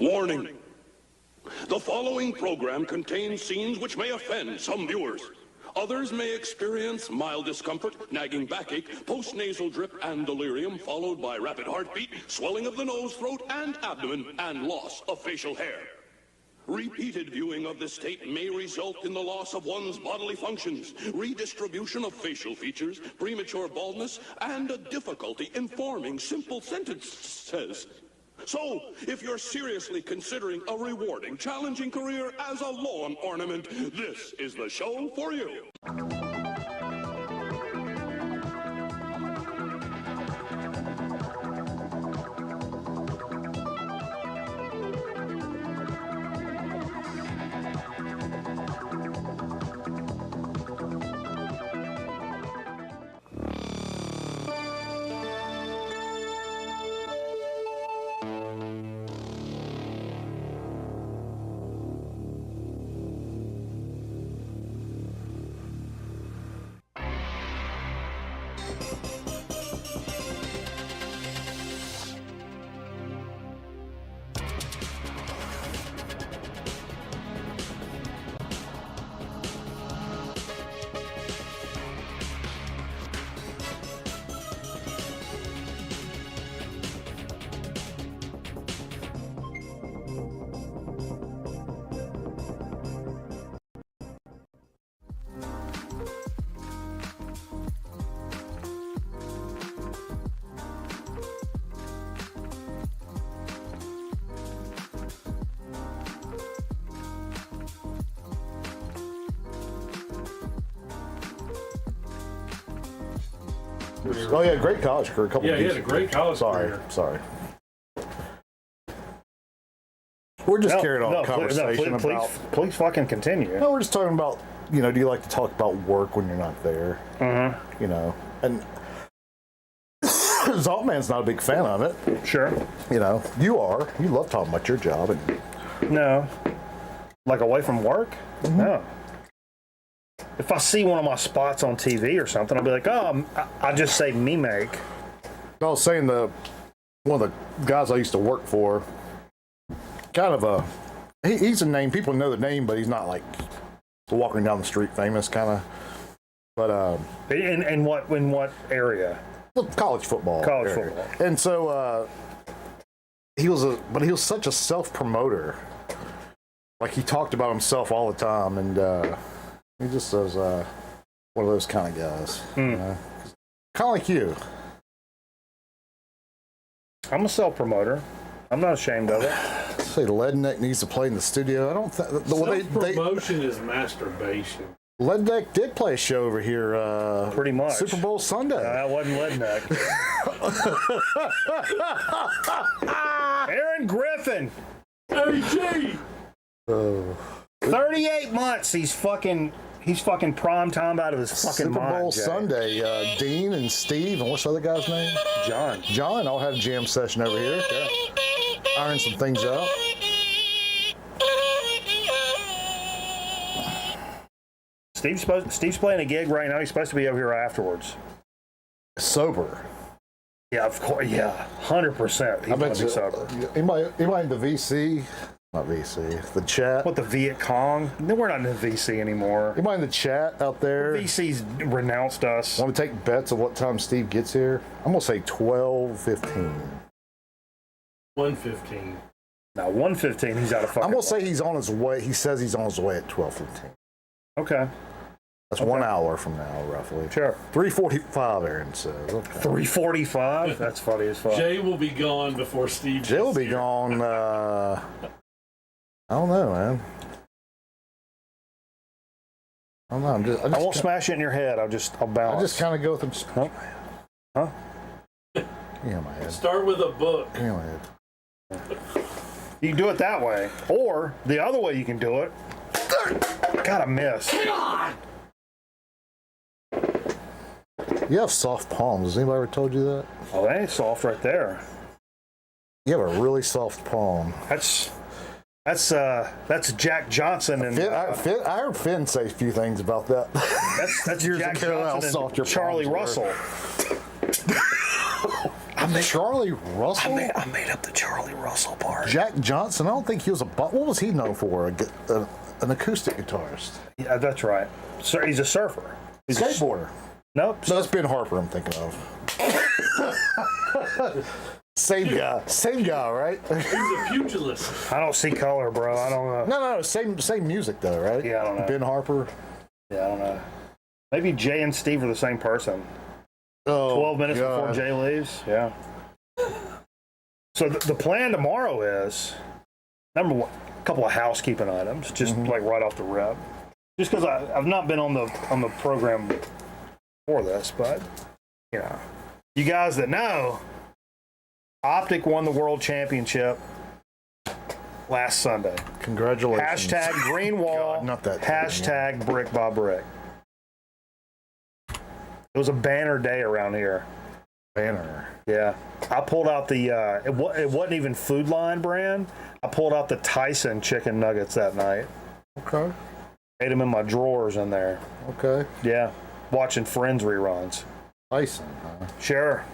Warning. The following program contains scenes which may offend some viewers. Others may experience mild discomfort, nagging backache, post-nasal drip, and delirium, followed by rapid heartbeat, swelling of the nose, throat, and abdomen, and loss of facial hair. Repeated viewing of this tape may result in the loss of one's bodily functions, redistribution of facial features, premature baldness, and a difficulty in forming simple sentences. So, if you're seriously considering a rewarding, challenging career as a lawn ornament, this is the show for you. Oh yeah, great college career. He had a great college career. Sorry. We're just carrying on a conversation about. Please fucking continue. No, we're just talking about. Do you like to talk about work when you're not there? Mm-hmm. And Zaltman's not a big fan of it. Sure. You are. You love talking about your job. And no. Like away from work? Mm-hmm. No. If I see one of my spots on TV or something, I'll be like, oh, I just say me make. I was saying one of the guys I used to work for, kind of he's a name, people know the name, but he's not like walking down the street famous kind of. But in what area? College football. Football. And so he was such a self-promoter. Like he talked about himself all the time, and he just was one of those kind of guys. Kind of like you. I'm a self-promoter. I'm not ashamed of it. Say Leadneck needs to play in the studio. I don't think Self-promotion is masturbation. Leadneck did play a show over here. Pretty much. Super Bowl Sunday. That wasn't Leadneck. Aaron Griffin. AG. 38 months. He's fucking prime time out of his fucking Super mind. Bowl Jay. Sunday. Dean and Steve and what's the other guy's name? John all had a jam session over here. Sure. Iron some things out. Steve's playing a gig right now. He's supposed to be over here afterwards. Sober. Yeah, of course. Yeah, 100%. He's gonna be sober. Anybody in the VC? Not VC. The chat. What, the Viet Cong? No, we're not in the VC anymore. Anybody in the chat out there? VC's renounced us. Want to take bets of what time Steve gets here? I'm gonna say 12:15. 1:15. Now 1:15. He's out of fucking. I'm gonna say he's on his way. He says he's on his way at 12:15. Okay. That's 1 hour from now, roughly. Sure. 3:45, Aaron says. Okay. 3:45. That's funny as fuck. Jay will be gone before Steve. Jay will be gone. I don't know, man. I don't know. I won't smash it in your head. I'll balance. I just kind of go with them. Huh? Yeah, my head. Start with a book. Yeah, my head. You can do it that way, or the other way you can do it. Gotta miss. You have soft palms. Has anybody ever told you that? Oh, that ain't soft right there. You have a really soft palm. That's Jack Johnson and I heard Finn say a few things about that. that's Years Jack ago, how Johnson soft your and Charlie palms Russell. Charlie Russell? I made up the Charlie Russell part. Jack Johnson? I don't think he was what was he known for? An acoustic guitarist. Yeah, that's right. So he's a surfer. He's Skateboarder. Nope. No, that's Ben Harper I'm thinking of. Same guy, right? He's a pugilist. I don't see color, bro. I don't know. No, same music though, right? Yeah, I don't know. Ben Harper. Yeah, I don't know. Maybe Jay and Steve are the same person. Oh, 12 minutes God. before Jay leaves. Yeah. So the plan tomorrow is, number one, a couple of housekeeping items, just like right off the rip. Just because I've not been on the program for this, but you know, you guys that know, Optic won the world championship last Sunday. Congratulations. Hashtag green wall. God, not that hashtag brick by brick. It was a banner day around here. Banner. Yeah. I pulled out the, it wasn't even Food Line brand. I pulled out the Tyson chicken nuggets that night. Okay. Ate them in my drawers in there. Okay. Yeah. Watching Friends reruns. Tyson, huh? Sure.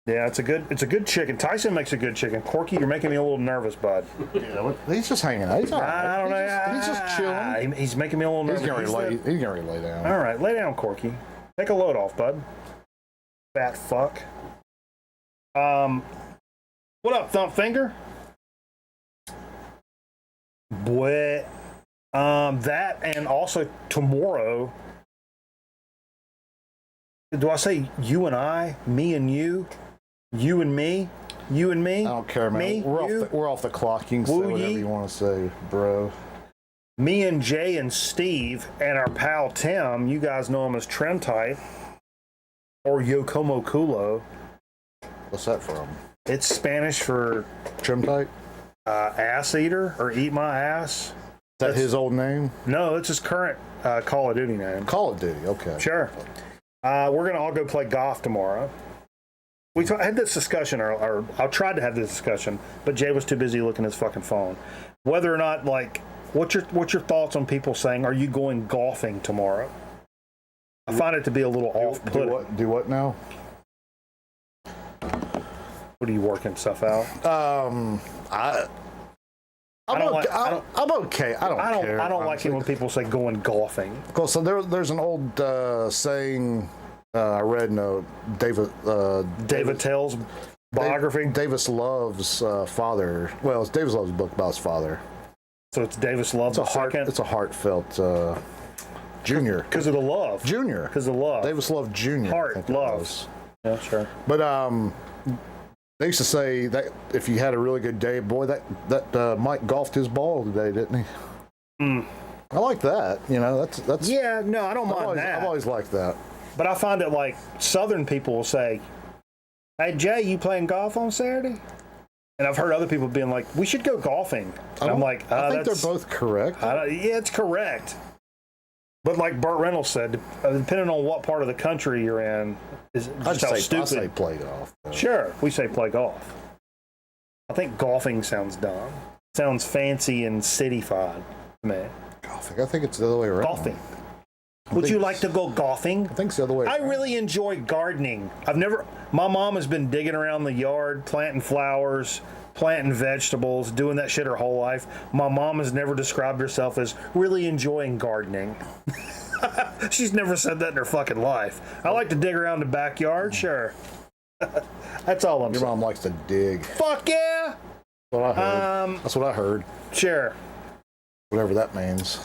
Yeah, it's a good chicken. Tyson makes a good chicken. Corky, you're making me a little nervous, bud. Yeah, he's just hanging out. He's all right. I don't know. He's just chilling. He's making me a little nervous. He's gonna lay down. All right, lay down, Corky. Take a load off, bud. Fat fuck. What up, Thump Finger? Boy, that and also tomorrow. Do I say you and I, me and you and me, you and me? I don't care, man. Me, We're off the clock. You can say Woo, whatever ye? you want to say, bro. Me and Jay and Steve and our pal Tim, you guys know him as Trend Type or Yokomo Kulo. What's that from? It's Spanish for Trim tight? ass eater or eat my ass. Is that his old name? No, it's his current Call of Duty name. Call of Duty. Okay. Sure. We're going to all go play golf tomorrow. I had this discussion, or I tried to have this discussion, but Jay was too busy looking at his fucking phone. Whether or not, like, what's your thoughts on people saying, "Are you going golfing tomorrow?" I find it to be a little off-putting. Do what now? What are you working stuff out? I'm okay. I don't care. I don't like it when people say going golfing. Because so there's an old saying I read in a David Tell's biography. Davis Love's father. Well, it's Davis Love's book about his father. So it's Davis Love the second? It's a heartfelt junior. Because of the love. Junior. Because of love. Davis Love Jr. Heart, love. Yeah, sure. But they used to say that if you had a really good day, boy, that Mike golfed his ball today, didn't he? Mm. I like that. You know, that's. Yeah, no, I don't mind that. I've always liked that. But I find it like Southern people will say, "Hey Jay, you playing golf on Saturday?" And I've heard other people being like, "We should go golfing." And I'm like, I think they're both correct. Yeah, it's correct. But like Burt Reynolds said, depending on what part of the country you're in, is just how stupid. I say play golf. Sure, we say play golf. I think golfing sounds dumb. Sounds fancy and cityfied to me. Golfing. I think it's the other way around. Golfing. Would you like to go golfing? I think it's the other way around. I really enjoy gardening. My mom has been digging around the yard, planting flowers, planting vegetables, doing that shit her whole life. My mom has never described herself as really enjoying gardening. She's never said that in her fucking life. I like to dig around the backyard, sure. That's all I'm saying. Your mom likes to dig. Fuck yeah! That's what I heard. That's what I heard. Sure. Whatever that means.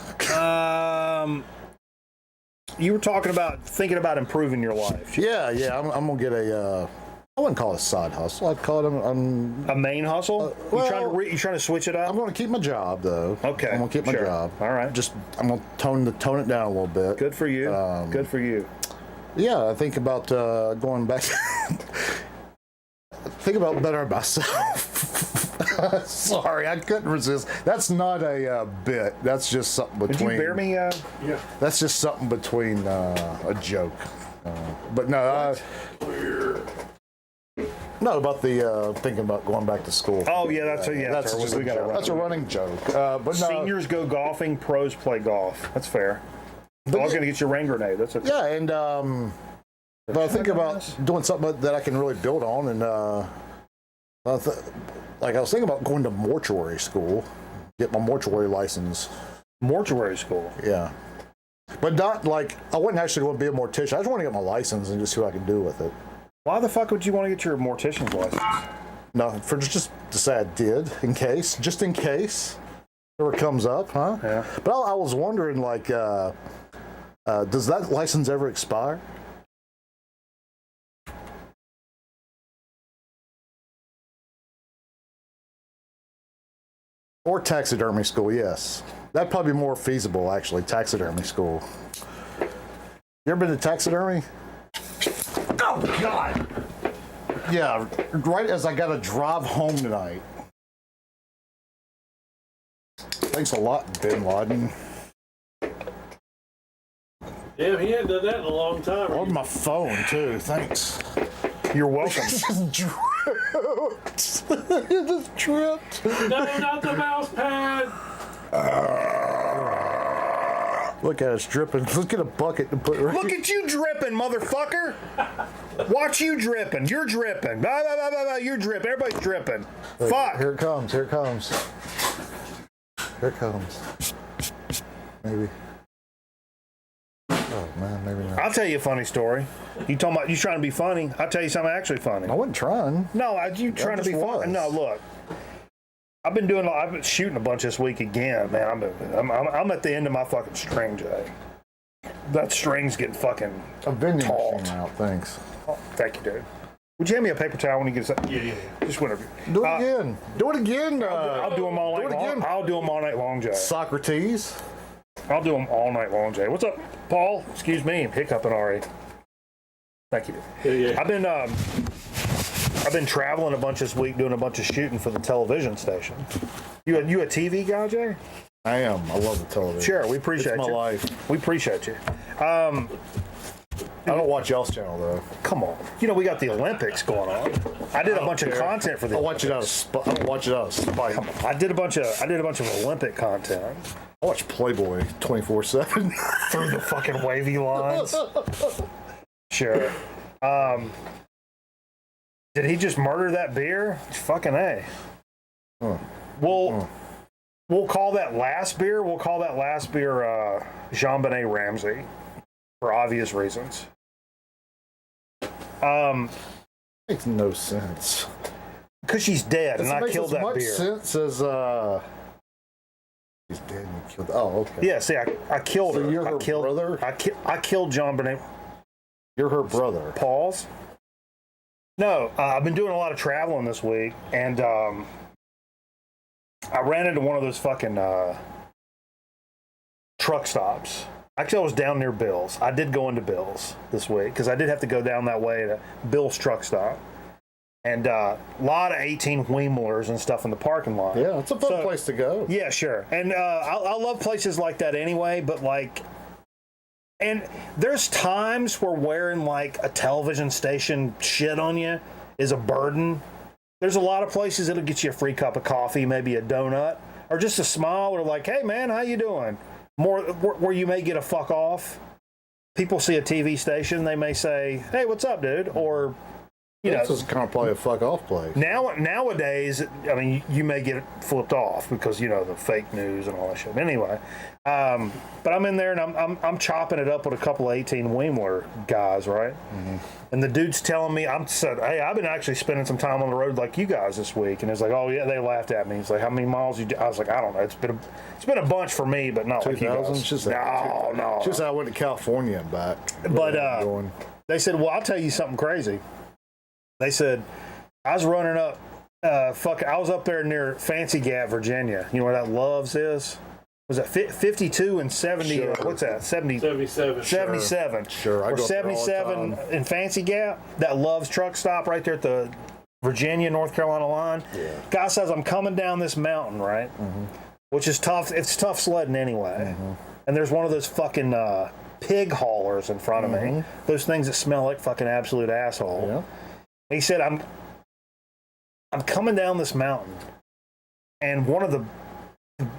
You were thinking about improving your life. Yeah. I'm gonna get I wouldn't call it a side hustle. I'd call it a main hustle. You trying to switch it up? I'm gonna keep my job though. Okay. I'm gonna keep my job. All right. I'm gonna tone it down a little bit. Good for you. Good for you. Yeah, I think about going back. Think about bettering myself. Sorry, I couldn't resist. That's not a bit. That's just something between. Would you bear me? Yeah. That's just something between a joke. But no, no, about the thinking about going back to school. Oh yeah, that's just a joke. That's a running joke. But no, seniors go golfing, pros play golf. That's fair. I was going to get you a rain grenade. That's okay. Yeah, and But I think about doing something that I can really build on, and like I was thinking about going to mortuary school, get my mortuary license. Mortuary school. Yeah, but not like I wouldn't actually want to be a mortician. I just want to get my license and just see what I can do with it. Why the fuck would you want to get your mortician's license? No, for just to say I did, just in case it ever comes up, huh? Yeah. But I was wondering, like, does that license ever expire? Or taxidermy school, yes. That'd probably be more feasible, actually, taxidermy school. You ever been to taxidermy? Oh, God! Yeah, right as I got to drive home tonight. Thanks a lot, Bin Laden. Damn, he hadn't done that in a long time. On my phone, too. Thanks. You're welcome. Just dripped. It just dripped. No, not the mouse pad. Look at us dripping. Let's get a bucket and put. Look at you dripping, motherfucker! Watch you dripping. You're dripping. Blah, blah, blah, blah, blah. You're dripping. Everybody's dripping. Fuck. Here it comes. Here it comes. Here it comes. Maybe. Oh man, maybe not. I'll tell you a funny story. You talking about you trying to be funny? I'll tell you something actually funny. I wasn't trying. No, you trying to be funny? No, look. I've been shooting a bunch this week again, man. I'm at the end of my fucking string, Jay. That string's getting fucking I've been taut. out. Thanks. Oh, thank you, dude. Would you hand me a paper towel when you get a Yeah. Just whenever. Do it again. Do it again. I'll do them all night long. I'll do them all night long, Jay. Socrates. I'll do them all night long, Jay. What's up, Paul? Excuse me, I'm hiccuping already. Thank you, dude. Yeah. I've been traveling a bunch this week, doing a bunch of shooting for the television station. You a TV guy, Jay? I am. I love the television. Sure, we appreciate It's my you. life. We appreciate you. I don't watch y'all's channel though. Come on. You know, we got the Olympics going on. I did a bunch of content for the I watch it out of. I don't watch it out of spite. I did a bunch of Olympic content I watch Playboy 24/7. through the fucking wavy lines. Sure. Did he just murder that beer? Fucking A. Huh. We'll call that last beer. We'll call that last beer Jean-Benet Ramsey for obvious reasons. Makes no sense. Because she's dead, and I Makes killed as that much beer. sense as he's dead and you killed. Oh, okay. Yeah, see, I killed So her. you're her I killed, brother? I killed Jean-Benet. You're her brother. Paul's? No, I've been doing a lot of traveling this week, and I ran into one of those fucking truck stops. Actually, I was down near Bill's. I did go into Bill's this week because I did have to go down that way to Bill's truck stop. And a lot of 18-wheelers and stuff in the parking lot. Yeah, it's a fun place to go. Yeah, sure. And I love places like that anyway, but like, and there's times where wearing like a television station shit on you is a burden. There's a lot of places that'll get you a free cup of coffee, maybe a donut, or just a smile, or like, hey man, how you doing? More where you may get a fuck off. People see a TV station, they may say, hey, what's up, dude? Or, you know, This is kind of probably a fuck off place. nowadays, I mean, you may get flipped off because, you know, the fake news and all that shit. Anyway, but I'm in there and I'm chopping it up with a couple of 18-wheeler guys, right? Mm-hmm. And the dude's telling me, hey, I've been actually spending some time on the road like you guys this week. And it's like, oh yeah, they laughed at me. He's like, how many miles you do? I was like, I don't know. It's been a bunch for me, but not like you 2000? guys. Just No. Just I went to California and back. But they said, well, I'll tell you something crazy. They said, I was running up, I was up there near Fancy Gap, Virginia. You know where that Love's is? Was it 52 and 70? Sure. What's that? 77. 77. Sure, I or go up there all the 77 time. in Fancy Gap. That Love's truck stop right there at the Virginia, North Carolina line. Yeah. Guy says, I'm coming down this mountain, right? Mm-hmm. Which is tough. It's tough sledding anyway. Mm-hmm. And there's one of those fucking pig haulers in front of me. Those things that smell like fucking absolute asshole. Yeah. He said, I'm coming down this mountain, and one of the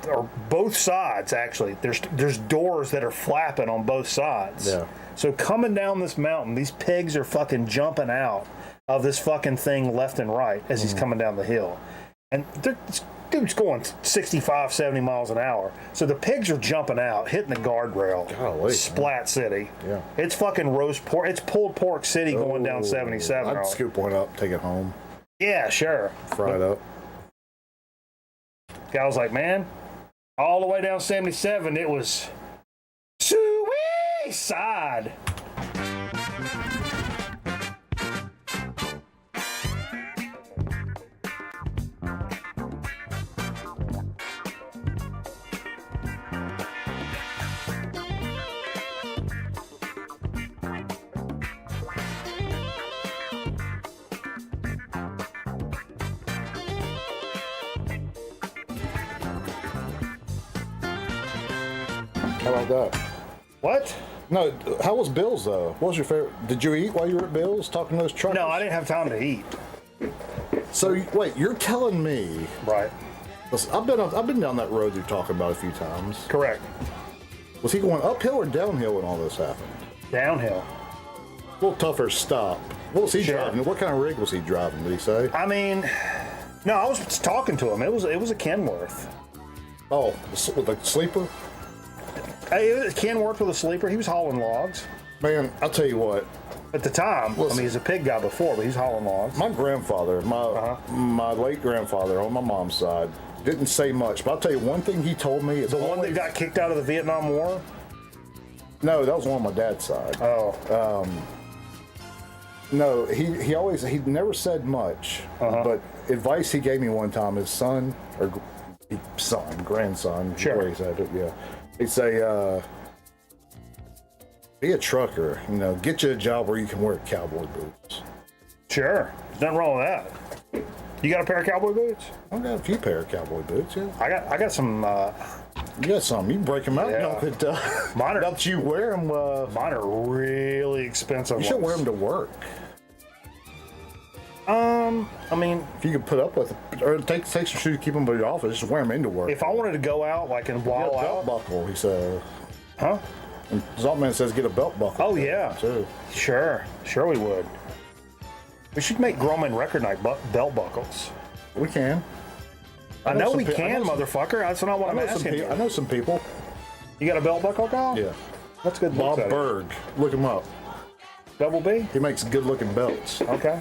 or both sides actually. There's doors that are flapping on both sides. Yeah. So coming down this mountain, these pigs are fucking jumping out of this fucking thing left and right as he's coming down the hill. And dude's going 65, 70 miles an hour. So the pigs are jumping out, hitting the guardrail. Golly, Splat City. Yeah. It's fucking roast pork. It's pulled pork city going down 77. I'd scoop one up, take it home, Yeah, sure. fry it up. Guy was like, man, all the way down 77, it was suicide. How about that? What? No, how was Bill's though? What was your favorite? Did you eat while you were at Bill's talking to those truckers? No, I didn't have time to eat. So wait, you're telling me? Right. Listen, I've been down that road you're talking about a few times. Correct. Was he going uphill or downhill when all this happened? Downhill. A little tougher stop. What was he Sure. driving? What kind of rig was he driving? Did he say? I mean, no, I was talking to him. It was a Kenworth. Oh, with the sleeper. Hey, Kenworth with a sleeper. He was hauling logs. Man, I'll tell you what. At the time, I mean, he's a pig guy before, but he's hauling logs. My grandfather, my late grandfather on my mom's side, didn't say much. But I'll tell you one thing he told me is The one that got kicked out of the Vietnam War? No, that was one on my dad's side. Oh. No, he never said much, but advice he gave me one time, his son, or grandson, Sure. what he said, yeah. He'd say, be a trucker, get you a job where you can wear cowboy boots. Sure. There's nothing wrong with that. You got a pair of cowboy boots? I've got a few pair of cowboy boots, yeah. I got some, You got some, you can break them out, Yeah. now that you wear them, mine are really expensive you should wear ones. them to work. I mean, If you could put up with it, or take some shoes, keep them by your office, just wear them into work. if I wanted to go out, like, and Get a wall belt out. buckle, he said. Huh? And Zaltman says get a belt buckle. Oh, yeah. Too. Sure we would. We should make Grumman Record Night belt buckles. We can. I know some we pe- I can, know some- motherfucker. That's not what I'm asking you. I know some people. You got a belt buckle, Kyle? Yeah. That's good. Bob looks at it. Berg. Look him up. Double B? He makes good looking belts. Okay.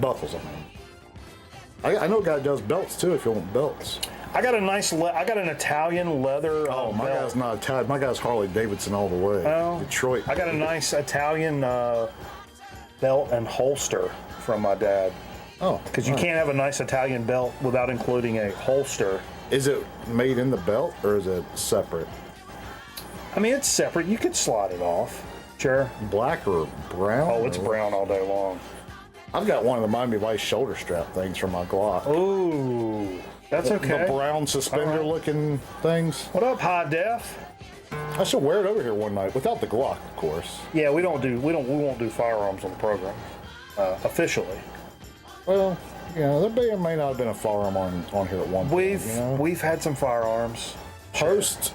Buckles, I mean. I know a guy that does belts too if you want belts. I got a nice, I got an Italian leather Oh, my belt. guy's not Italian. My guy's Harley Davidson all the way. Oh. Detroit. I got a nice Italian belt and holster from my dad. Oh. Because you can't have a nice Italian belt without including a holster. Is it made in the belt or is it separate? I mean, it's separate. You could slide it off. Sure. Black or brown? Oh, it's or- brown all day long. I've got one of the Miami Vice shoulder strap things from my Glock. Ooh, that's okay. The brown suspender looking things. What up, High Def? I should wear it over here one night without the Glock, of course. Yeah, we won't do firearms on the program officially. Well, there may or may not have been a firearm on here at one point. We've had some firearms. Post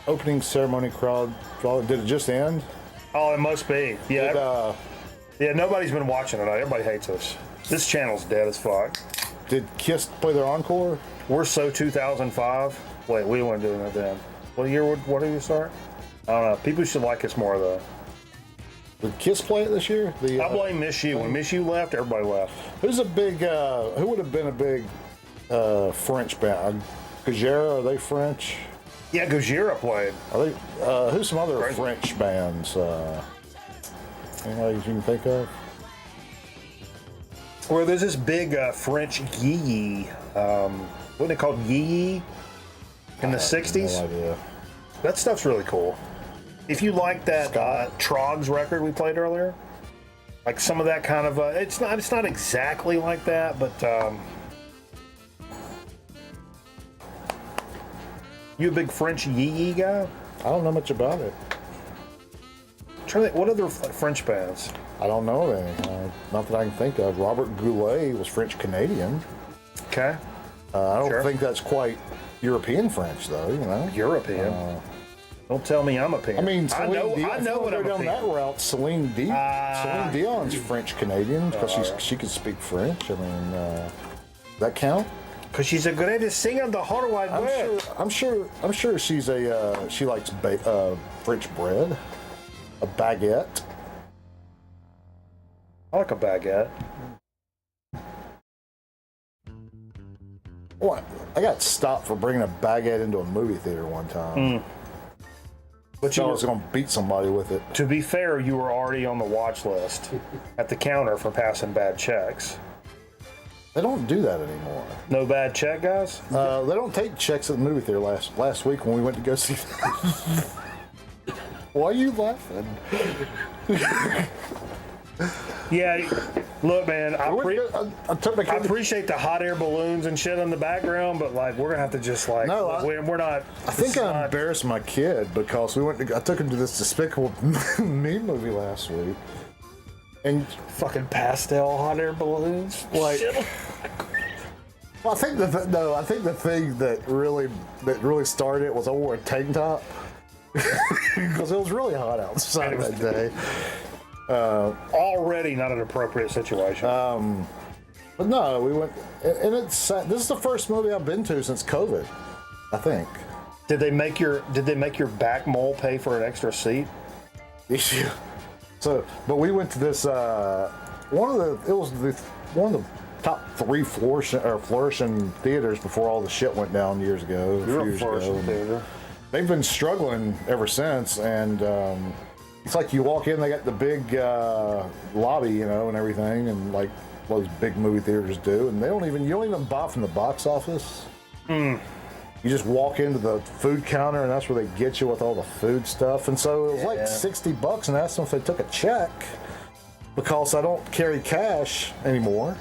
opening ceremony crowd, did it just end? Oh, it must be. Yeah, Did, yeah. Nobody's been watching it. Everybody hates us. This channel's dead as fuck. did Kiss play their encore? We're so 2005. Wait, we weren't doing that then. What year? What did you start? I don't know. People should like us more though. Did Kiss play it this year? I blame Miss You. When Miss You left, everybody left. Who's a big? Who would have been a big French band? Gojira, are they French? Yeah, Gojira played. Are they? Who's some other Crazy. French bands? Anybody you can think of? Well, there's this big French yee. Wasn't it called yee in the 60s? No idea. That stuff's really cool. If you like that Trogs record we played earlier, like some of that kind of, it's not exactly like that, but you a big French yee guy? I don't know much about it. Trying to think, what other French bands? I don't know of any. Not that I can think of. Robert Goulet was French Canadian. Okay. I don't Sure. think that's quite European French, though. You know, European. Don't tell me I'm a pan. I mean, I know what I'm down a that pan. route. Celine Dion's French Canadian because she can speak French. I mean, that count? Because she's the greatest singer in the whole wide world. I'm sure she's she likes French bread, a baguette. I like a baguette. What? I got stopped for bringing a baguette into a movie theater one time. But I was going to beat somebody with it. To be fair, you were already on the watch list at the counter for passing bad checks. They don't do that anymore. No bad check, guys? They don't take checks at the movie theater last week when we went to go see that. Why are you laughing? Yeah, look, man, I took my kid appreciate the hot air balloons and shit in the background, but like we're gonna have to just like we're not. I think I embarrassed my kid because I took him to this Despicable Me movie last week, and fucking pastel hot air balloons. like, well, I think the thing that really started it was I wore a tank top because it was really hot outside that day. Already not an appropriate situation. But no, we went, and this is the first movie I've been to since COVID, I think. Did they make your back mole pay for an extra seat? So, but we went to this one of the top 3 flourishing theaters before all the shit went down years ago. You're a flourishing theater. They've been struggling ever since, and it's like you walk in, they got the big lobby, you know, and everything, and like those big movie theaters do, and you don't even buy from the box office. You just walk into the food counter, and that's where they get you with all the food stuff. And so it was like $60, and I asked them if they took a check because I don't carry cash anymore.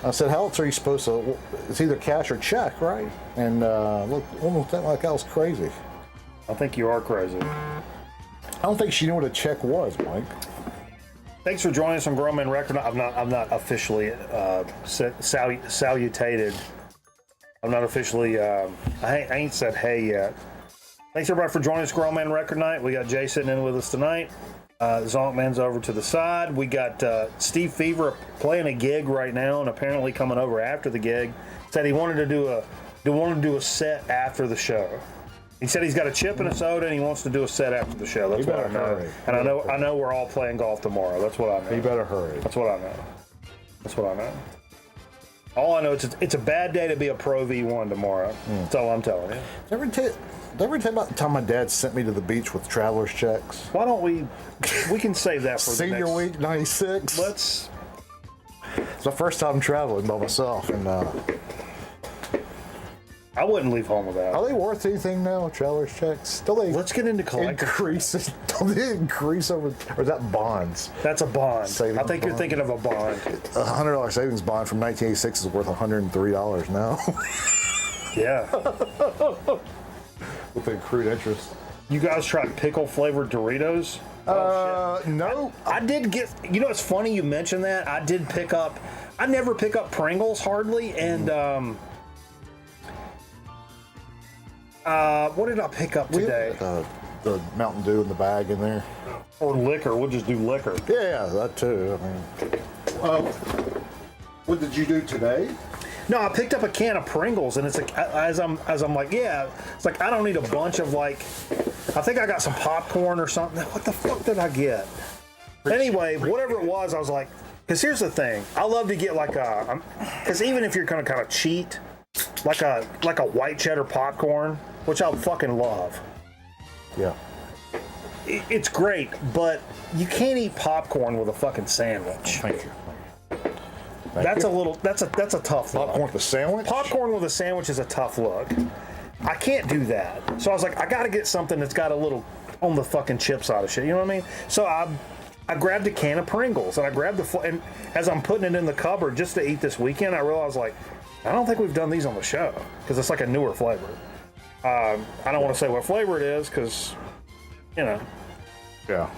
I said, "How else are you supposed to? It's either cash or check, right?" And look, almost like I was crazy. I think you are crazy. I don't think she knew what a check was, Mike. Thanks for joining us on Grown Man Record. I'm not officially salutated. I'm not officially. I ain't said hey yet. Thanks everybody for joining us, Grown Man Record Night. We got Jay sitting in with us tonight. Zonkman's over to the side. We got Steve Fever playing a gig right now, and apparently coming over after the gig. Said he wanted to do a set after the show. He said he's got a chip and a soda, and he wants to do a set after the show. That's what I know. Hurry. And I know we're all playing golf tomorrow. That's what I know. You better hurry. That's what I know. All I know is it's a bad day to be a Pro V1 tomorrow. That's all I'm telling you. Did I ever tell you about the time my dad sent me to the beach with traveler's checks? Why don't we can save that for Senior the next week, 96. Let's. It's my first time traveling by myself, and I wouldn't leave home without. are they worth anything now, traveler's checks? Still they Let's get into collecting. don't they increase over, or is that bonds? That's a bond. Savings I think you're bond. thinking of a bond. A $100 savings bond from 1986 is worth $103 now. Yeah. With the accrued interest. You guys tried pickle flavored Doritos? No. I did get. You know, it's funny you mentioned that. I did pick up. I never pick up Pringles hardly, and what did I pick up today? The Mountain Dew in the bag in there. Or liquor. We'll just do liquor. Yeah, that too. I mean, what did you do today? No, I picked up a can of Pringles, and it's like as I'm like, yeah, it's like I don't need a bunch of like. I think I got some popcorn or something. What the fuck did I get? Anyway, whatever it was, I was like, because here's the thing, I love to get like because even if you're gonna kind of cheat, like a white cheddar popcorn, which I fucking love. Yeah. It's great, but you can't eat popcorn with a fucking sandwich. Thank you. That's a tough look. Popcorn with a sandwich? Popcorn with a sandwich is a tough look. I can't do that. So I was like, I got to get something that's got a little on the fucking chip side of shit. You know what I mean? So I grabbed a can of Pringles, and I grabbed and as I'm putting it in the cupboard just to eat this weekend, I realized like, I don't think we've done these on the show because it's like a newer flavor. I don't want to say what flavor it is because, you know. Yeah.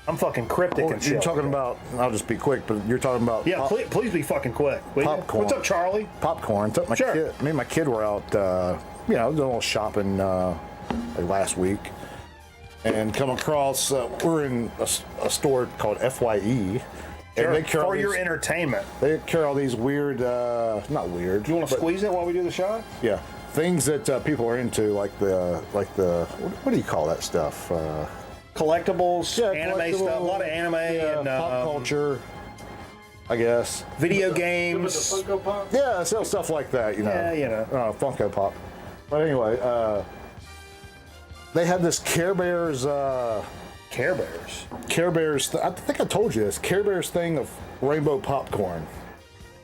I'm fucking cryptic and shit. You're talking about, I'll just be quick, but you're talking about please be fucking quick. Popcorn. What's up, Charlie? Popcorn. Took my Sure. kid, me and my kid were out you know, doing a little shopping like last week, and come across we're in a store called FYE. Sure. And they carry For all your these, entertainment. they carry all these weird, not weird. You want to but- squeeze it while we do the shot? Yeah, things that people are into, like the what do you call that stuff? Collectibles, anime collectible, stuff, a lot of anime and pop culture, I guess. video With the games. Funko Pop? Yeah, sell stuff like that, you know. Yeah, you know. Funko Pop. But anyway, they had this Care Bears. Care Bears. Care Bears. I think I told you this. Care Bears thing of rainbow popcorn.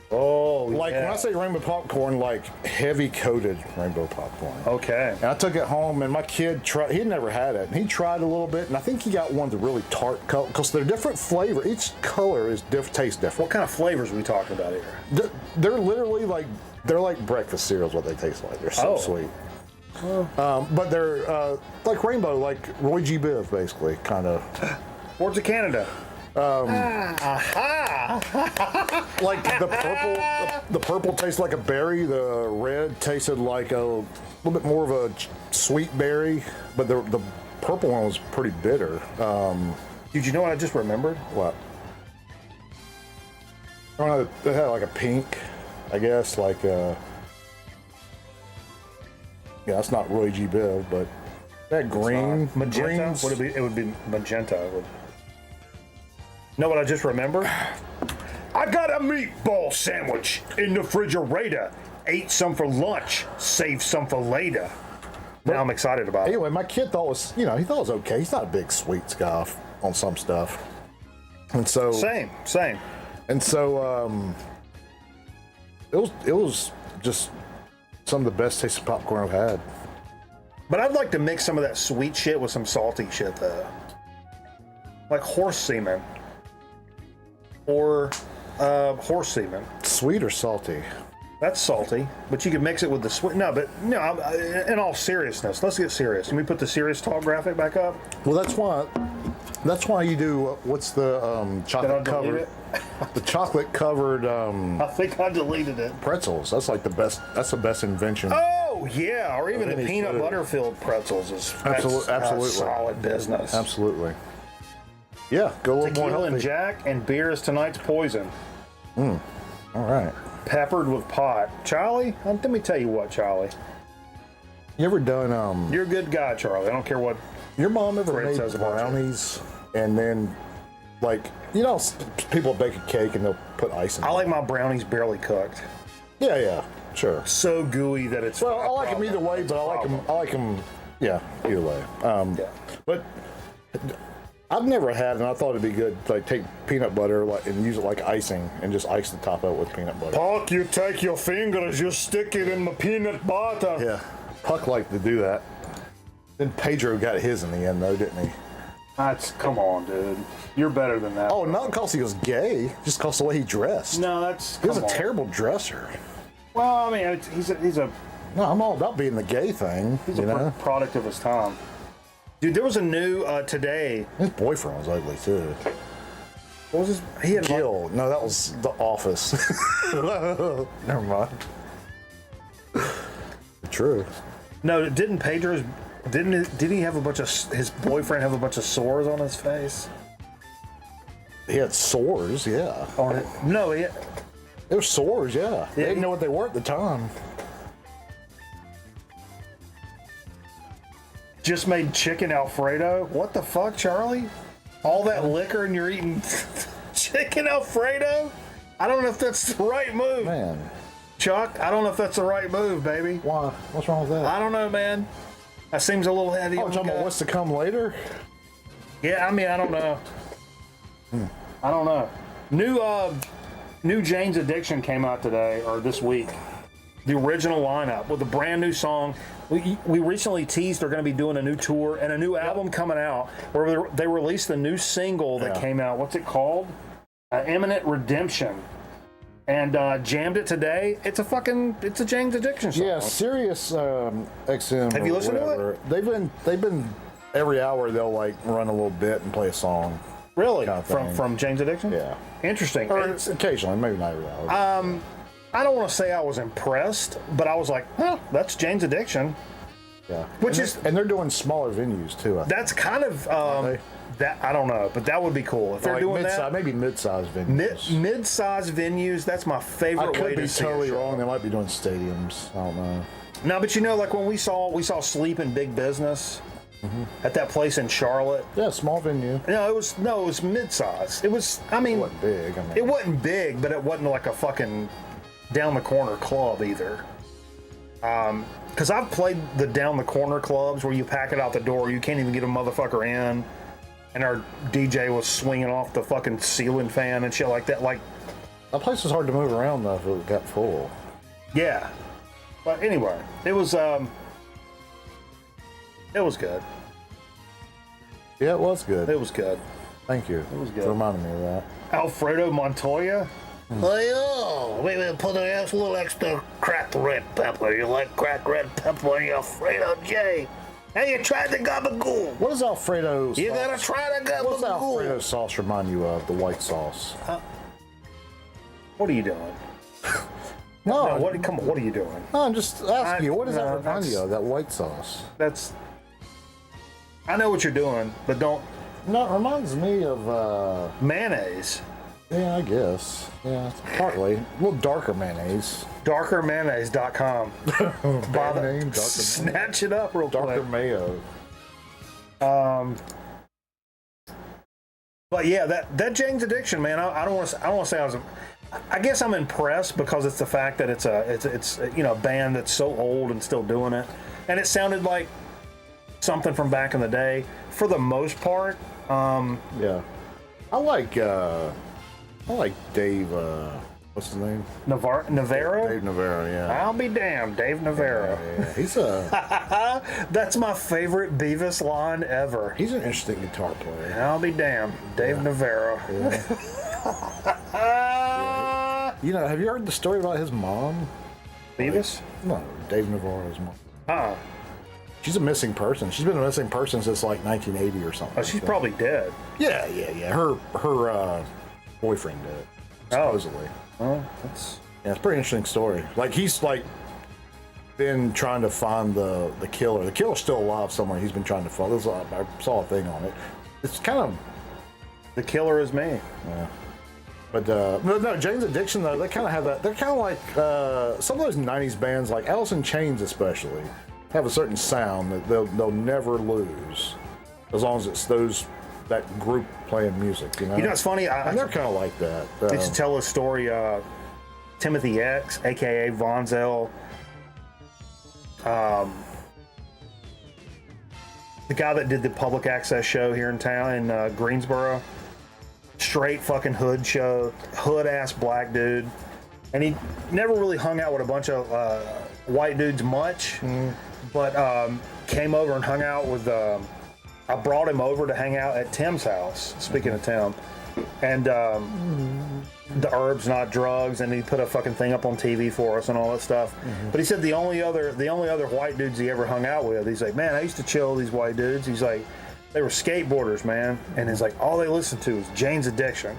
Oh, Like yeah. when I say rainbow popcorn, like heavy coated rainbow popcorn. Okay. And I took it home, and my kid tried. He had never had it, and he tried a little bit, and I think he got one of the really tart color because they're different flavor. Each color is tastes different. What kind of flavors are we talking about here? They're literally like breakfast cereals. What they taste like. They're so Oh. sweet. But they're like rainbow, like Roy G. Biv, basically, kind of. Words of Canada. Like the purple tastes like a berry. The red tasted like a little bit more of a sweet berry, but the purple one was pretty bitter. Dude, you know what I just remembered? What? I don't know. They had like a pink, I guess. Like yeah, it's not Roy G. Biv, but that green, Magenta? greens. Would it be? It would be magenta. Know what I just remembered? I got a meatball sandwich in the refrigerator. Ate some for lunch. Saved some for later. Now I'm excited about it. Anyway, my kid thought he thought it was okay. He's not a big sweets guy on some stuff, and so Same. And so it was just some of the best tasting popcorn I've had. But I'd like to mix some of that sweet shit with some salty shit, though. Like horse semen. Or horse semen. Sweet or salty? That's salty, but you can mix it with the sweet. No, but no. In all seriousness, let's get serious. Can we put the serious talk graphic back up? Well, that's why you do what's the Did I chocolate delete covered it? the chocolate covered I think I deleted it. pretzels. That's like the best. That's the best invention. Oh yeah, or even the any peanut food. butter filled pretzels is that's Absolutely. solid business. Absolutely. Yeah, go a little more Tequila and healthy. Jack and beer is tonight's poison. All right. Peppered with pot. Charlie, let me tell you what, Charlie. You ever done You're a good guy, Charlie. I don't care what. your mom ever Fred made says about you. brownies and then like people bake a cake and they'll put ice in it. I like my brownies barely cooked. Yeah, sure. So gooey that it's. Well, I like them either way, but I like them. Yeah, either way. Yeah. But I've never had, and I thought it'd be good. Like take peanut butter and use it like icing, and just ice the top of it with peanut butter. Puck, you take your fingers, you stick it in the peanut butter. Yeah, Puck liked to do that. Then Pedro got his in the end, though, didn't he? Come on, dude. You're better than that. Oh, not because he was gay, just because the way he dressed. No, that's. He was a come on. terrible dresser. Well, I mean, he's a No, I'm all about being the gay thing. He's you a know, product of his time. Dude, there was a new today. his boyfriend was ugly too. What was his? He had Gil. No, that was The Office. Never mind. True. No, didn't Pedro's? Did he have a bunch of his boyfriend have a bunch of sores on his face? He had sores, yeah. No, They were sores, yeah. They didn't know what they were at the time. just made chicken Alfredo. What the fuck, Charlie? All that liquor and you're eating chicken Alfredo? I don't know if that's the right move. Man, Chuck, I don't know if that's the right move, baby. why? What's wrong with that? I don't know, man. That seems a little heavy. Oh, on talking the about gut. what's to come later? Yeah, I mean, I don't know. I don't know. New Jane's Addiction came out today or this week. The original lineup with a brand new song. We recently teased they're going to be doing a new tour and a new album coming out. Where they released a new single that came out. What's it called? Imminent Redemption. And jammed it today. It's a Jane's Addiction song. Yeah, Sirius XM. Have you or listened to whatever, They've been every hour they'll like run a little bit and play a song. Really? Kind of thing. From Jane's Addiction? Yeah. Interesting. Or occasionally, maybe not every hour. I don't want to say I was impressed, but I was like, huh, that's Jane's Addiction. Yeah. Which and they're doing smaller venues too. That's kind of that I don't know, but that would be cool if they're like doing that. Maybe mid-sized venues. Mid-sized venues. That's my favorite I could way be to see a totally show. wrong. They might be doing stadiums. I don't know. No, but you know, like when we saw Sleep in Big Business at that place in Charlotte. Yeah, small venue. No, it was mid-size. It was. I mean, It wasn't big. it wasn't big, but it wasn't like a fucking down the corner club either. Because I've played the down the corner clubs where you pack it out the door, you can't even get a motherfucker in, and our DJ was swinging off the fucking ceiling fan and shit like that. Like, that place was hard to move around though if it got full. yeah. But anyway, it was good. Yeah, it was good. It was good. Thank you. It was good. For reminding me of that. Alfredo Montoya. Oh, wait a minute, put a little extra cracked red pepper. You like cracked red pepper on your Alfredo J? Hey, you tried the gabagool. What does Alfredo sauce? You gotta try the What does Alfredo gabagool. sauce remind you of? The white sauce? What are you doing? No, No, come on, what are you doing? no, I'm just asking you. What does no, that remind that's- you of? That white sauce? I know what you're doing, but don't No, it reminds me of. mayonnaise. Yeah, I guess. Yeah, partly. A little darker mayonnaise. Darkermayonnaise.com. Bad name, darker Snatch it up real Darker quick. mayo. But yeah, that Jane's Addiction, man. I don't want to say I was. I guess I'm impressed because it's the fact that it's a band that's so old and still doing it, and it sounded like something from back in the day for the most part. Yeah. I like Dave, what's his name? Navarro. Dave Navarro, yeah. I'll be damned, Dave Navarro. Yeah, he's a That's my favorite Beavis line ever. he's an interesting guitar player. I'll be damned, Dave Navarro. You know, have you heard the story about his mom? Beavis? No, Dave Navarro's mom. Uh-uh. She's a missing person. She's been a missing person since like 1980 or something. Oh, she's probably dead. Yeah. Her boyfriend did, supposedly. Oh, that's... Yeah, it's a pretty interesting story. Like he's like been trying to find the killer. The killer's still alive somewhere. He's been trying to find. I saw a thing on it. It's kind of The killer is me. yeah. But no, Jane's Addiction though, they kind of have that. They're kind of like some of those '90s bands, like Alice in Chains especially, have a certain sound that they'll never lose, as long as it's that group playing music. You know, It's funny. and they're kind of like that. I used to tell a story. Timothy X, aka Von Zell, the guy that did the public access show here in town in Greensboro, straight fucking hood show, hood ass black dude, and he never really hung out with a bunch of white dudes much, but came over and hung out with. I brought him over to hang out at Tim's house. Speaking of Tim, and the herbs, not drugs, and he put a fucking thing up on TV for us and all that stuff. But he said the only other white dudes he ever hung out with, he's like, man, I used to chill with these white dudes. He's like, they were skateboarders, man, and he's like, all they listened to was Jane's Addiction.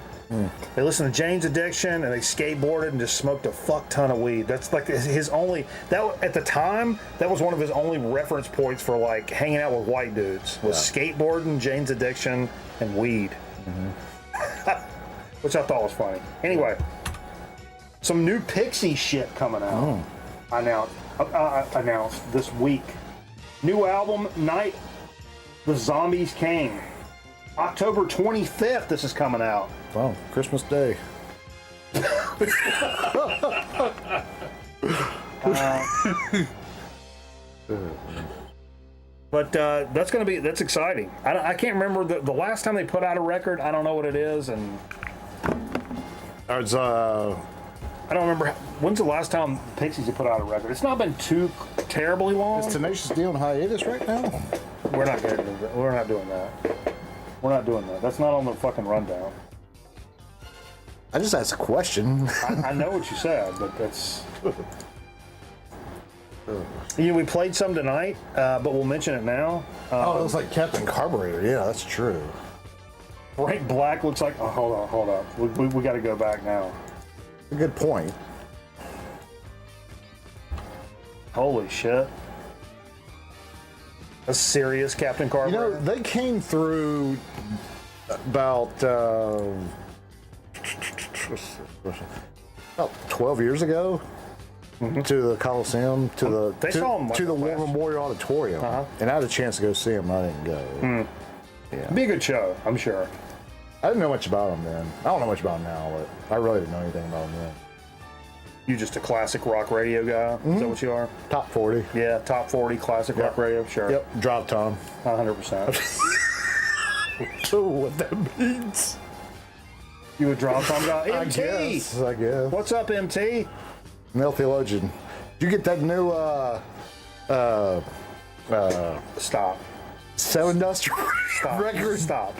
They listened to Jane's Addiction and they skateboarded and just smoked a fuck ton of weed. That's like his only, that at the time, that was one of his only reference points for like hanging out with white dudes, was skateboarding, Jane's Addiction, and weed. Which I thought was funny. Anyway, some new Pixie shit coming out. Announced this week. New album, Night the Zombies Came. October 25th, this is coming out. Wow, Christmas Day. But that's exciting. I can't remember the last time they put out a record. I don't know what it is, and It's I don't remember when's the last time Pixies have put out a record. It's not been too terribly long. Is Tenacious D on hiatus right now? We're not getting into that. We're not doing that. We're not doing that. That's not on the fucking rundown. I just asked a question. I know what you said, but that's. We played some tonight, but we'll mention it now. Oh, it looks like Captain Carburetor. Yeah, that's true. Frank Black looks like. Oh, hold on. We got to go back now. A good point. Holy shit. A serious Captain You Carburetor. know, they came through about 12 years ago to the Coliseum, to They saw 'em, like, the last War year. Memorial Auditorium, and I had a chance to go see them. I didn't go. Be a good show, I'm sure. I didn't know much about them then. I don't know much about them now, but I really didn't know anything about them then. You just a classic rock radio guy? Is that what you are? Top 40. Yeah, top 40 classic rock radio, sure. Yep. Drive Tom. 100%. Oh, what that means? You would drop Tom guy? I MT! guess. What's up, MT? Male theologian. Did you get that new Stop. Seven Dust Stop. record? Stop.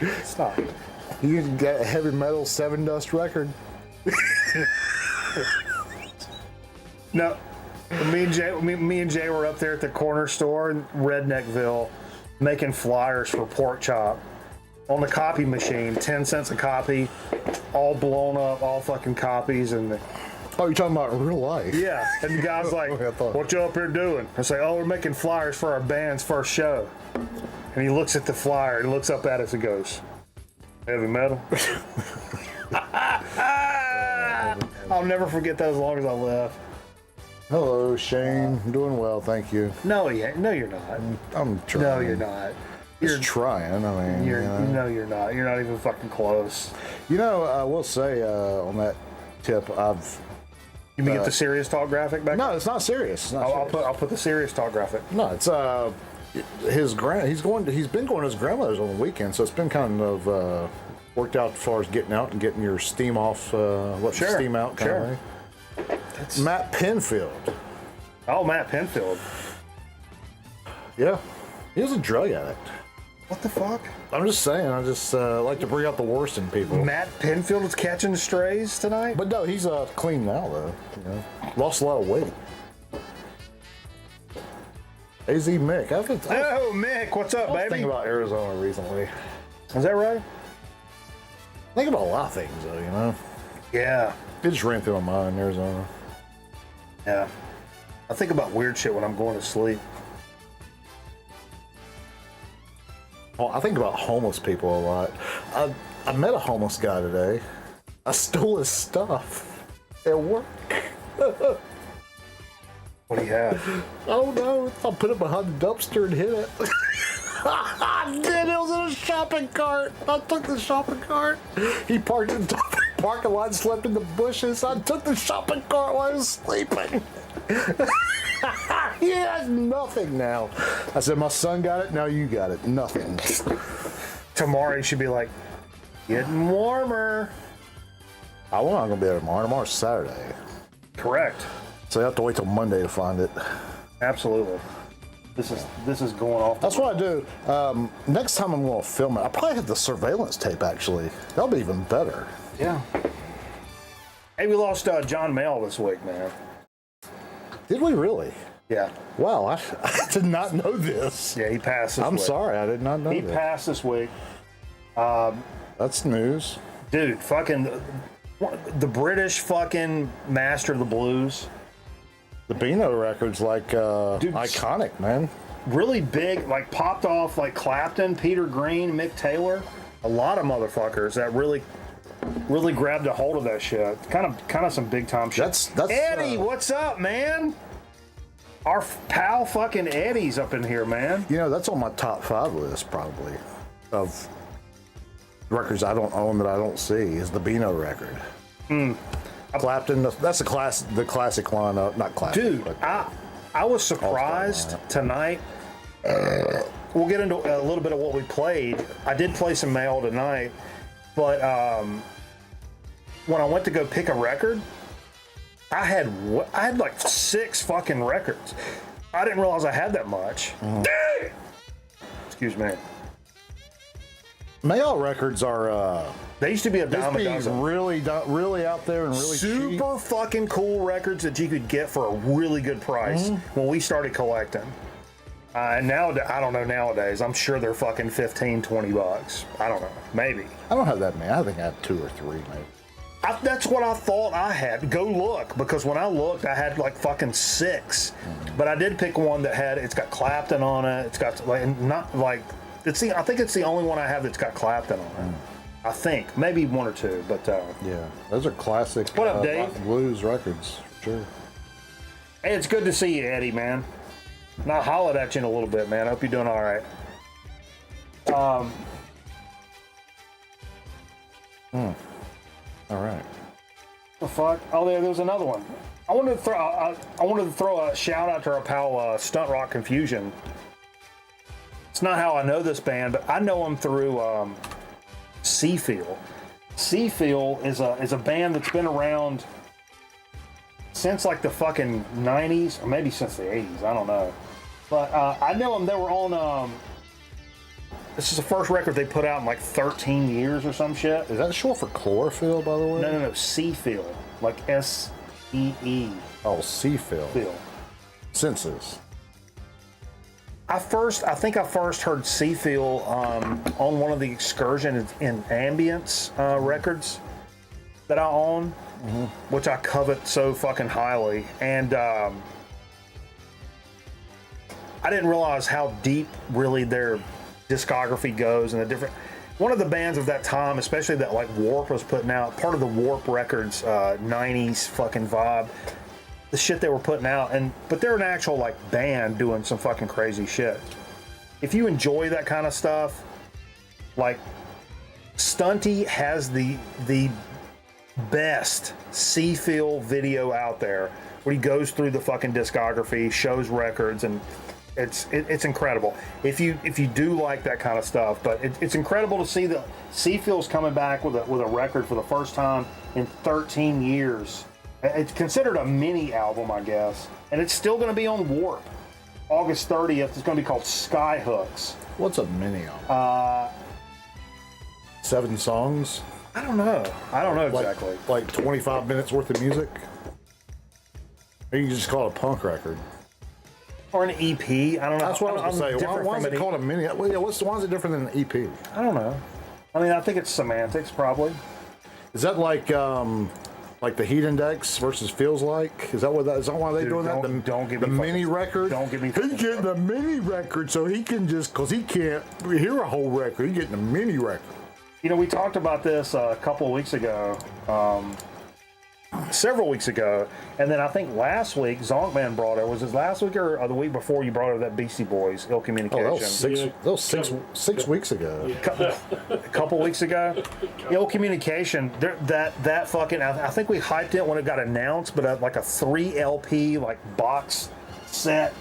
You got a heavy metal Seven Dust record? No, me and Jay were up there at the corner store in Redneckville making flyers for Pork Chop on the copy machine, 10 cents a copy, all blown up, all fucking copies. And Oh, you're talking about real life? yeah, and the guy's like, I thought- what you up here doing? I say, oh, we're making flyers for our band's first show. And he looks at the flyer and looks up at us and goes, heavy metal? I'll never forget that as long as I live. Hello, Shane. I'm doing well, thank you. No, he ain't. No, you're not. I'm trying. No, you're not. Just trying. I mean, You're, you know. No, you're not. You're not even fucking close. You know, I will say on that tip, You mean get the serious talk graphic back? no, it's not serious. It's not serious. I'll put the serious talk graphic. No, it's he's been going to his grandmother's on the weekend, so it's been kind of worked out as far as getting out and getting your steam off, letting the Sure, steam out kind sure. of way. Matt Penfield. Oh, Matt Penfield. Yeah. He was a drug addict. What the fuck? I'm just saying, I just like to bring out the worst in people. Matt Penfield is catching strays tonight? But no, he's clean now though. You know, lost a lot of weight. AZ Mick. I was Oh, Mick, what's up, baby? thinking about Arizona recently. Is that right? Think about a lot of things though, you know. Yeah. It just ran through my mind, Arizona. Yeah. I think about weird shit when I'm going to sleep. Oh, I think about homeless people a lot. I met a homeless guy today. I stole his stuff at work. What do you have? Oh no, I put it behind the dumpster and hid it. I did, it was in a shopping cart. I took the shopping cart. He parked in the parking lot, slept in the bushes. I took the shopping cart while I was sleeping. He has nothing now. I said, my son got it, now you got it. Nothing. Tomorrow you should be like, getting warmer. I'm not going to be there tomorrow. Tomorrow's Saturday. Correct. So you have to wait till Monday to find it. Absolutely. This is going off. That's what I do. Next time I'm going to film it, I probably have the surveillance tape, actually. That'll be even better. Yeah. Hey, we lost John Mayle this week, man. Did we really? Yeah. Wow, I did not know this. Yeah, he passed this I'm week. sorry, I did not know He this. passed this week. That's news. Dude, fucking the British fucking master of the blues. The Beano record's like iconic, man. Really big, like popped off like Clapton, Peter Green, Mick Taylor. A lot of motherfuckers that really grabbed a hold of that shit. Kind of some big time shit. That's Eddie, what's up, man? Our pal fucking Eddie's up in here, man. You know, that's on my top 5 list probably of records I don't own that I don't see is the Beano record. Clapton, that's the classic lineup, not classic. Dude, but I was surprised tonight. We'll get into a little bit of what we played. I did play some Mail tonight, but when I went to go pick a record, I had like 6 fucking records. I didn't realize I had that much. Excuse me. Mail records are They used to be a dime a dozen. really out there and really cheap. Super fucking cool records that you could get for a really good price when we started collecting. Now, I don't know nowadays. I'm sure they're fucking 15, 20 bucks. I don't know. Maybe. I don't have that many. I think I have 2 or 3 maybe. That's what I thought I had. Go look, because when I looked, I had like fucking 6, but I did pick one that it's got Clapton on it. It's got like not like I think it's the only one I have that's got Clapton on it. I think maybe 1 or 2, but Yeah, those are classic. What up, Dave? rock and blues records, sure. hey, it's good to see you, Eddie, man. And I hollered at you in a little bit, man. I hope you're doing all right. All right. The fuck? Oh, there's another one. I wanted to throw a shout out to our pal Stunt Rock Confusion. It's not how I know this band, but I know them through Seafeel. Seafeel is a band that's been around since like the fucking 90s, or maybe since the 80s. I don't know. But I know them. They were on. This is the first record they put out in like 13 years or some shit. Is that short for chlorophyll, by the way? No. Seafeel, like S-E-E. Oh, Seafeel. Feel. Senses. I think I first heard Seafeel on one of the Excursion in Ambience records that I own, which I covet so fucking highly. And I didn't realize how deep really their discography goes, and the different. One of the bands of that time, especially that like Warp was putting out, part of the Warp Records 90s fucking vibe, the shit they were putting out, but they're an actual like band doing some fucking crazy shit. If you enjoy that kind of stuff, like Stunty has the best Seafeel video out there, where he goes through the fucking discography, shows records, and it's incredible. If you do like that kind of stuff, but it's incredible to see that Seafeel's coming back with a record for the first time in 13 years. It's considered a mini album, I guess, and it's still going to be on Warp. August 30th. It's going to be called Skyhooks. What's a mini album? 7 songs? I don't know exactly. Like 25 minutes worth of music? Or you can just call it a punk record. Or an EP. I don't know. That's what I was going to say. Why is it called a mini? Well, yeah, why is it different than an EP? I don't know. I mean, I think it's semantics, probably. Is that like the Heat Index versus Feels Like? Is that why they're doing that? Don't give me the mini record. Don't give me. He's getting the mini record, so he can because he can't hear a whole record. He's getting a mini record. You know, we talked about this a couple of weeks ago, several weeks ago, and then I think last week Zonkman brought it. Was it last week or the week before you brought it? That Beastie Boys, Ill Communication. Oh, that was six weeks ago. A couple weeks ago, Ill Communication. That fucking. I think we hyped it when it got announced, but like a 3 LP like box set,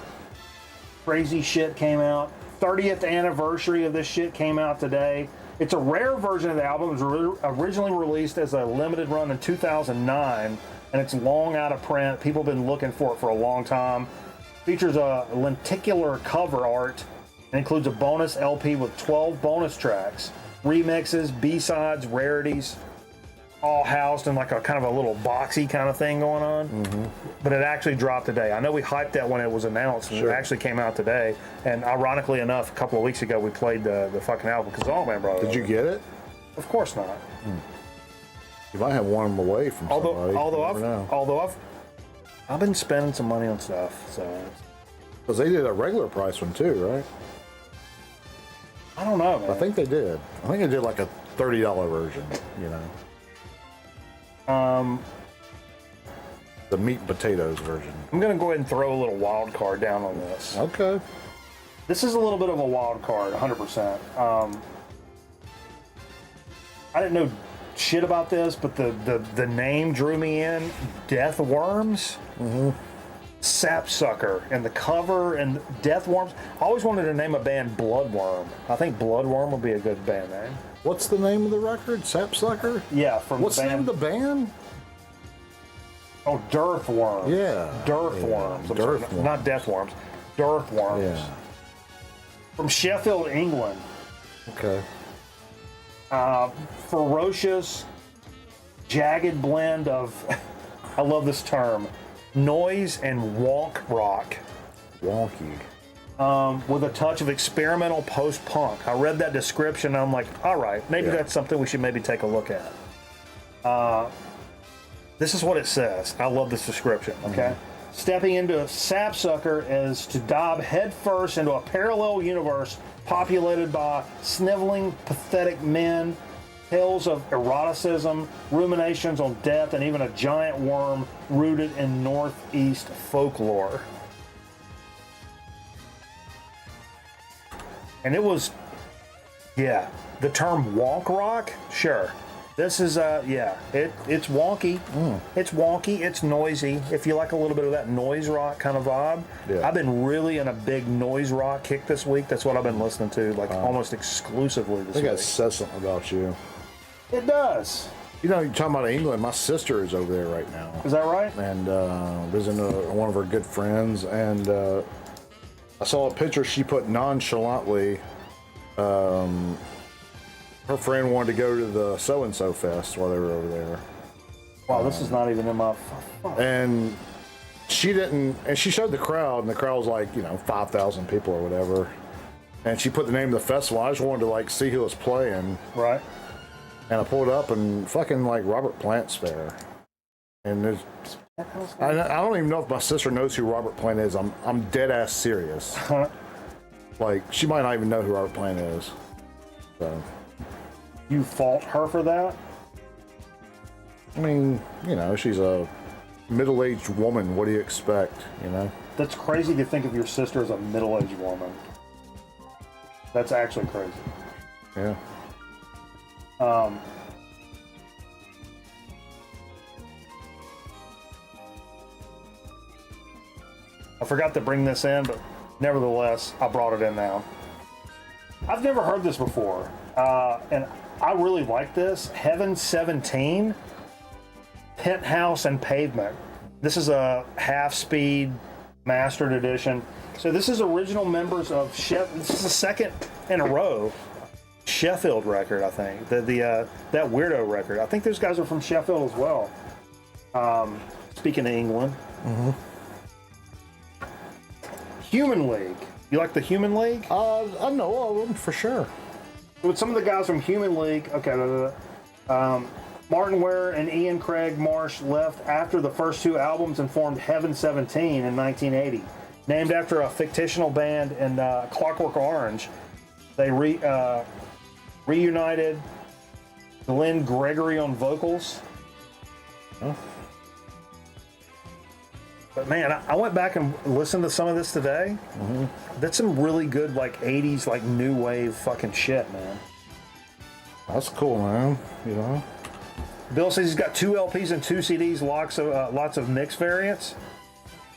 crazy shit came out. 30th anniversary of this shit came out today. It's a rare version of the album. It was originally released as a limited run in 2009, and it's long out of print. People have been looking for it for a long time. Features a lenticular cover art and includes a bonus LP with 12 bonus tracks, remixes, B-sides, rarities, all housed in like a kind of a little boxy kind of thing going on. But it actually dropped today. I know we hyped that when it was announced, and it actually came out today. And ironically enough, a couple of weeks ago we played the fucking album because Allman brought it. Did you get it? Of course not. You might have one away from somebody. Although I've been spending some money on stuff, so. Because they did a regular price one too, right? I don't know, man. I think they did. I think they did like a $30 version, you know. The meat and potatoes version. I'm gonna go ahead and throw a little wild card down on this. Okay. This is a little bit of a wild card, 100%. I didn't know shit about this, but the name drew me in. Death Worms, Sapsucker, and the cover and Death Worms. I always wanted to name a band Bloodworm. I think Bloodworm would be a good band name. What's the name of the record? Sapsucker? Yeah, from What's the the band. name of the band? Oh, Dearthworm. Yeah. Dearthworms. I'm sorry, Dearthworms. not Death Worms. Dearthworms. Yeah. From Sheffield, England. Okay. Ferocious, jagged blend of, I love this term, noise and wonk rock. Wonky. With a touch of experimental post-punk. I read that description and I'm like, all right, maybe that's something we should maybe take a look at. This is what it says. I love this description, okay? Stepping into a sapsucker is to dive headfirst into a parallel universe populated by sniveling, pathetic men, tales of eroticism, ruminations on death, and even a giant worm rooted in Northeast folklore. And it was, yeah, the term wonk rock, sure. This is, it's wonky. It's wonky, it's noisy. If you like a little bit of that noise rock kind of vibe. Yeah. I've been really in a big noise rock kick this week. That's what I've been listening to, like almost exclusively this I think week. that says something about you. It does. You know, you're talking about England. My sister is over there right now. Is that right? And visiting one of her good friends. And I saw a picture she put nonchalantly. Her friend wanted to go to the so-and-so fest while they were over there. Wow, this is not even in my... And she didn't, and she showed the crowd, and the crowd was like, 5,000 people or whatever. And she put the name of the festival. I just wanted to, like, see who was playing. Right. And I pulled up, and fucking, like, Robert Plant's there. And there's... I don't even know if my sister knows who Robert Plant is. I'm dead-ass serious. Like, she might not even know who Robert Plant is. So... You fault her for that? I mean, she's a middle-aged woman. What do you expect, That's crazy to think of your sister as a middle-aged woman. That's actually crazy. Yeah. I forgot to bring this in, but nevertheless, I brought it in now. I've never heard this before, and I really like this. Heaven 17, Penthouse and Pavement. This is a half-speed mastered edition. So this is original members of This is the second in a row Sheffield record, I think. That Weirdo record. I think those guys are from Sheffield as well. Speaking of England. Mm-hmm. Human League. You like the Human League? I know all of them for sure. With some of the guys from Human League, Martin Ware and Ian Craig Marsh left after the first two albums and formed Heaven 17 in 1980. Named after a fictional band in Clockwork Orange, they reunited Glenn Gregory on vocals. Huh? But man, I went back and listened to some of this today. Mm-hmm. That's some really good, like, 80s, like, new wave fucking shit, man. That's cool, man. Bill says he's got 2 LPs and 2 CDs, lots of mix variants.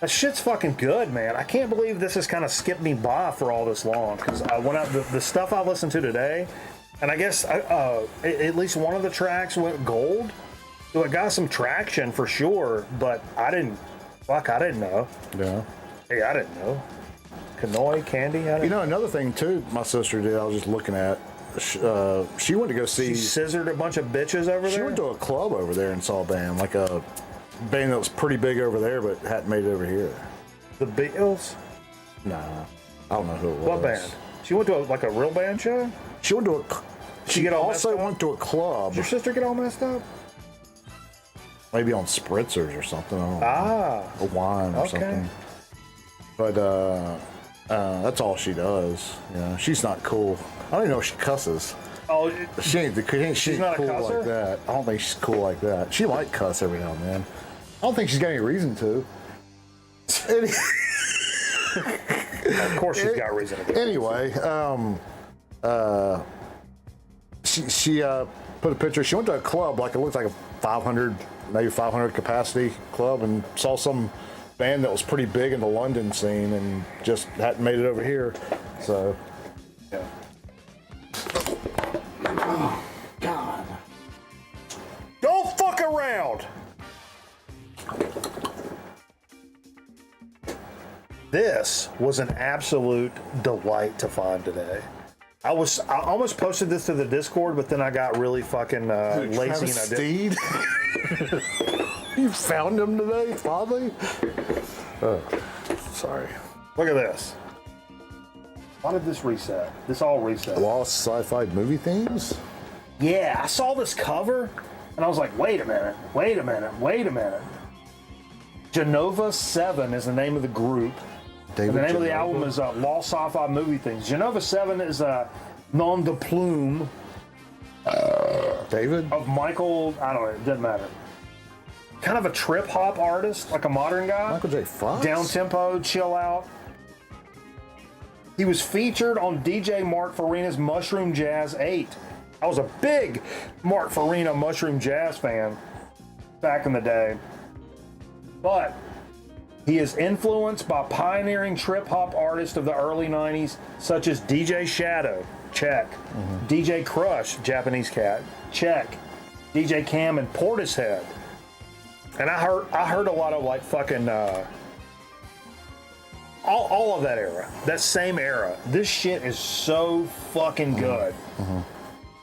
That shit's fucking good, man. I can't believe this has kind of skipped me by for all this long, because I went out, the stuff I listened to today, and I guess at least one of the tracks went gold. So it got some traction for sure, but I didn't know. Yeah. Hey, I didn't know. Kanoi, Candy, I didn't know. Another thing, too, my sister did, I was just looking at, she went to go see... She scissored a bunch of bitches over there? She went to a club over there and saw a band, like a band that was pretty big over there, but hadn't made it over here. The Beatles? Nah, I don't know who it was. What band? She went to a real band show? She went to a... She get all also messed up? went to a club. Did your sister get all messed up? Maybe on spritzers or something. I don't know. Ah. A wine or Okay. something. But that's all she does. She's not cool. I don't even know if she cusses. Oh, She ain't not a cool cusser? like that. I don't think she's cool like that. She might cuss every now and then. I don't think she's got any reason to. of course she's got reason to do it. Anyway, she put a picture. She went to a club, like it looked like a 500 capacity club, and saw some band that was pretty big in the London scene and just hadn't made it over here. So, Yeah. oh God, Don't fuck around! This was an absolute delight to find today. I almost posted this to the Discord, but then I got really fucking lazy and I didn't. Steed? You found him today, finally? Oh, sorry. Look at this. Why did this reset? This all reset. Lost sci-fi movie themes? Yeah, I saw this cover And I was like, wait a minute. Genova 7 is the name of the group. David And the name of the Genova? album is Lost Sci-Fi Movie Things. Genova 7 is a nom de plume David? of Michael, I don't know, it doesn't matter. Kind of a trip hop artist, like a modern guy. Michael J. Fox? Down tempo, chill out. He was featured on DJ Mark Farina's Mushroom Jazz 8. I was a big Mark Farina Mushroom Jazz fan back in the day. But he is influenced by pioneering trip hop artists of the early 90s, such as DJ Shadow, check. DJ Crush, Japanese cat, check. DJ Cam and Portishead. And I heard a lot of like fucking all of that era, that same era. This shit is so fucking good.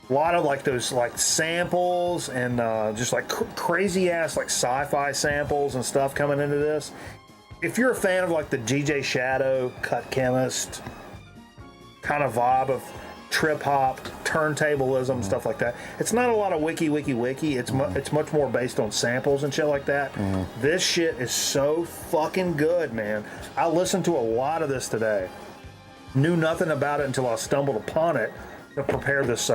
A lot of like those like samples and just like crazy ass like sci-fi samples and stuff coming into this. If you're a fan of like the DJ Shadow, Cut Chemist kind of vibe of trip hop, turntablism, stuff like that, it's not a lot of wiki. It's it's much more based on samples and shit like that. This shit is so fucking good, man. I listened to a lot of this today. Knew nothing about it until I stumbled upon it to prepare this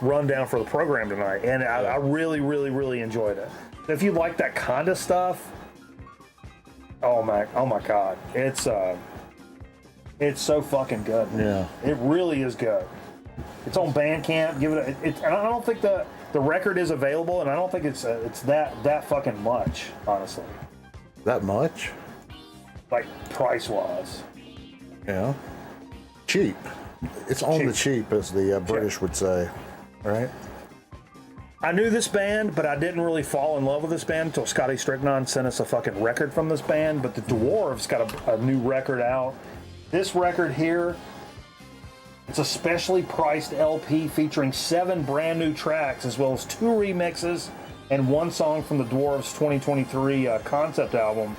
rundown for the program tonight, and I really enjoyed it. If you like that kind of stuff, oh my god, it's so fucking good. Yeah. It really is good. It's on Bandcamp. Give it and I don't think the record is available, and I don't think it's that fucking much, honestly. That much? Like price wise. Yeah. Cheap. It's on the cheap, as the British would say, right? I knew this band, but I didn't really fall in love with this band until Scotty Stricknon sent us a fucking record from this band. But the Dwarves got a new record out. This record here, it's a specially priced LP featuring 7 brand new tracks, as well as 2 remixes and 1 song from the Dwarves 2023 concept album.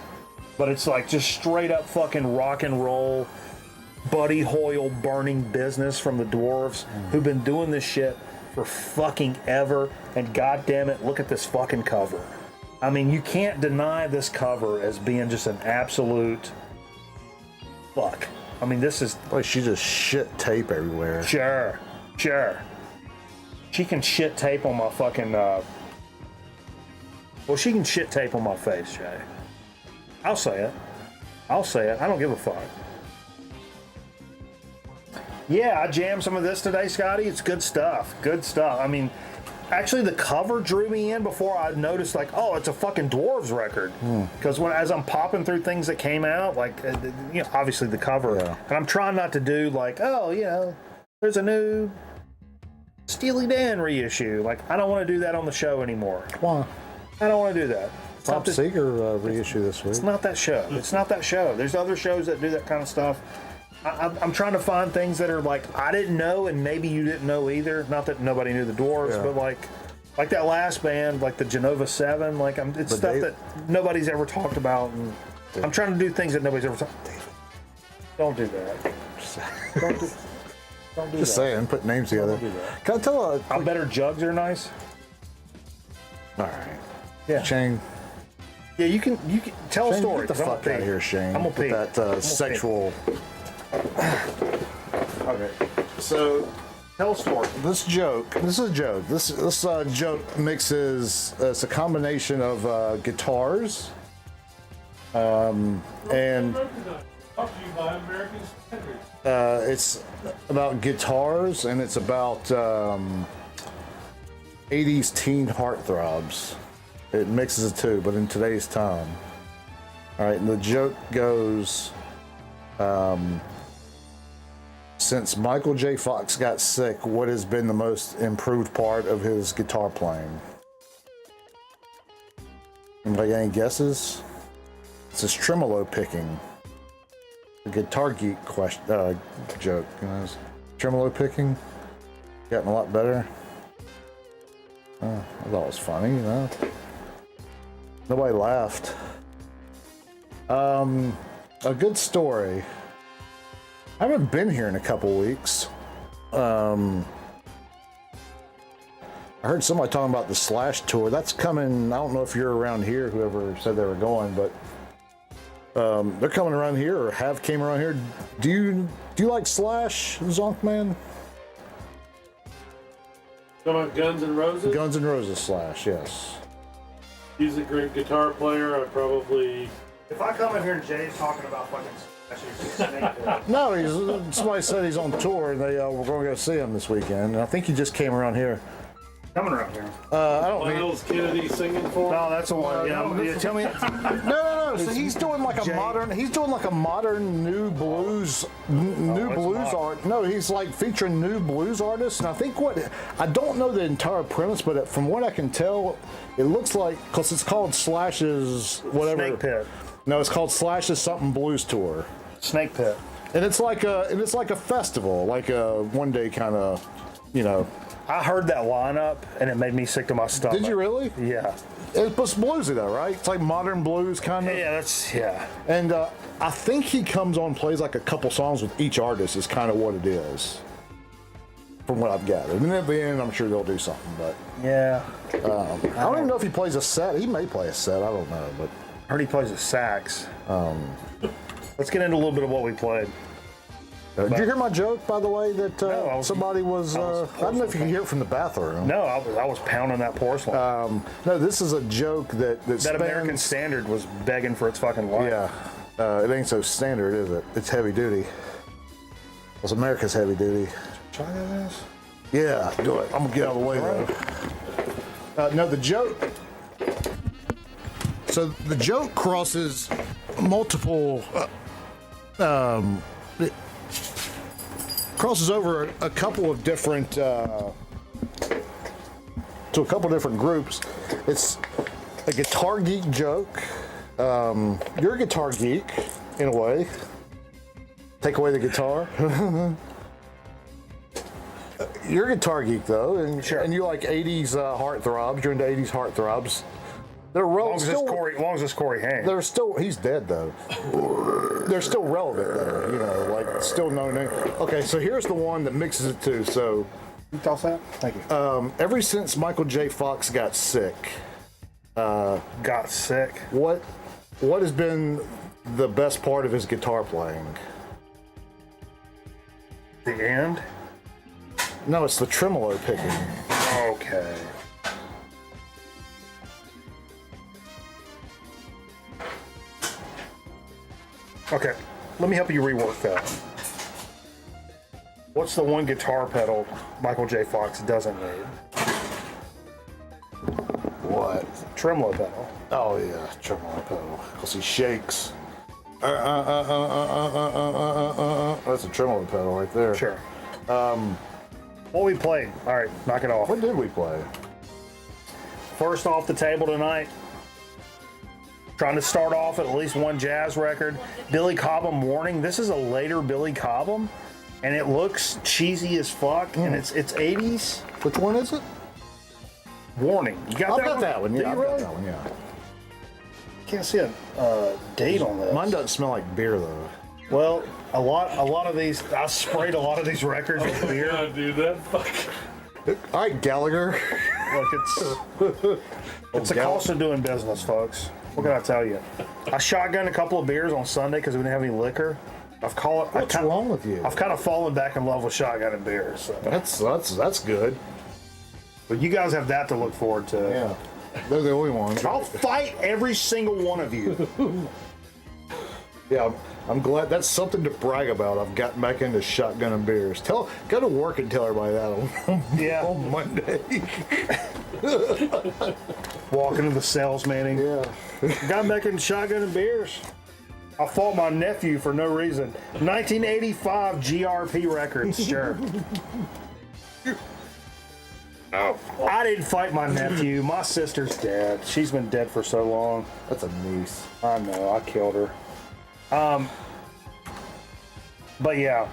But it's like just straight up fucking rock and roll, Buddy Hoyle burning business from the Dwarves, who've been doing this shit for fucking ever. And goddamn it, look at this fucking cover. I mean, you can't deny this cover as being just an absolute fuck. I mean, this is Like she just shit tape everywhere. sure. She can shit tape on my fucking well, she can shit tape on my face, Jay. I'll say it. I don't give a fuck. Yeah, I jammed some of this today, Scotty. It's good stuff. I mean, actually, the cover drew me in before I noticed, like, oh, it's a fucking Dwarves record. Because as I'm popping through things that came out, like, you know, obviously the cover, and I'm trying not to do like, oh, you know, there's a new Steely Dan reissue. Like, I don't want to do that on the show anymore. Why? I don't want to do that. Top Seeker reissue this week. It's not that show. There's other shows that do that kind of stuff. I'm trying to find things that are like I didn't know, and maybe you didn't know either. Not that nobody knew the Dwarves, but like that last band, like the Genova 7. Like it's stuff that nobody's ever talked about, and I'm trying to do things that nobody's ever talked. Don't do that. Don't do Just that. saying, put names together. do that. Can I tell a How better jugs are nice. All right. Yeah. Shane. Yeah, you can tell a Shane, story. get the 'cause I'm fuck gonna out of pee. here, Shane. I'm gonna pee. With that sexual. Okay. So Tell a story. this is a joke. This joke mixes. It's a combination of guitars, and Brought to you by American Standards. it's about guitars, and it's about 80s teen heartthrobs. It mixes the two, but in today's time. All right, and the joke goes, since Michael J. Fox got sick, what has been the most improved part of his guitar playing? Anybody got any guesses? It's his tremolo picking. The guitar geek joke, you know, tremolo picking, getting a lot better. I thought it was funny, you know. Nobody laughed. A good story. I haven't been here in a couple weeks. I heard somebody talking about the Slash tour. That's coming. I don't know if you're around here, whoever said they were going, but they're coming around here or have came around here. Do you like Slash, Zonk Man? Talking about Guns N' Roses? Guns N' Roses Slash, yes. He's a great guitar player. I probably... If I come in here and Jay's talking about fucking Slash, No, somebody said he's on tour and they were going to go see him this weekend. And I think he just came around here. coming around here. I don't mean. Miles Kennedy singing for him? No, that's the one. Yeah, tell me. No. So he's doing like a modern. He's doing like a modern new blues, new blues art. No, he's like featuring new blues artists. And I think I don't know the entire premise, but from what I can tell, it looks like because it's called Slash's whatever. Snake Pit. No, it's called Slash's something blues tour. Snake Pit. And it's like a festival, like a one day kind of, I heard that lineup and it made me sick to my stomach. Did you really? Yeah. It's bluesy though, right? It's like modern blues kind of. Yeah. And I think he comes on, plays like a couple songs with each artist is kind of what it is, from what I've gathered. And at the end, I'm sure they'll do something, but Yeah. I don't even know if he plays a set. He may play a set. I don't know, but I heard he plays the sax. Let's get into a little bit of what we played. did you hear my joke, by the way, that No, somebody was? I don't know if you can hear it from the bathroom. No, I was pounding that porcelain. No, this is a joke that that American Standard was begging for its fucking life. Yeah, it ain't so standard, is it? It's heavy duty. Well, America's heavy duty. Try this. Yeah, do it. I'm gonna get out of the way though. No, the joke. So the joke crosses multiple. It crosses over a couple of different. To a couple of different groups. It's a guitar geek joke. You're a guitar geek in a way. Take away the guitar. You're a guitar geek though, and Sure. and you like '80s heartthrobs. You're into '80s heartthrobs. They're As long as it's Corey Haim. They're still. He's dead though. They're still relevant though. Like still known. Okay, so here's the one that mixes it too. So You toss that? Thank you. ever since Michael J. Fox got sick, Got sick. what has been the best part of his guitar playing? The end? No, it's the tremolo picking. Okay. Okay, let me help you rework that. What's the one guitar pedal Michael J. Fox doesn't need? What? Tremolo pedal. Oh yeah, tremolo pedal. Because he shakes. That's a tremolo pedal right there. Sure. What we played? All right, knock it off. What did we play? First off the table tonight, trying to start off at least one jazz record. Billy Cobham Warning. This is a later Billy Cobham, and it looks cheesy as fuck, and it's 80s. Which one is it? Warning. You got I've that got one? that one. Do Yeah, you I've really? got that one. Yeah. Can't see a date on this. Mine doesn't smell like beer though. Well, a lot of these. I sprayed a lot of these records with beer. Yeah, dude, that fuck. All right, Gallagher. Look, it's the cost of doing business, folks. What can I tell you? I shotgunned a couple of beers on Sunday because we didn't have any liquor. What's wrong with you? I've kind of fallen back in love with shotgunning beers. So. That's good. But you guys have that to look forward to. Yeah, they're the only ones. I'll fight every single one of you. Yeah, I'm glad. That's something to brag about. I've gotten back into shotgunning beers. Go to work and tell everybody that on Monday. Walk into the sales meeting. Yeah. Got back into shotgunning beers. I fought my nephew for no reason. 1985 GRP records, sure. I didn't fight my nephew. My sister's dead. She's been dead for so long. That's a niece. I know, I killed her. But yeah.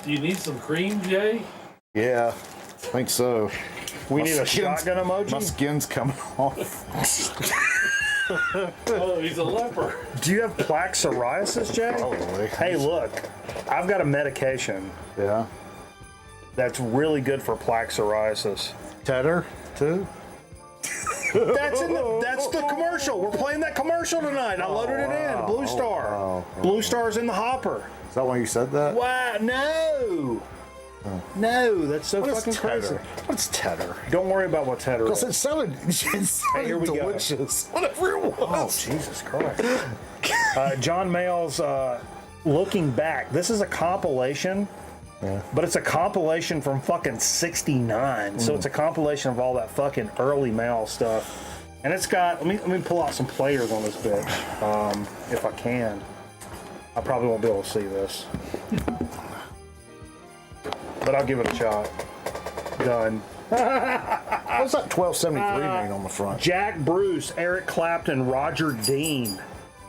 Do you need some cream, Jay? Yeah, I think so. We My need a skin's- shotgun emoji. My skin's coming off. Oh, he's a leper. Do you have plaque psoriasis, Jay? Probably. Hey, look, I've got a medication. Yeah. that's really good for plaque psoriasis. Tedder, too? That's the commercial. We're playing that commercial tonight. I loaded it in. Blue Star. wow. Blue Star's in the hopper. Is that why you said that? Wow, no. No, that's so What is fucking crazy. Tedder? What's Tedder? Don't worry about what Tedder Because is. it sounded here we go. delicious. Whatever it Oh, was. Jesus Christ. John Mayall's Looking Back. This is a compilation, but it's a compilation from fucking 69. So it's a compilation of all that fucking early Mayall stuff. And it's got, let me pull out some players on this bitch, if I can. I probably won't be able to see this. But I'll give it a shot. Done. What's that 1273 mean on the front? Jack Bruce, Eric Clapton, Roger Dean,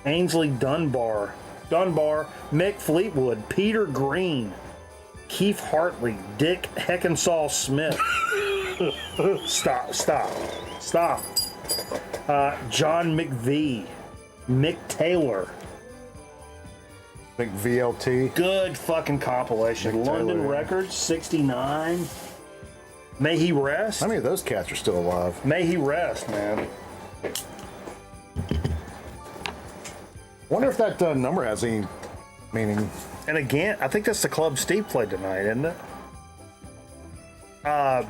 Ainsley Dunbar, Mick Fleetwood, Peter Green, Keith Hartley, Dick Heckensaw Smith. Stop. John McVie, Mick Taylor. Big VLT. Good fucking compilation. Mick London Taylor. Records, 69. May he rest. How many of those cats are still alive? May he rest, man. Wonder if that number has any meaning. And again, I think that's the club Steve played tonight, isn't it? Are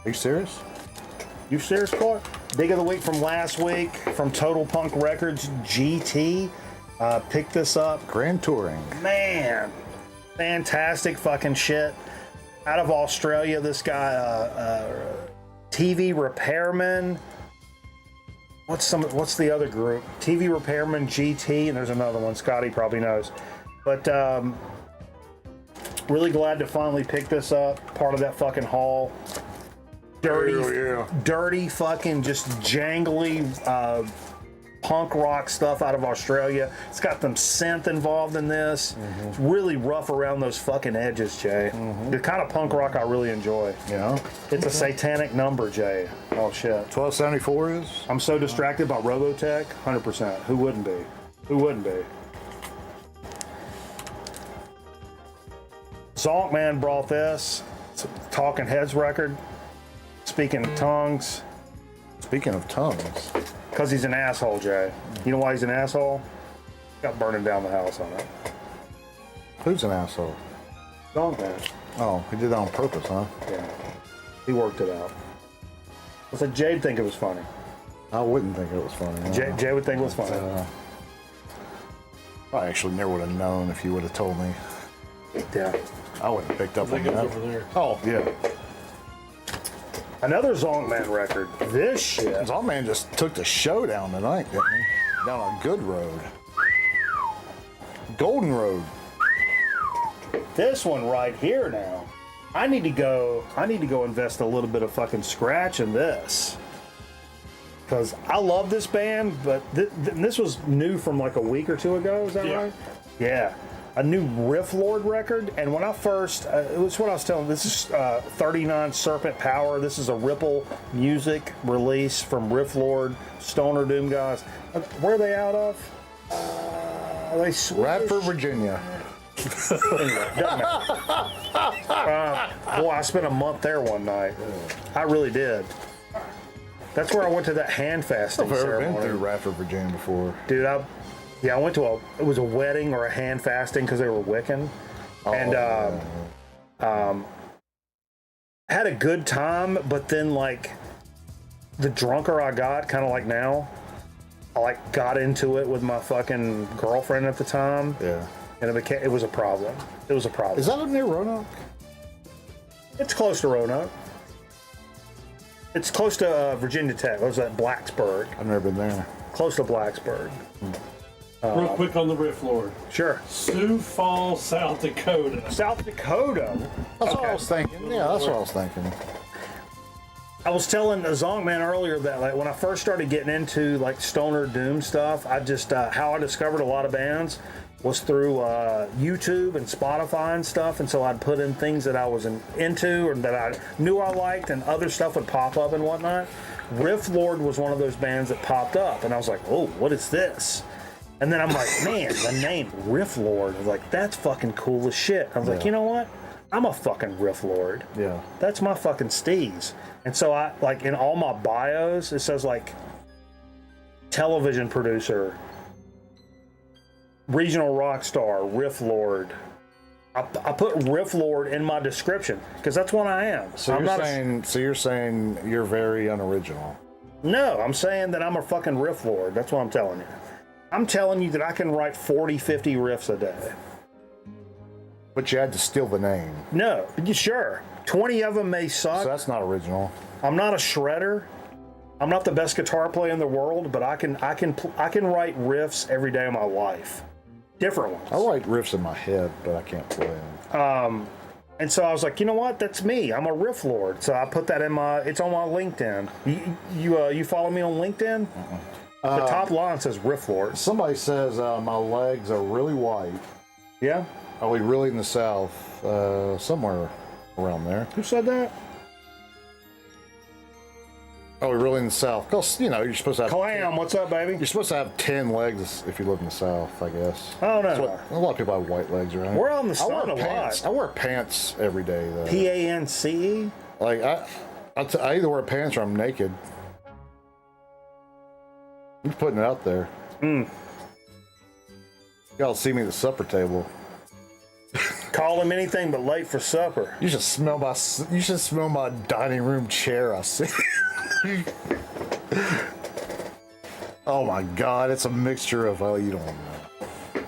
you serious? You serious, Clark? Dig of the week from last week from Total Punk Records GT. Pick this up. Grand Touring. Man, fantastic fucking shit. Out of Australia, this guy, TV Repairman. What's the other group? TV Repairman GT, and there's another one. Scotty probably knows. But really glad to finally pick this up. Part of that fucking haul. Dirty fucking just jangly punk rock stuff out of Australia. It's got some synth involved in this. It's really rough around those fucking edges, Jay. The kind of punk rock I really enjoy. Yeah. It's a satanic number, Jay. Oh shit. 1274 is? I'm so distracted by Robotech. 100%. Who wouldn't be? Who wouldn't be? Zonkman brought this. It's a Talking Heads record. Speaking of tongues. Speaking of tongues. Because he's an asshole, Jay. You know why he's an asshole? Got burning down the house on it. Who's an asshole? Zonkman. Oh, he did that on purpose, huh? Yeah. He worked it out. I said Jay'd think it was funny. I wouldn't think it was funny. No. Jay would think it was funny. I actually never would have known if you would have told me. Yeah. I wouldn't have picked up I on think that. it's over there. Oh, yeah. Another Zonkman record. This shit. Zonkman just took the show down tonight, didn't he? Down a good road. Golden Road. This one right here now. I need to go invest a little bit of fucking scratch in this. Because I love this band, but this was new from like a week or two ago, is that right? Yeah. A new Riff Lord record, and when I first, it was what I was telling, this is 39 Serpent Power. This is a Ripple Music release from Riff Lord, Stoner Doom guys. Where are they out of? They Swedish? Radford, Virginia. Anyway, doesn't matter. Boy, I spent a month there one night. I really did. That's where I went to that hand fasting I've never been ceremony. through Radford, Virginia before. Dude, I went to it was a wedding or a hand fasting because they were Wiccan. And had a good time, but then like the drunker I got, kind of like now, I like got into it with my fucking girlfriend at the time. Yeah. And it was a problem. It was a problem. Is that up near Roanoke? It's close to Roanoke. It's close to Virginia Tech. It was at Blacksburg. I've never been there. Close to Blacksburg. Real quick on the Riff Lord. Sure. Sioux Falls, South Dakota. South Dakota. That's what I was thinking. Yeah, that's what I was thinking. I was telling the Zonkman earlier that like when I first started getting into like stoner doom stuff, I just how I discovered a lot of bands was through YouTube and Spotify and stuff, and so I'd put in things that I was into or that I knew I liked, and other stuff would pop up and whatnot. Riff Lord was one of those bands that popped up, and I was like, oh, what is this? And then I'm like, man, the name Riff Lord, I was like, that's fucking cool as shit. I was like, you know what? I'm a fucking riff lord. Yeah. That's my fucking steez. And so I like in all my bios it says like television producer, regional rock star, riff lord. I put riff lord in my description because that's what I am. So you're saying you're very unoriginal. No, I'm saying that I'm a fucking riff lord. That's what I'm telling you. I'm telling you that I can write 40, 50 riffs a day. But you had to steal the name. No, sure. 20 of them may suck. So that's not original. I'm not a shredder. I'm not the best guitar player in the world, but I can write riffs every day of my life. Different ones. I write riffs in my head, but I can't play them. And so I was like, you know what? That's me. I'm a riff lord. So I put that in it's on my LinkedIn. You follow me on LinkedIn? The top line says riff lord. Somebody says my legs are really white. Yeah? Are we really in the South? Somewhere around there. Who said that? Are we really in the South? Because, you're supposed to have... Clam, what's up, baby? You're supposed to have 10 legs if you live in the South, I guess. Oh, no. That's what- a lot of people have white legs around here. We're on the I sun wear a pants. lot. I wear pants every day, though. PANCE? Like, I either wear pants or I'm naked. I'm just putting it out there. Y'all see me at the supper table. Call him anything but late for supper. You should smell my dining room chair. I see. Oh my God! It's a mixture of you don't know.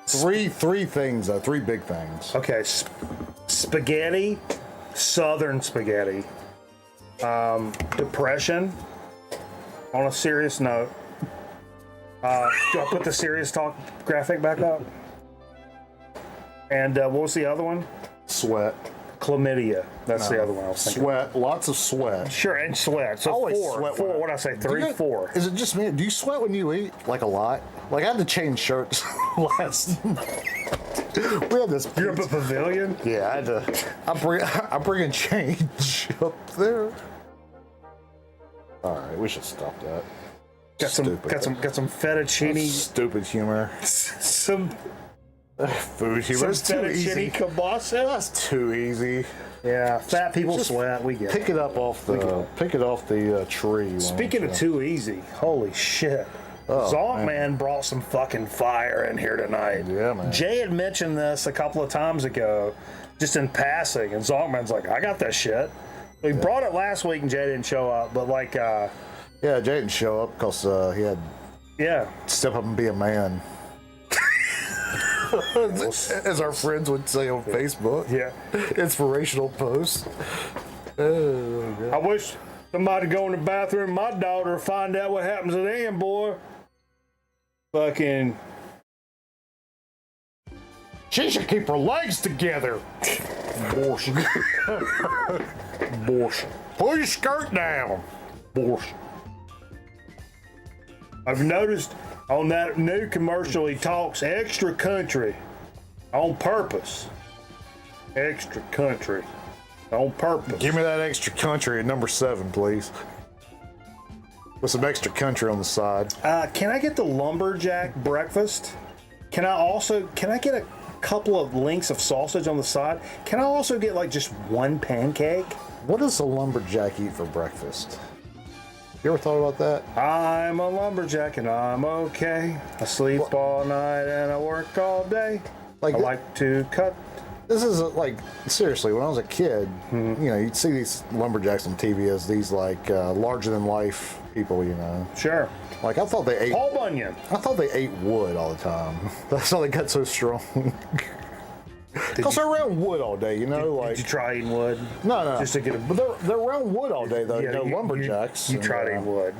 Three things. Three big things. Okay, spaghetti, southern spaghetti. Depression. On a serious note, do I put the serious talk graphic back up? And what was the other one? Sweat. Chlamydia. That's the other one I was thinking. Sweat. Lots of sweat. Sure, and sweat. So Always four. sweat Four. when I- What did I say? Three, four. Is it just me? Do you sweat when you eat? Like a lot? Like I had to change shirts last night. We had this. You're up at Pavilion? Yeah, I had to. I'm bringing change up there. All right, we should stop that. Got some fettuccine. Stupid humor. Some Food humor. It's too fettuccine easy. kielbasa. That's too easy. Yeah, fat people Just sweat. We get Pick it. it up off the tree. why Speaking don't of you? too easy, holy shit. Zonk man brought some fucking fire in here tonight. Yeah, man. Jay had mentioned this a couple of times ago, just in passing, and Zonk man's like, I got that shit. We brought it last week and Jay didn't show up, but like, Yeah, Jay didn't show up because he had yeah. to step up and be a man. As our friends would say on Facebook. Yeah. Inspirational post. Oh, God. I wish somebody go in the bathroom, my daughter, find out what happens to them, boy. Fucking. She should keep her legs together. Abortion. Abortion. Pull your skirt down. Abortion. I've noticed on that new commercial, he talks extra country on purpose. Extra country on purpose. Give me that extra country at number 7, please. With some extra country on the side. Can I get the lumberjack breakfast? Can I get a couple of links of sausage on the side? Can I also get like just one pancake? What does a lumberjack eat for breakfast? You ever thought about that? I'm a lumberjack and I'm okay. I sleep all night and I work all day. Like I th- like to cut. This is like, seriously, when I was a kid, you'd see these lumberjacks on TV as these like larger than life people, Sure. Like I thought they ate. Paul Bunyan. I thought they ate wood all the time. That's how they got so strong. Because they're around wood all day, like. Did you try eating wood? No. Just to get a. But they're around wood all day though. Yeah, lumberjacks. You tried eating wood.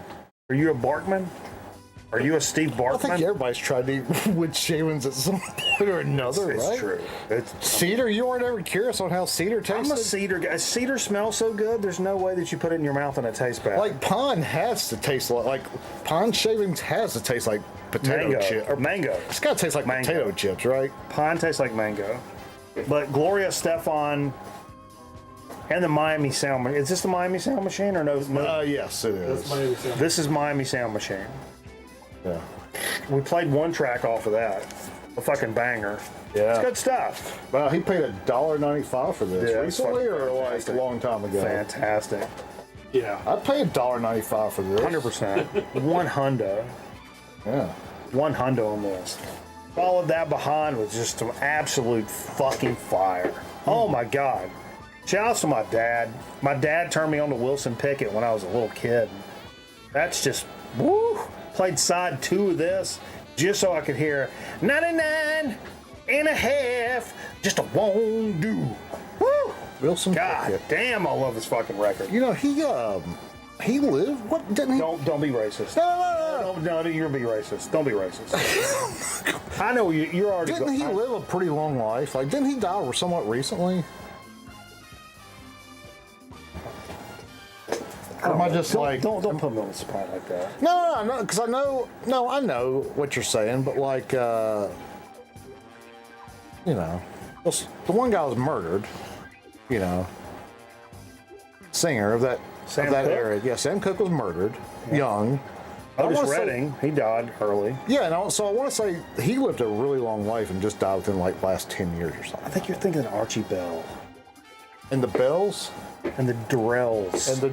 Are you a Barkman? Are you a Steve I think Barkman? everybody's tried to eat wood shavings at some point or another, It's right? true. Cedar, you weren't ever curious on how cedar tastes? I'm a cedar guy. Cedar smells so good. There's no way that you put it in your mouth and it tastes bad. Like pine has to taste like pine shavings has to taste like potato mango. chip. Or mango. It's got to taste like Mango. potato chips, right? Pine tastes like mango. But Gloria Stefan and the Miami Sound Machine. Is this the Miami Sound Machine or no? Yes, it is. This is Miami Sound Machine. Yeah. We played one track off of that. a fucking banger. Yeah. It's good stuff. Well, he paid $1.95 for this Yeah, it's recently, fucking or like a fantastic. long time ago. Fantastic. Yeah. I paid $1.95 for this. 100%. One hundo. Yeah. One hundo on this. Followed that behind with just some absolute fucking fire. Oh my God. Shout out to my dad. My dad turned me on to Wilson Pickett when I was a little kid. That's just, woo! Played side 2 of this just so I could hear 99 and a half, just a won't do. Woo! Wilson God Pickett. damn, I love this fucking record. You know, he lived, what, didn't he? Don't be racist. No. No, you're gonna be racist. Don't be racist. I know you're already. Didn't he live a pretty long life? Like, didn't he die somewhat recently? Or am I just like... Don't put me on the spot like that. No, because I know what you're saying, but like, you know, the one guy was murdered, you know, singer of that Sam Cook? era. Yeah, Sam Cooke was murdered, young. Otis I wanna say- Redding, he died early. Yeah, and so I want to say he lived a really long life and just died within like last 10 years or I something. think you're thinking of Archie Bell And the Bells? and the Durrells. And the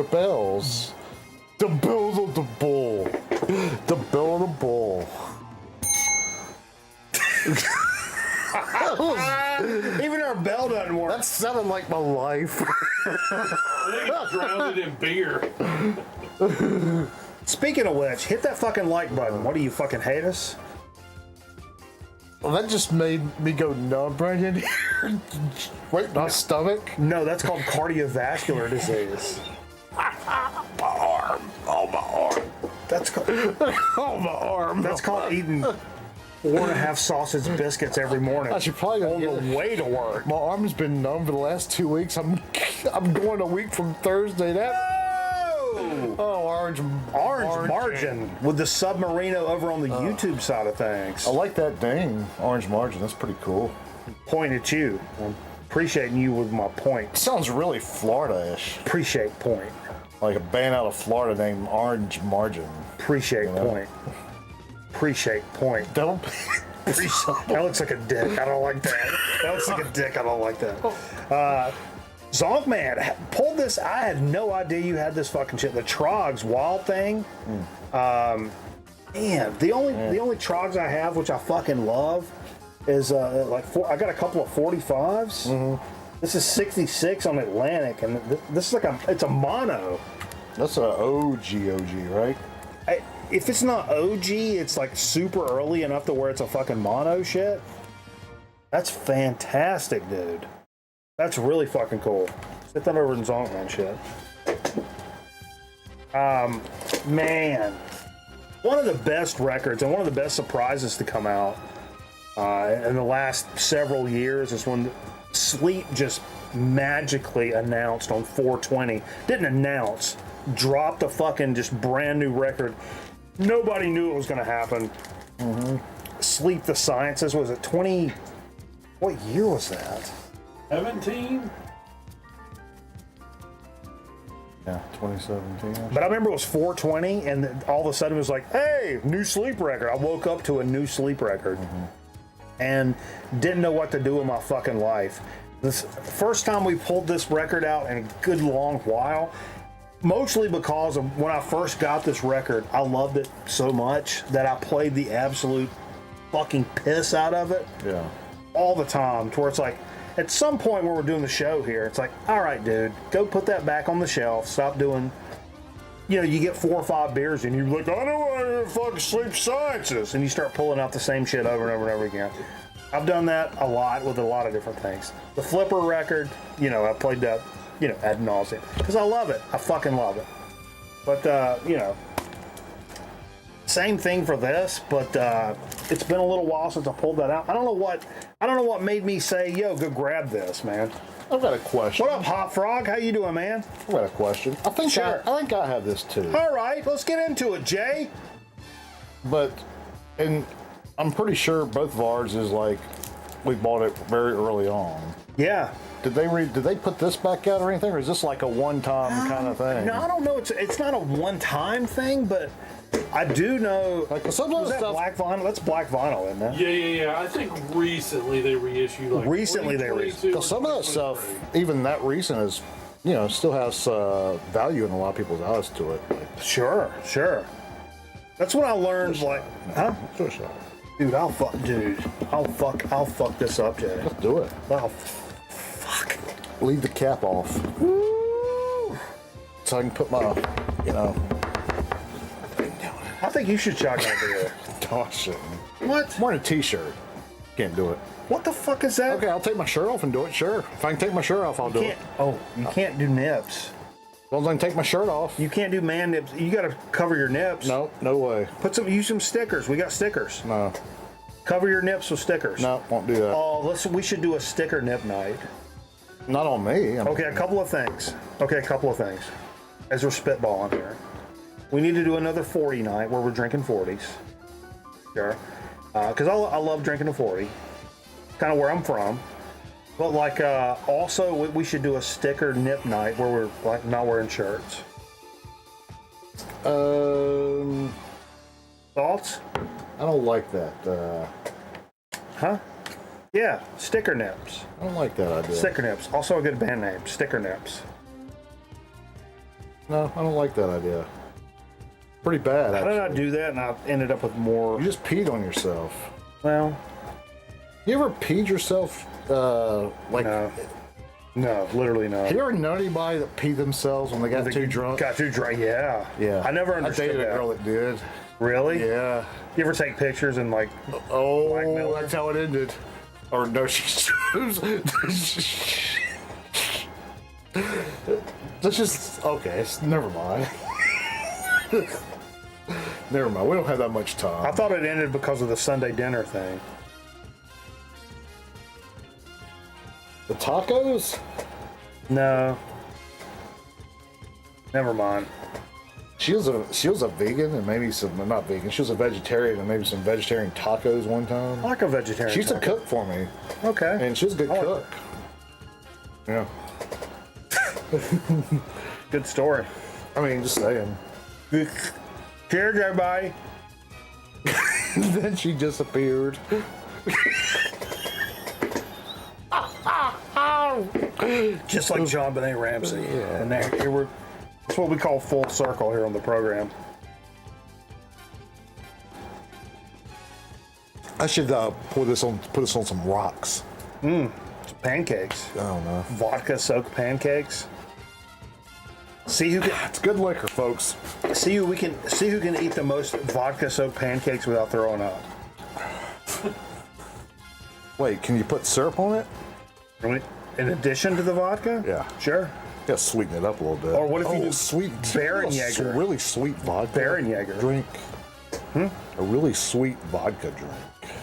Bells. The Bells of the Bull. The Bell of the Bull. Even our bell doesn't work. That sounded like my life. I think it's drowned in beer. Speaking of which, hit that fucking like button. What do you fucking hate us? Well, that just made me go numb right in here. Wait, my stomach? No, that's called cardiovascular disease. My arm. Oh, my arm. That's called, Oh, my arm. that's called eating 4.5 sausage biscuits every morning I should probably on go the way to work. My arm's been numb for the last 2 weeks. I'm going a week from Thursday. Oh, orange Margin with the Submarino over on the YouTube side of things. I like that dang orange margin. That's pretty cool. Point at you. I'm appreciating you with my point. Sounds really Florida-ish. Appreciate point. Like a band out of Florida named Orange Margin. Appreciate Yeah. point. Appreciate point. Don't. That looks like a dick. I don't like that. That looks like a dick. I don't like that. Zonkman pulled this. I had no idea you had this fucking shit. The Trogs Wild thing. Man, the only Trogs I have, which I fucking love, is I got a couple of 45s. Mm-hmm. This is 66 on Atlantic, and this is like it's a mono. That's a OG, right? If it's not OG, it's like super early enough to where it's a fucking mono shit. That's fantastic, dude. That's really fucking cool. Sit that over in Zonkman shit. Man. One of the best records and one of the best surprises to come out in the last several years is when Sleep just magically announced on 420. Didn't announce. Dropped a fucking just brand new record. Nobody knew it was going to happen. Sleep the Sciences. Was it 20... What year was that? 17? Yeah, 2017. But I remember it was 420, and all of a sudden it was like, hey, new Sleep record. I woke up to a new Sleep record and didn't know what to do with my fucking life. This first time we pulled this record out in a good long while, mostly because of when I first got this record, I loved it so much that I played the absolute fucking piss out of it Yeah. all the time, to where it's like, at some point when we're doing the show here, it's like, all right, dude, go put that back on the shelf. Stop doing, you get 4 or 5 beers and you're like, I don't want to fucking Sleep Sciences. And you start pulling out the same shit over and over and over again. I've done that a lot with a lot of different things. The Flipper record, I played that, ad nauseum. Because I love it. I fucking love it. But, same thing for this, but it's been a little while since I pulled that out. I don't know what made me say, yo, go grab this, man. I've got a question. What up, Hot Frog? How you doing, man? I've got a question. I think Sure. I think I have this too. All right, let's get into it, Jay. And I'm pretty sure both of ours is like we bought it very early on. Yeah. Did they put this back out or anything, or is this like a one-time kind of thing? No, I don't know. It's not a one-time thing, but I do know. Like some of Was the that stuff. black vinyl? That's black vinyl, isn't it? Yeah. I think recently they reissued. Like Recently they reissued. 2022 or Cause some of that stuff, 2023. even that recent, is still has value in a lot of people's eyes to it. Like, Sure. That's what I learned. Like, huh? sure, sure. Dude, I'll fuck this up, Jay. Let's do it. I'll fuck. Leave the cap off, so I can put my, thing down. I think you should shotgun beer. Oh shit. What? I'm wearing a t-shirt. Can't do it. What the fuck is that? Okay, I'll take my shirt off and do it. Sure. If I can take my shirt off, I'll do it. You can't do nips. As long as I can take my shirt off. You can't do man nips. You gotta cover your nips. No, no way. Use some stickers. We got stickers. No, Cover your nips with stickers. no, won't do that. Oh, we should do a sticker nip night. Not on me. Okay, a couple of things. As we're spitballing here. We need to do another 40 night where we're drinking 40s. Sure. Because I love drinking a 40. Kind of where I'm from. But like, also we should do a sticker nip night where we're like not wearing shirts. Thoughts? I don't like that. Huh? Yeah, sticker nips. I don't like that idea. Sticker nips. Also a good band name, Sticker Nips. No, I don't like that idea. Pretty bad. How did I Actually. do that and I ended up with more? You just peed on yourself. Well, You ever peed yourself? Like, no, literally no. you ever know anybody that peed themselves when they got too drunk? Got too drunk, yeah. Yeah. I never understood I dated that. a girl that did. Really? Yeah. You ever take pictures and like, Oh, Blackmailer? that's how it ended. Or no, she. That's just okay. Never mind. Never mind. We don't have that much time. I thought it ended because of the Sunday dinner thing. The tacos? No. Never mind. She was a vegan and maybe some not vegan. She was a vegetarian and maybe some vegetarian tacos one time. I like a vegetarian. She used to taco. cook for me, Okay. and she was a good I like cook. Yeah. Good story. I mean, just saying. Cheers, everybody. Then she disappeared. Just like John Benet Ramsey. Yeah. And that's what we call full circle here on the program. I should put this on some rocks. Pancakes. I don't know. Vodka soaked pancakes. See who can It's good liquor, folks. see who can eat the most vodka soaked pancakes without throwing up. Wait, can you put syrup on it? Really? In addition to the vodka? Yeah. Sure. Gotta sweeten it up a little bit. Or what if you do sweet Berenjäger? A really sweet vodka Berenjäger. drink. A really sweet vodka drink.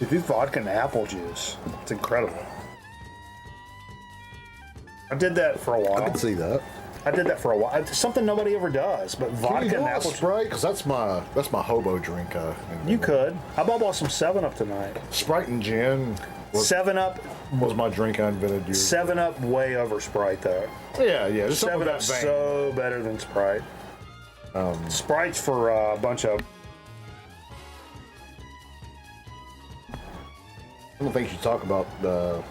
You do vodka and apple juice. It's incredible. I did that for a I while. can see that. It's something nobody ever does, but Can you vodka do and a apple juice. Sprite? Because that's my hobo drink. You could. How about bought some 7-Up tonight? Sprite and gin was 7-Up, my drink I invented years. 7-Up way over Sprite though. Yeah, just something with 7-Up that vein. so better than Sprite. Sprite's for a bunch of. I don't think you should talk about the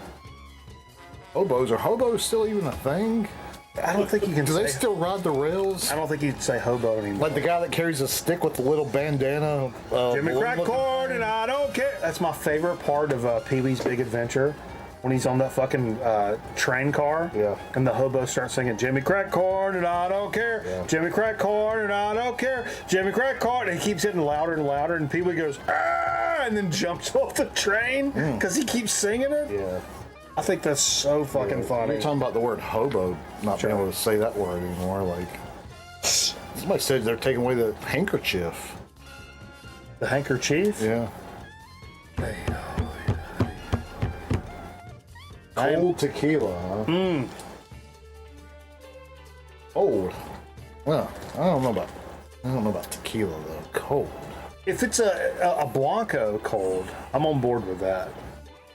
hobos. Are hobos still even a thing? I don't think you can Do they say. still ride the rails? I don't think you'd say hobo anymore. Like the guy that carries a stick with the little bandana. Jimmy balloon Crack looking Corn thing? and I don't care. That's my favorite part of Pee-wee's Big Adventure. When he's on that fucking train car, Yeah. and the hobo starts singing Jimmy Crack Corn and I don't care, Yeah. Jimmy Crack Corn and I don't care, Jimmy Crack Corn, and he keeps hitting louder and louder, and Pee-wee goes ah, and then jumps off the train because he keeps singing it. Yeah. I think that's so fucking funny. You're talking about the word hobo, not being able to say that word anymore. Like somebody said, they're taking away the handkerchief. The handkerchief. Yeah. Cold tequila, huh? Cold. Well, I don't know about tequila though. Cold. If it's a Blanco cold, I'm on board with that.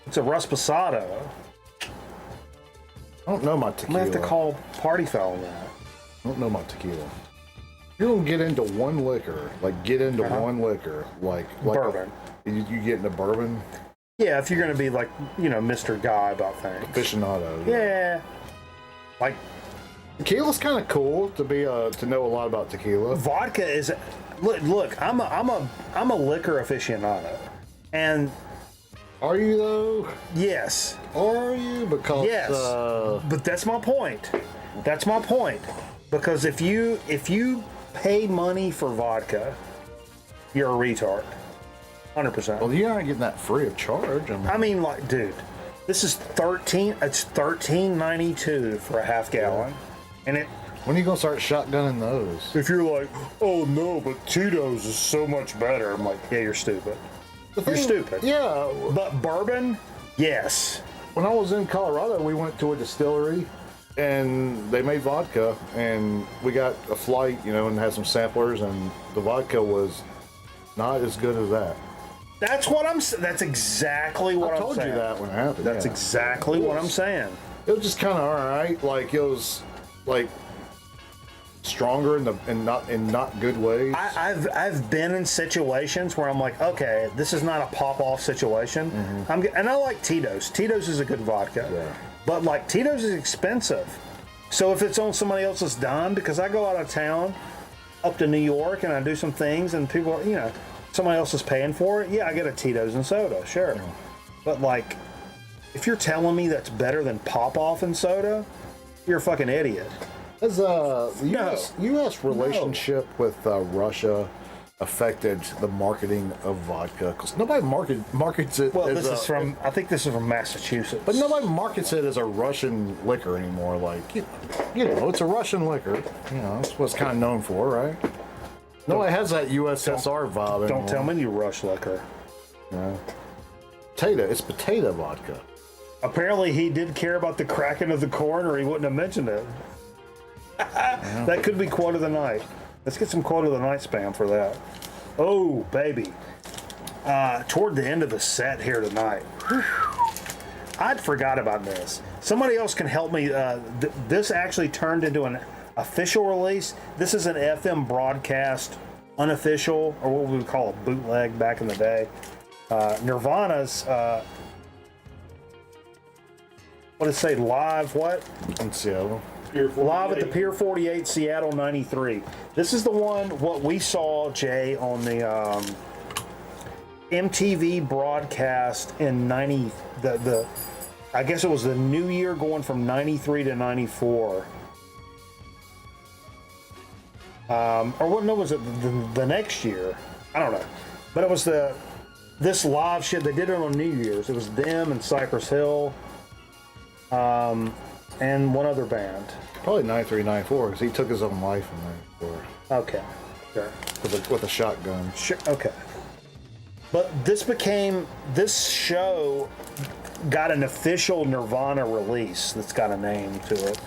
It's a Rusposado. I don't know my I'm tequila. gonna have to call Party Foul on that. I don't know my tequila. You're gonna get into one liquor, like Bourbon. You get into bourbon, Yeah, if you're gonna be like, Mr. Guy about things. aficionado. Yeah. Like Tequila's kind of cool to be to know a lot about tequila. vodka is. Look. I'm a liquor aficionado, and Are you though? yes, Are you? Because yes. But that's my point. That's my point. Because if you pay money for vodka, you're a retard. 100%. well, you're not getting that free of charge. I mean, like, dude, this is It's $13.92 for a half gallon, and it. when are you gonna start shotgunning those? If you're like, oh no, but Tito's is so much better, I'm like, yeah, you're stupid. You're stupid. Yeah. But bourbon, yes. When I was in Colorado, we went to a distillery, and they made vodka, and we got a flight, and had some samplers, and the vodka was not as good as that. That's what I'm. That's exactly what I I'm told saying. you that when it happened. That's yeah. exactly what I'm saying. It was just kind of all right. Like it was like stronger in not good ways. I've been in situations where I'm like, okay, this is not a pop off situation. And I like Tito's. Tito's is a good vodka. Yeah. But like Tito's is expensive. So if it's on somebody else's dime, because I go out of town up to New York and I do some things and people, somebody else is paying for it. Yeah, I get a Tito's and soda, sure. Yeah. But like, if you're telling me that's better than pop off and soda, you're a fucking idiot. Has the U.S. relationship with Russia affected the marketing of vodka? Because nobody markets it. Well, as I think this is from Massachusetts. but nobody markets it as a Russian liquor anymore. Like, it's a Russian liquor. That's what it's kind of known for, right? Nobody has that USSR vibe anymore. Don't tell me you rush liquor. No. It's potato vodka. Apparently, he did care about the cracking of the corn, or he wouldn't have mentioned it. That could be quote of the night. Let's get some quote of the night spam for that. Oh, baby. Toward the end of the set here tonight, I'd forgot about this. Somebody else can help me. This actually turned into an official release. This is an FM broadcast, unofficial, or what we would call a bootleg back in the day. Nirvana's, what did it say, live what? In Seattle. Live at the Pier 48, Seattle 93. This is the one, what we saw, Jay, on the MTV broadcast in 90, I guess it was the new year going from 93 to 94. Or what, no, was it the next year? I don't know. But it was this live shit, they did it on New Year's. It was them and Cypress Hill. And one other band. Probably 93, 94, because he took his own life in 94. Okay, sure. With a shotgun. Sure. Okay. But this show got an official Nirvana release that's got a name to it.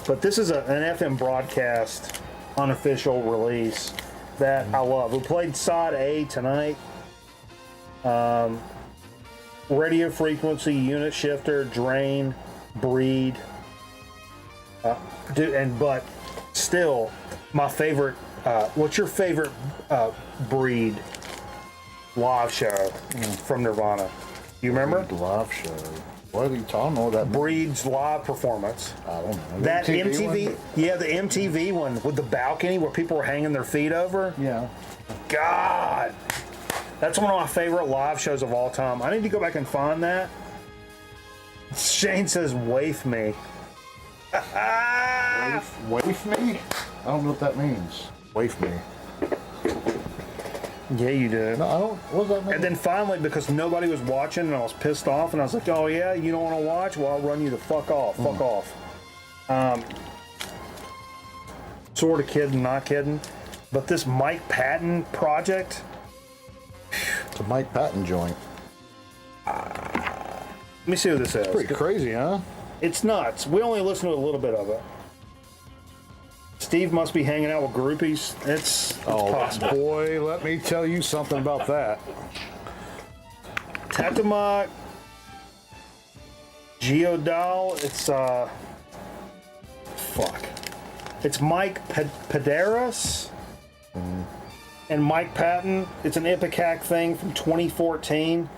But this is an FM broadcast unofficial release that I love. We played side A tonight. Radio frequency, unit shifter, drain, breed. But still, my favorite. What's your favorite breed live show from Nirvana? You remember? Live show. What are you talking about? That Breed's live performance. I don't know. That MTV one? Yeah, the MTV one with the balcony where people were hanging their feet over. Yeah. God, that's one of my favorite live shows of all time. I need to go back and find that. Shane says, "Waif me." Waif me? I don't know what that means. Waif me. Yeah, you do. No, I don't. What does that mean? And then finally, because nobody was watching and I was pissed off, and I was like, oh yeah, you don't want to watch? Well, I'll run you the fuck off. Fuck off. Sort of kidding, not kidding. But this Mike Patton project. It's a Mike Patton joint. Let me see what this is. Pretty crazy, huh? It's nuts. We only listened to a little bit of it. Steve must be hanging out with groupies. It's possible. Boy, let me tell you something about that. Tatamak, Geodal, it's fuck. It's Mike Paderas. And Mike Patton, it's an Ipecac thing from 2014.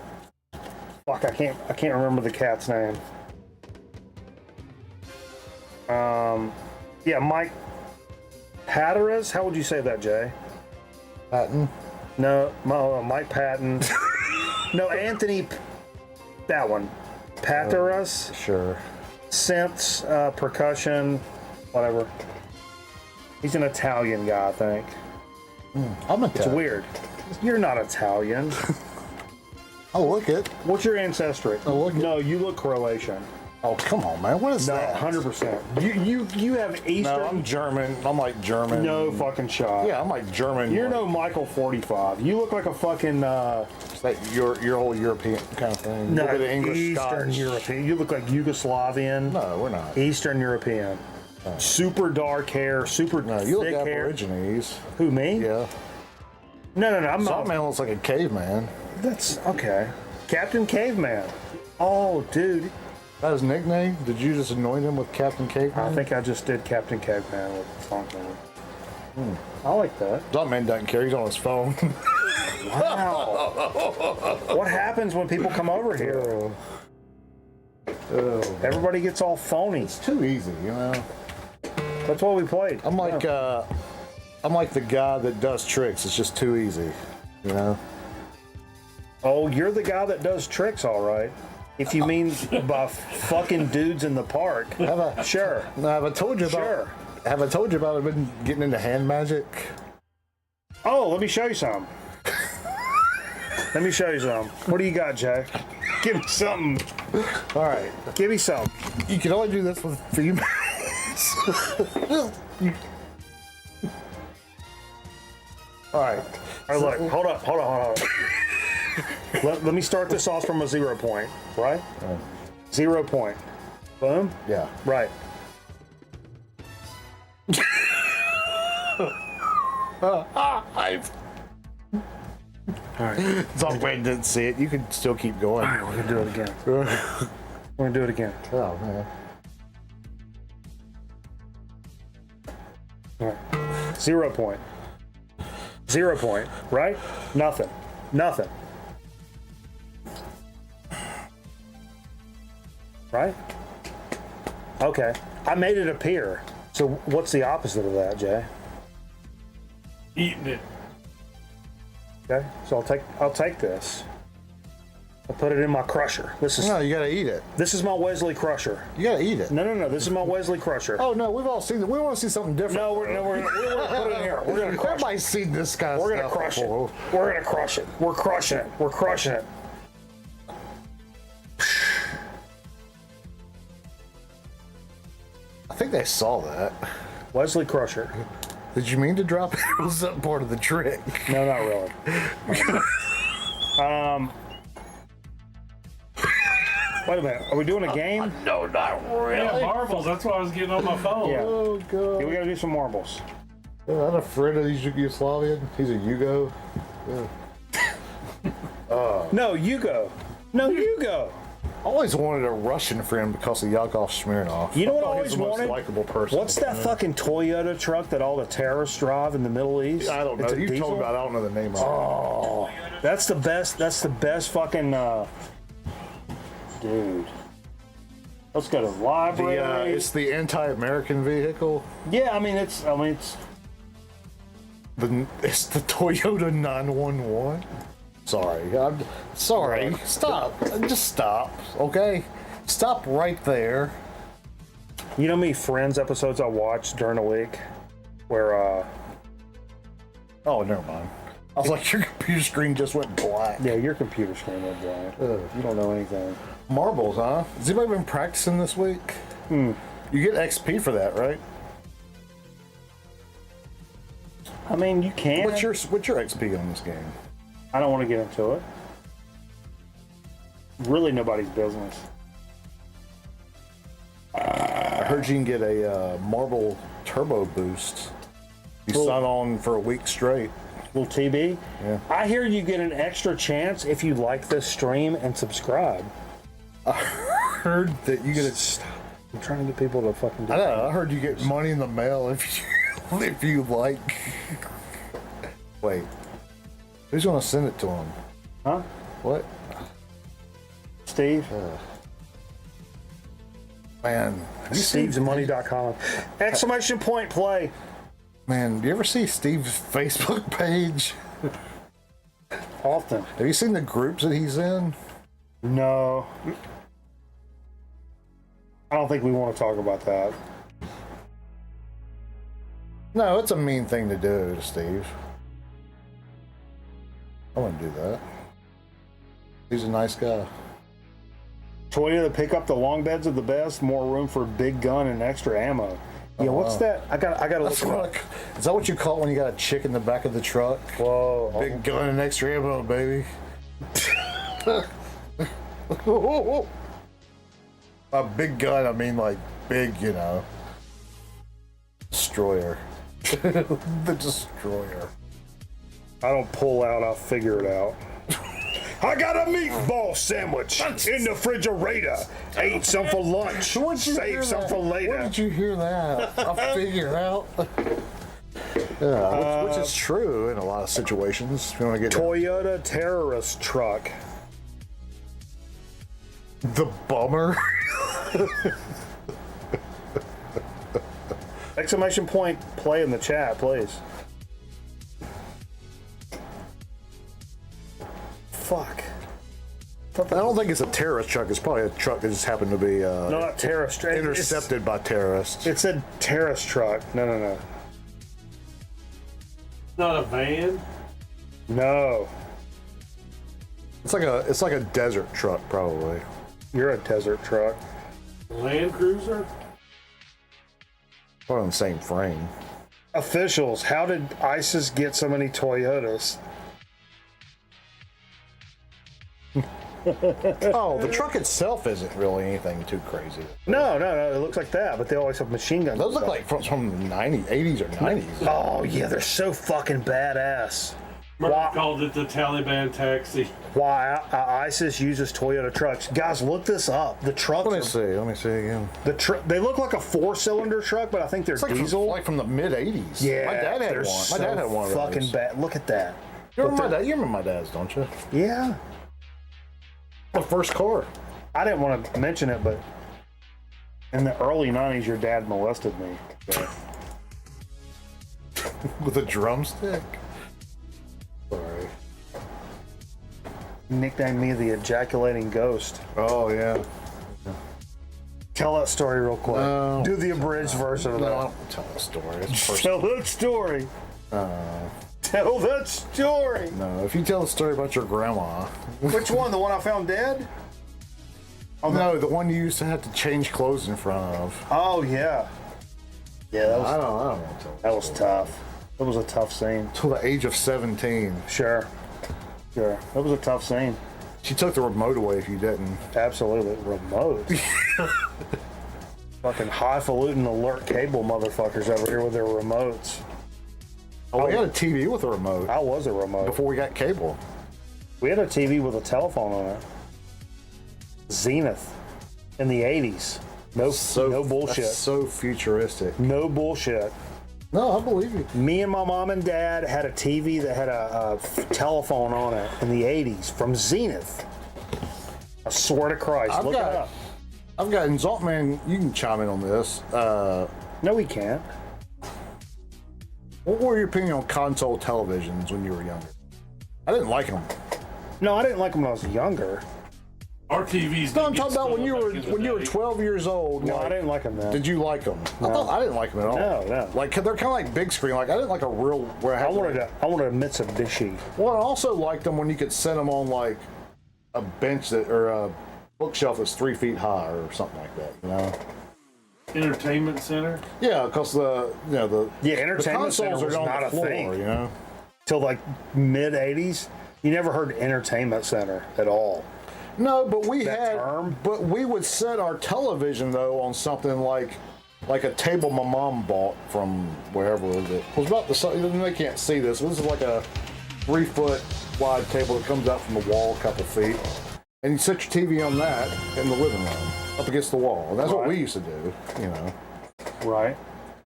Fuck, I can't remember the cat's name. Yeah, Mike Hatteras. How would you say that, Jay? Patton. No, Mike Patton. No, Anthony. That one. Patteras. Sure. Synths, percussion, whatever. He's an Italian guy, I think. I'm It's Italian. weird. You're not Italian. I'll look it. What's your ancestry? Oh, look. No, you look Croatian. Oh, come on, man. What is No, that? 100%. You have Eastern. No, I'm German. I'm like German. No fucking shot. Yeah, I'm like German. You're like, no Michael 45. You look like a fucking Is that your whole European kind of thing? no, Look at the English Eastern Scotch. European. You look like Yugoslavian. No, we're not. Eastern European. Super dark hair, super No, you look thick hair. Aborigines. Who, me? Yeah. No, I'm Some not. man looks like a caveman. That's okay. Captain Caveman. Oh, dude. That his nickname? Did you just anoint him with Captain Caveman? I think I just did Captain Caveman with the song cover. I like that. That man doesn't care. He's on his phone. Wow. What happens when people come over here? Everybody gets all phony. It's too easy, you know. That's what we played. I'm like the guy that does tricks. It's just too easy, you know. Oh, you're the guy that does tricks, all right. If you mean by fucking dudes in the park, sure. No, have I told you about? Sure. Have I told you about I've been getting into hand magic? Oh, let me show you some. Let me show you some. What do you got, Jay? Give me something. All right. Give me some. You can only do this with females. All right. All right, look. Hold up. Let me start this off from a 0 point, right? 0 point. Boom. Yeah. Right. I've. All right. It's all Wayne didn't see it. You can still keep going. All right, we're gonna do it again. We're gonna do it again. Oh man. All right. 0 point. 0 point. Right? Nothing. Right? Okay. I made it appear. So what's the opposite of that, Jay? Eating it. Okay. So I'll take this. I'll put it in my crusher. This No, you gotta eat it. is my Wesley crusher. You gotta eat it. No. This is my Wesley crusher. Oh no, we've all seen it. We want to see something different. No, we're gonna put it in here. We're gonna crush it. Everybody's seen this kind of We're stuff. gonna crush it. before. We're gonna crush it. We're crushing it. We're crushing it. I think they saw that. Wesley Crusher. Did you mean to drop it? Or was that part of the trick? No, not really. Wait a minute. Are we doing a game? No, not really. Yeah, marbles. That's why I was getting on my phone. Yeah. Oh god. Yeah, we gotta do some marbles. I'm not afraid of these Yugoslavian. He's a Yugo. No, you go. No, you go. I always wanted a Russian friend because of Yakov Smirnov. You know what I thought he always was the most wanted? likable person. What's that fucking Toyota truck that all the terrorists drive in the Middle East? I don't know. It's a You diesel? told me about it. I don't know the name of it. Oh, that's the best. That's the best fucking. Dude. Let's go to the library. It's the anti-American vehicle. Yeah, it's It's the Toyota 911. Sorry, I'm sorry. Stop. Just stop. Okay, stop right there. You know how many Friends episodes I watched during the week where Oh, never mind. I was like, your computer screen just went black. yeah, your computer screen went blank. You don't know anything. Marbles, huh? Has anybody been practicing this week? You get XP for that, right? You can. What's your XP on this game? I don't want to get into it. Really nobody's business. I heard you can get a Marble Turbo Boost. You Cool. sign on for a week straight. Little TB. Yeah. I hear you get an extra chance if you like this stream and subscribe. Heard that you get it. Stop. I'm trying to get people to fucking do I know. I heard you get money in the mail if you like. Wait. Who's gonna send it to him? Huh? What? Steve? Man, have you seen StevesMoney.com. Exclamation point play. Man, do you ever see Steve's Facebook page? Often. Have you seen the groups that he's in? No. I don't think we want to talk about that. No, it's a mean thing to do to Steve. I wouldn't do that. He's a nice guy. Toyota pick up the long beds of the best, more room for big gun and extra ammo. Yeah, what's that? I gotta look That's it up. like, is that what you call it when you got a chick in the back of the truck? Whoa. Big gun and extra ammo, baby. A big gun, I mean like big, you know. Destroyer. The destroyer. I don't pull out, I'll figure it out. I got a meatball sandwich in the refrigerator. Ate some for lunch. Save some for Where later. did you hear that? I'll figure out. Yeah, which is true in a lot of situations. If you want to get Toyota terrorist truck. the bummer. Exclamation point play in the chat, please. Fuck. I don't think it's a terrorist truck. It's probably a truck that just happened to be No, not terrorist. intercepted by terrorists. It said terrorist truck. No. Not a van. No. It's like a desert truck, probably. You're a desert truck. Land Cruiser. Probably on the same frame. Officials, how did ISIS get so many Toyotas? Oh, the truck itself isn't really anything too crazy. No, it looks like that, but they always have machine guns. Those and look stuff. like from the 90s, 80s or 90s. Oh, yeah, they're so fucking badass. Murph called it the Taliban taxi. Why ISIS uses Toyota trucks. Guys, look this up. The trucks, Let me see again. they look like a 4-cylinder truck, but I think they're It's like diesel. like from the mid 80s. Yeah, my dad had they're one. My dad had one of fucking those. bad. Look at that. You remember my dad's, don't you? Yeah. The first car. I didn't want to mention it, but in the early 90s, your dad molested me. So. With a drumstick. Sorry. He nicknamed me the ejaculating ghost. Oh yeah. Tell that story real quick. No. Do the abridged version of No, I that. don't tell a story. It's personal. Tell that story. Tell that story. No, if you tell a story about your grandma. Which one? The one I found dead? Oh no, the one you used to have to change clothes in front of. Oh yeah. Yeah, that I was don't want to tell. that was tough. That was a tough scene. Till the age of 17. Sure. That was a tough scene. She took the remote away if you didn't. Absolutely. Remote. Fucking highfalutin alert cable motherfuckers over here with their remotes. Oh, we had a TV with a remote I was a remote. before we got cable. We had a TV with a telephone on it. Zenith in the 80s. No bullshit. That's so futuristic. No bullshit. No, I believe you. Me and my mom and dad had a TV that had a telephone on it in the 80s from Zenith. I swear to Christ. Look it up. I've got, and Zaltman, you can chime in on this. No, we can't. What were your opinion on console televisions when you were younger? I didn't like them. No, I didn't like them when I was younger. Our TVs. No, I'm talking about when you were 12 years old. No, like, I didn't like them then. Did you like them? I didn't like them at all. No. Like they're kind of like big screen. Like I didn't like a real. Where I wanted a Mitsubishi. Well, I also liked them when you could set them on like a bench or a bookshelf that's 3 feet high or something like that. You know. Entertainment center. Yeah, because the Entertainment Center consoles was are on not the a floor, thing. you know. Till like mid 80s, you never heard Entertainment Center at all. No, but we would set our television though on something like a table my mom bought from wherever it was about the size. They can't see this. This is like a 3 foot wide table that comes out from the wall a couple feet, and you set your TV on that in the living room up against the wall. And that's what we used to do. You know. Right.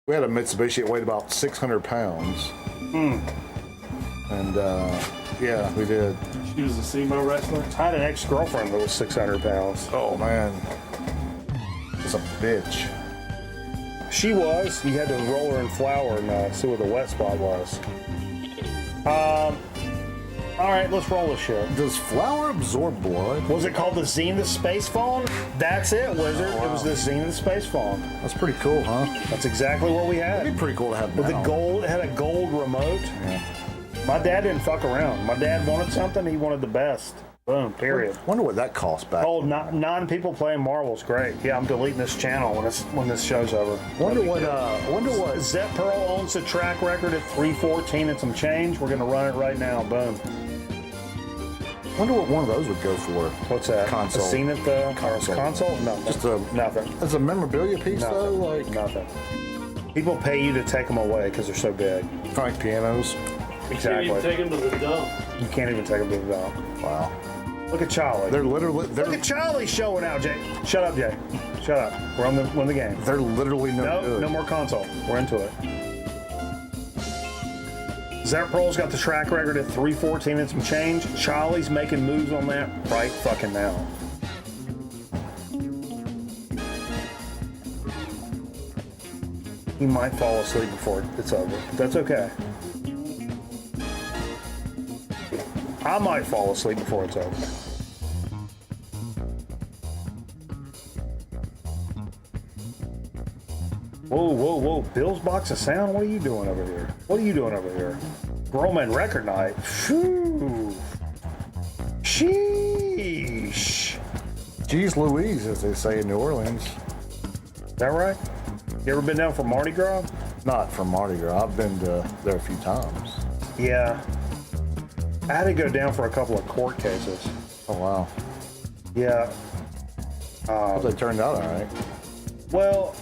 We had a Mitsubishi that weighed about 600 pounds. And yeah, we did. She was a sumo wrestler. I had an ex-girlfriend that was 600 pounds. Oh man, it's a bitch. She was. You had to roll her in flour and see what the wet spot was. All right, let's roll this shit. Does flour absorb blood? Was it called the Zenith Space Phone? That's it, Wizard. Oh, wow. It was the Zenith Space Phone. That's pretty cool, huh? That's exactly what we had. It'd be pretty cool to have With the now. gold, it had a gold remote. Yeah. My dad didn't fuck around. My dad wanted something, he wanted the best. Boom, period. Wonder what that cost back. Oh, nine people playing marbles, great. Yeah, I'm deleting this channel when this show's over. Wonder what. Zep Pearl owns the track record at 314 and some change. We're gonna run it right now. Boom. Wonder what one of those would go for. What's that? Console. A Zenith console? Nothing. Just a nothing. As a memorabilia piece though, like Nothing. People pay you to take them away because they're so big. like pianos. Exactly. You can't even take him to the dump. You can't even take them to the dump. Wow. Look at Charlie. They're literally Look at Charlie showing out, Jay. Shut up, Jay. Shut up. We're on the game. they're literally no good. No more console. We're into it. Zep Pearl's got the track record at 314 and some change. Charlie's making moves on that right fucking now. He might fall asleep before it's over. That's okay. I might fall asleep before it's over. Whoa, whoa, whoa. Bill's Box of Sound? What are you doing over here? What are you doing over here? Groman Record Night. Phew. Sheesh. Jeez Louise, as they say in New Orleans. Is that right? You ever been down for Mardi Gras? Not from Mardi Gras. I've been there a few times. Yeah. I had to go down for a couple of court cases. Oh wow. Yeah. But they turned out all right. Well,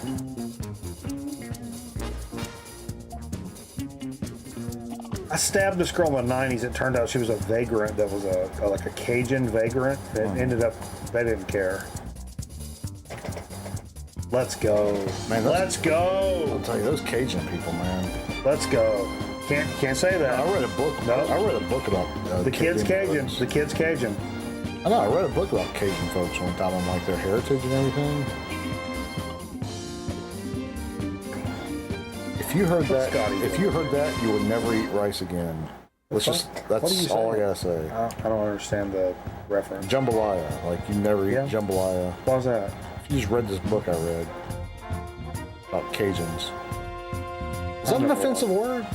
I stabbed this girl in the 90s. It turned out she was a vagrant that was like a Cajun vagrant. That ended up, they didn't care. Let's go. Man, Let's go. I'll tell you, those Cajun people, man. Let's go. Can't say that. I read a book. No. I read a book about The kid's Cajun. folks. The kid's Cajun. I know. I read a book about Cajun folks one time on like their heritage and everything. If you heard that, Scotty you would never eat rice again. What are you That's all I saying? gotta say. I don't understand the reference. Jambalaya, like you never eat Yeah. jambalaya. What was that? If you just read this book I read about Cajuns. Is that an offensive word?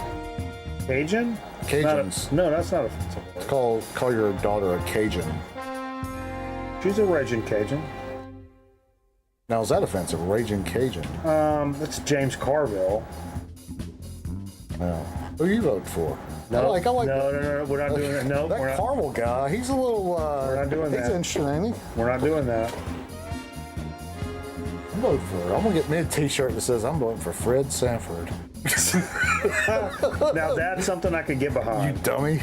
Cajun? Cajuns. No, that's not offensive. Call your daughter a Cajun. She's a raging Cajun. Now is that offensive? Raging Cajun. That's James Carville. Yeah. Who you vote for? No, I like no, that. we're not doing that. No, That we're not. caramel guy, he's a little. We're not doing he's that. interesting, ain't he? We're not doing that. I'm voting for it. I'm gonna get me a T-shirt that says I'm voting for Fred Sanford. Now that's something I could get You behind. dummy.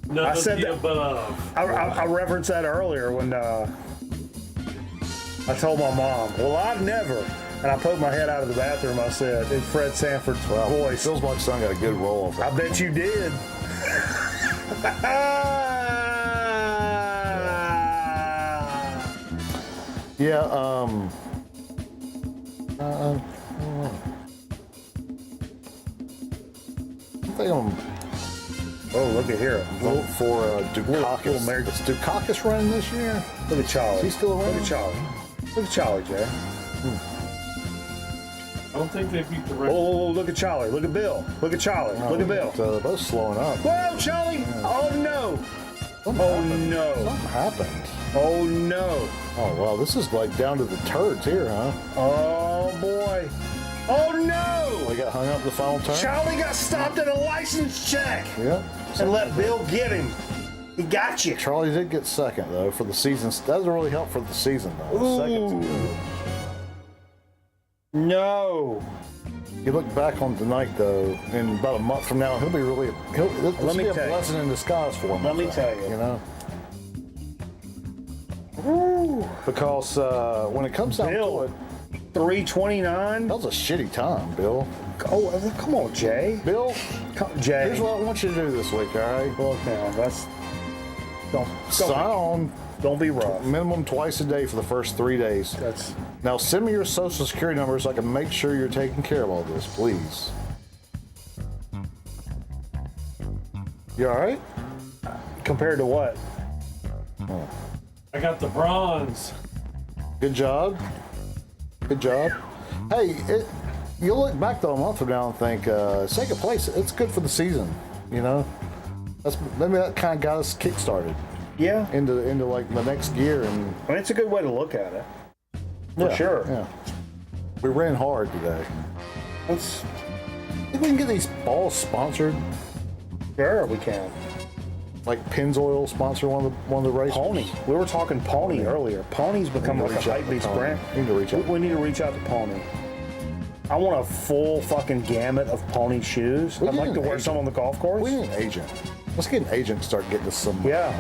None I of said the that- above. I referenced that earlier when I told my mom, well, I'd never. And I poked my head out of the bathroom. I said, in Fred Sanford's voice, Feels like son got a good role. I bet you did. Yeah. I think I'm Oh, look at here. vote for Dukakis. little Mary- Is Dukakis running this year? Look at Charlie. Is he still around? Look at Charlie. Look at Charlie, Jay. I don't think they beat the Whoa, Reds. whoa, whoa, look at Charlie. Look at Bill. Look at Charlie. Look at Bill. They're both slowing up. Whoa, Charlie! Oh no! Oh no! Something happened. Oh no! Oh wow, this is like down to the turds here, huh? Oh boy! Oh no! We got hung up the final turn. Charlie got stopped at a license check Yep. and let Bill get him. He got you. Charlie did get second though for the season. That doesn't really help for the season though. Second's good. No. You look back on tonight though, in about a month from now, he'll be really. This will me be a tell you. blessing in disguise for him. Let I me think, tell you. You know. Because when it comes down to Bill. it, $3.29. That was a shitty time, Bill. Oh, come on, Jay. Bill, Jay. here's what I want you to do this week, all right? Look now, that's Sign on don't be rough. minimum twice a day for the first 3 days. That's Now send me your social security number so I can make sure you're taking care of all this, please. You all right? compared to what? I got the bronze. Good job. Good job. Hey, you'll look back though a month from now and think, second place, it's good for the season, you know? Maybe that kind of got us kick-started Yeah, into like the next gear, and I mean, it's a good way to look at it. For sure. Yeah. We ran hard today. Let's Think we can get these balls sponsored? sure we can. Like Pennzoil sponsor one of the races? Pony. We were talking Pony earlier. Pony's become like a reach out hype to beast Pony. brand. We need to reach out. We need to reach out to Pony. I want a full fucking gamut of Pony shoes. We I'd need like to an wear agent. some on the golf course. We need an agent. Let's get an agent and start getting us some. Yeah.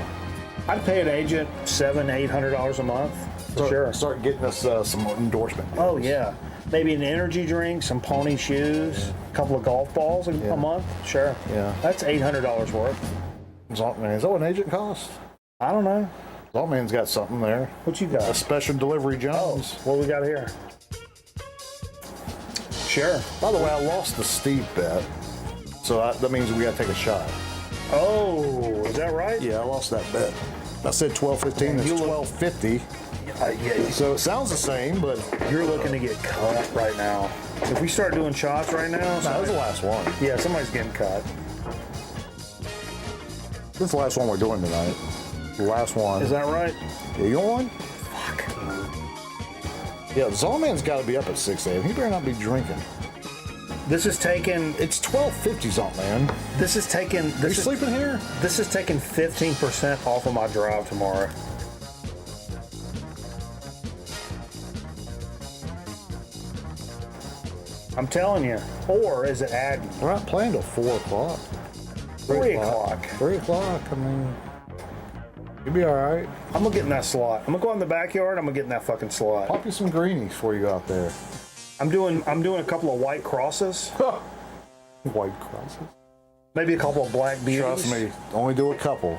I'd pay an agent $700-800 a month. For sure. Start getting us some endorsement. Oh yeah. Maybe an energy drink, some Pony shoes, a couple of golf balls a month. Sure. Yeah. That's $800 worth. Zaltman, is that what an agent costs? I don't know. Zaltman's got something there. What you A got? special delivery Jones. What we got here? Sure. By the way, I lost the Steve bet, so that means we got to take a shot. Oh, is that right? Yeah, I lost that bet. I said 12.15. It's You look- 12.50. Yeah. So it sounds the same, but You're looking to get cut right now. If we start doing shots right now, that was the last one. yeah, somebody's getting cut. This is the last one we're doing tonight. The last one. Is that right? Yeah, you want one? Fuck. Yeah, Zalman's got to be up at 6 a.m. He better not be drinking. This is taking. It's 12:50, Zalman. This is taking. Are you This is sleeping here? This is taking 15% off of my drive tomorrow. I'm telling you. Or is it adding? We're not playing till 4 o'clock. 3 o'clock. 3 o'clock. I mean, you'll be all right. I'm gonna get in that slot. I'm gonna go in the backyard. I'm gonna get in that fucking slot. Pop you some greenies before you go out there. I'm doing a couple of white crosses. White crosses. Maybe a couple of black beauties. Trust me, only do a couple.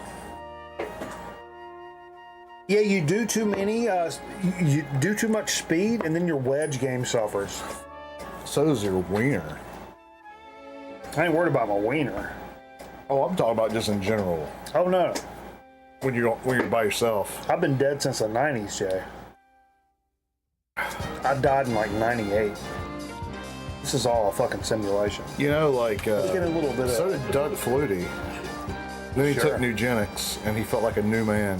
Yeah, you do too many. You do too much speed, and then your wedge game suffers. So does your wiener. I ain't worried about my wiener. Oh, I'm talking about just in general. Oh no, When you're by yourself. I've been dead since the '90s, Jay. I died in like '98. This is all a fucking simulation. You know, like Let's get a little bit so of. did Doug Flutie. Then he Sure. took Nugenics, and he felt like a new man.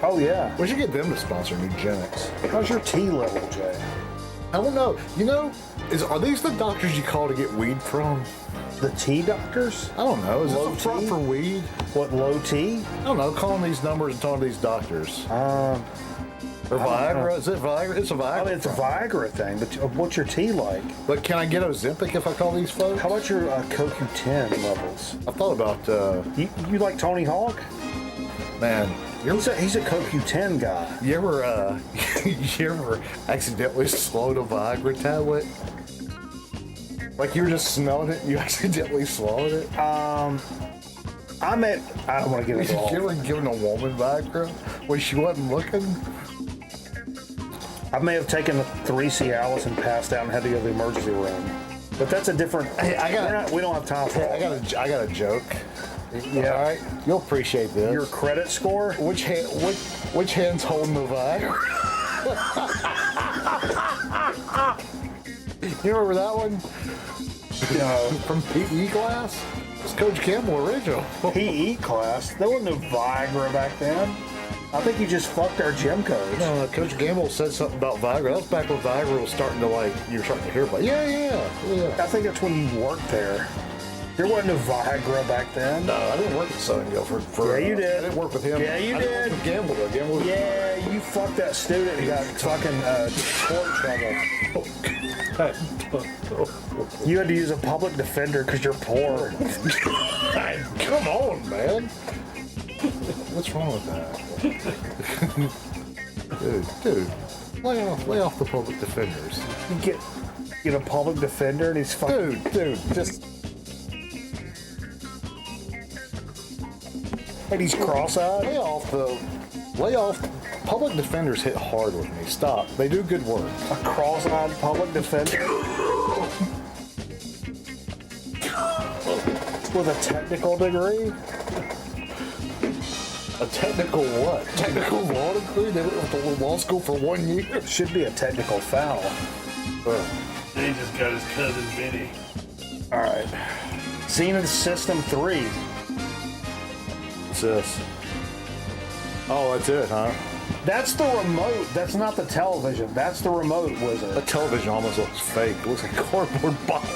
Oh yeah. We should get them to sponsor Nugenics. How's your T level, Jay? I don't know. You know, are these the doctors you call to get weed from? The T doctors? I don't know. Is Low this a front T? for weed? What, low T? I don't know. Calling these numbers and talking to these doctors. Um, Or I don't know. Viagra? Is it Viagra? It's a Viagra. I mean, it's a Viagra thing, but what's your T like? But can I get Ozempic if I call these folks? How about your CoQ10 levels? I thought about, You like Tony Hawk? man, He's a CoQ10 guy. you ever, you ever accidentally swallowed a Viagra tablet? Like you were just smelling it and you accidentally swallowed it? I don't want to get into all. You ever given a woman Viagra when she wasn't looking? I may have taken 3 Cialis and passed out and had to go to the emergency room. But that's a differend. Hey, we don't have time for Hey, that. I got a joke. Yeah. All right, you'll appreciate this. Your credit score? Which hand's holding the Viagra? You remember that one from PE class? It's Coach Campbell original. PE class? There wasn't no Viagra back then. I think you just fucked our gym coach. No, Coach Campbell said something about Viagra. That was back when Viagra was starting to you were starting to hear about it. Yeah. I think that's when you worked there. There wasn't no Viagra back then. No, I didn't work at Southern Guilford. Yeah, you did. I didn't work with him. Yeah, you I didn't did. work with Gamble though. Gamble. Yeah, you fucked that student and got fucking court trouble. You had to use a public defender because you're poor. Come on, man. What's wrong with that? Dude. Lay off the public defenders. You get a public defender and he's fucking. Dude, just And he's cross-eyed. lay off. Public defenders hit hard with me. Stop. They do good work. A cross-eyed public defender. With a technical degree. A technical what? Technical law degree? They went to law school for 1 year. Should be a technical foul. They just got his cousin Vinny. All right. Zenith System 3. What's this? Oh, that's it, huh? That's the remote. That's not the television. That's the remote, The Wizard. television almost looks fake. It looks like a cardboard box.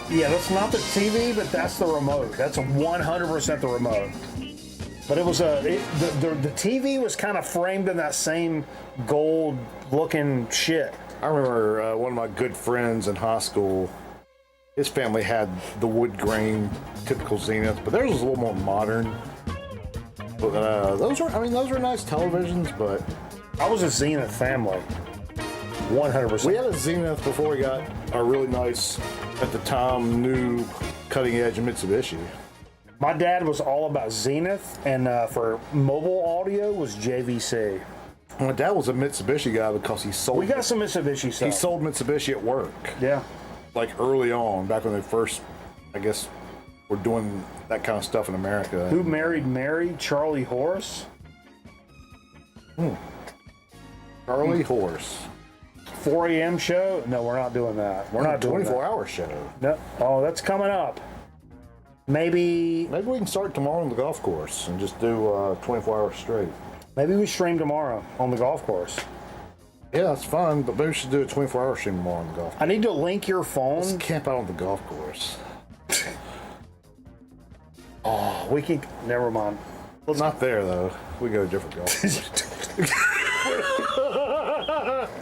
Yeah, that's not the TV, but that's the remote. That's 100% the remote. But it was the TV was kind of framed in that same gold-looking shit. I remember one of my good friends in high school, his family had the wood grain typical Zenith, but theirs was a little more modern. But those were nice televisions, but I was a Zenith family. 100%. we had a Zenith before we got a really nice, at the time, new cutting edge Mitsubishi. My dad was all about Zenith, and for mobile audio was JVC. My dad was a Mitsubishi guy because he sold. We got some Mitsubishi stuff. He sold Mitsubishi at work, Yeah. like early on, back when they first, I guess, were doing that kind of stuff in America. Who Married Mary? Charlie Horse? Charlie Horse. 4 a.m. show? No, we're not doing that. We're not doing 24-hour show. that. No. Oh, that's coming up. Maybe Maybe we can start tomorrow on the golf course and just do 24 hours straight. we stream tomorrow on the golf course. Yeah, it's fun, but maybe we should do a 24-hour stream tomorrow on the golf course. I need to link your phone. Camp out on the golf course. We can. Never mind. Well, not there, though. We go to a different golf course.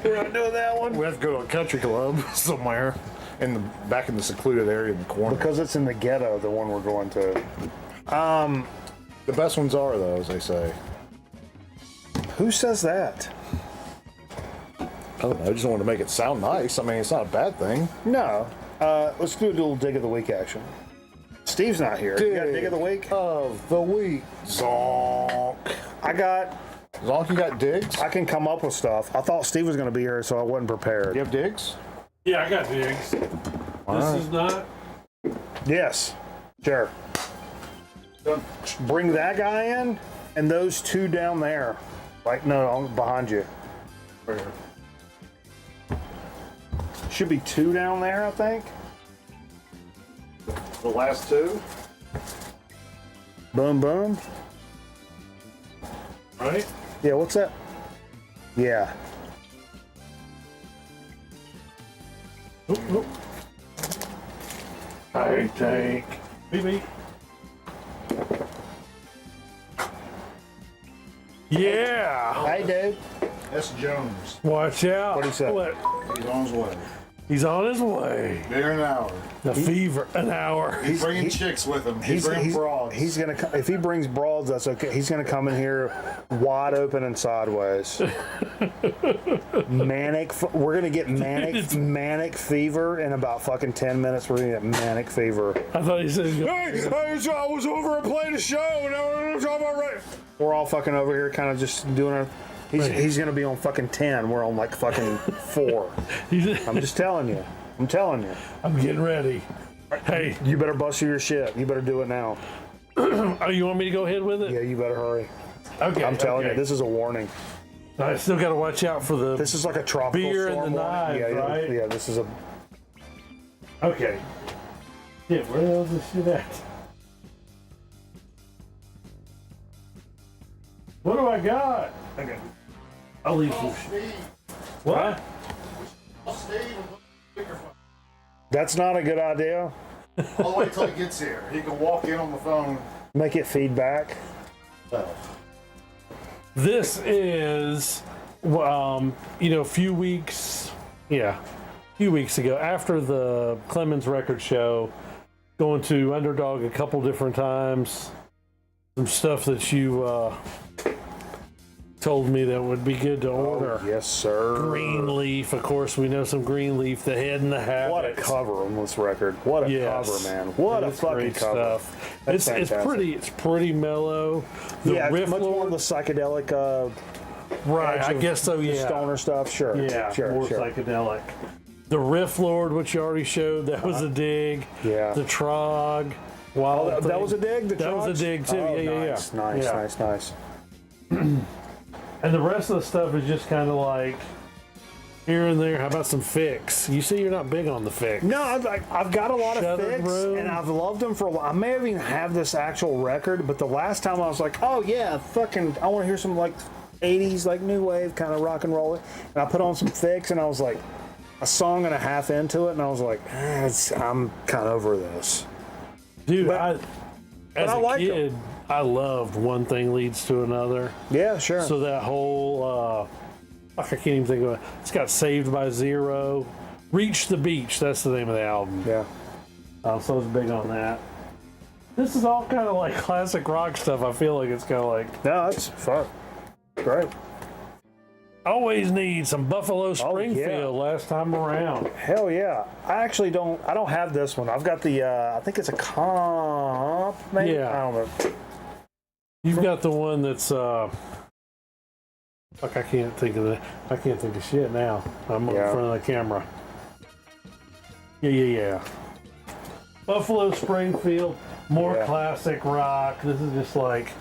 We're not doing that one We have to go to a country club somewhere back in the secluded area in the corner. because it's in the ghetto. The one we're going to. The best ones are, though, as they say. Who says that? I don't know. I just wanted to make it sound nice. I mean, it's not a bad thing. No. Let's do a little dig of the week action. Steve's not here. You got a dig of the week? Of the week. Zonk. I got. Zonk, you got digs? I can come up with stuff. I thought Steve was going to be here, so I wasn't prepared. You have digs? Yeah, I got digs. right. This is not. Yes. Sure. Bring that guy in and those two down there. Like, no, behind you. Should be two down there, I think. The last two? Boom, boom. Right? Yeah, what's that? Yeah. Oop, oop. Tank. Beep, beep. Yeah. Hey, dude. That's Jones. Watch out. What'd he say? What? He's on his way. He's on his way. There an hour. The fever, an hour. He's bringing chicks with him. He's bringing broads. He's gonna come, if he brings broads, that's okay. He's gonna come in here wide open and sideways. We're gonna get manic fever in about fucking 10 minutes. We're gonna get manic fever. I thought he said, Hey, I was over and playing a show, and we're talking about right. We're all fucking over here, kind of just doing our. He's gonna be on fucking 10. We're on like fucking 4. I'm just telling you. I'm telling you. I'm getting ready. Hey, You better bust your shit. You better do it now. oh, you want me to go ahead with it? Yeah, you better hurry. Okay. I'm telling okay. you, this is a warning. I still got to watch out for the. This is like a tropical Beer and storm the warning. knives, Yeah, right? yeah, this is a. Okay. Shit, where the hell is this shit at? What do I got? Okay. I'll leave some shit. What? That's not a good idea. I'll wait till he gets here. He can walk in on the phone. Make it feedback. This is, a few weeks ago, after the Clemens record show, going to Underdog a couple different times. Some stuff that you told me that would be good to order. Oh, yes, sir. Greenleaf, of course, we know some Greenleaf, the Head and the Habit. What a cover on this record. What a cover, man. What a fucking great cover. stuff. That's It's pretty mellow. The Yeah, riff it's much more lord, of the psychedelic right, edge I of guess so, the yeah. stoner stuff. Sure. Yeah, sure, more sure. psychedelic. The Riff Lord, which you already showed, that was a dig. Yeah. The Trog. Wow, That was a dig? That was a dig too. Oh, yeah. Nice. And the rest of the stuff is just kind of like here and there. How about some fix? You see, you're not big on the fix. No, I've got a lot of Shuttered fix, Room. and I've loved them for a while. I may have even have this actual record, but the last time I was like, oh yeah, fucking, I want to hear some like 80s, like new wave kind of rock and roll. And I put on some fix, and I was like a song and a half into it, and I was like, I'm kind of over this. Dude, But as I a like kid, I loved One Thing Leads to Another. Yeah, sure. So that whole, I can't even think of it. It's got Saved by Zero. Reach the Beach, that's the name of the album. Yeah. So I was big on that. This is all kind of like classic rock stuff. I feel like it's kind of like, No, it's fun. Great. always need some Buffalo Springfield last time around. Hell yeah. I don't have this one. I've got the, I think it's a comp, maybe? Yeah. I don't know. You've got the one that's, fuck, I can't think of shit now. I'm in front of the camera. Yeah. Buffalo Springfield, more classic rock. This is just like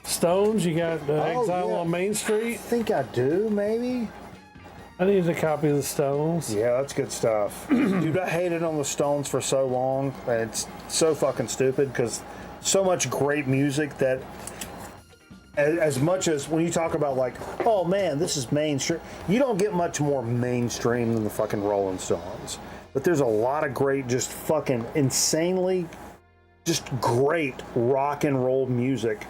Stones. You got Exile on Main I Street. think I do, maybe. I need a copy of the Stones. Yeah, that's good stuff. Dude, I hated on the Stones for so long, and it's so fucking stupid because so much great music that as much as when you talk about like, oh man, this is mainstream, you don't get much more mainstream than the fucking Rolling Stones. But there's a lot of great, just fucking insanely, just great rock and roll music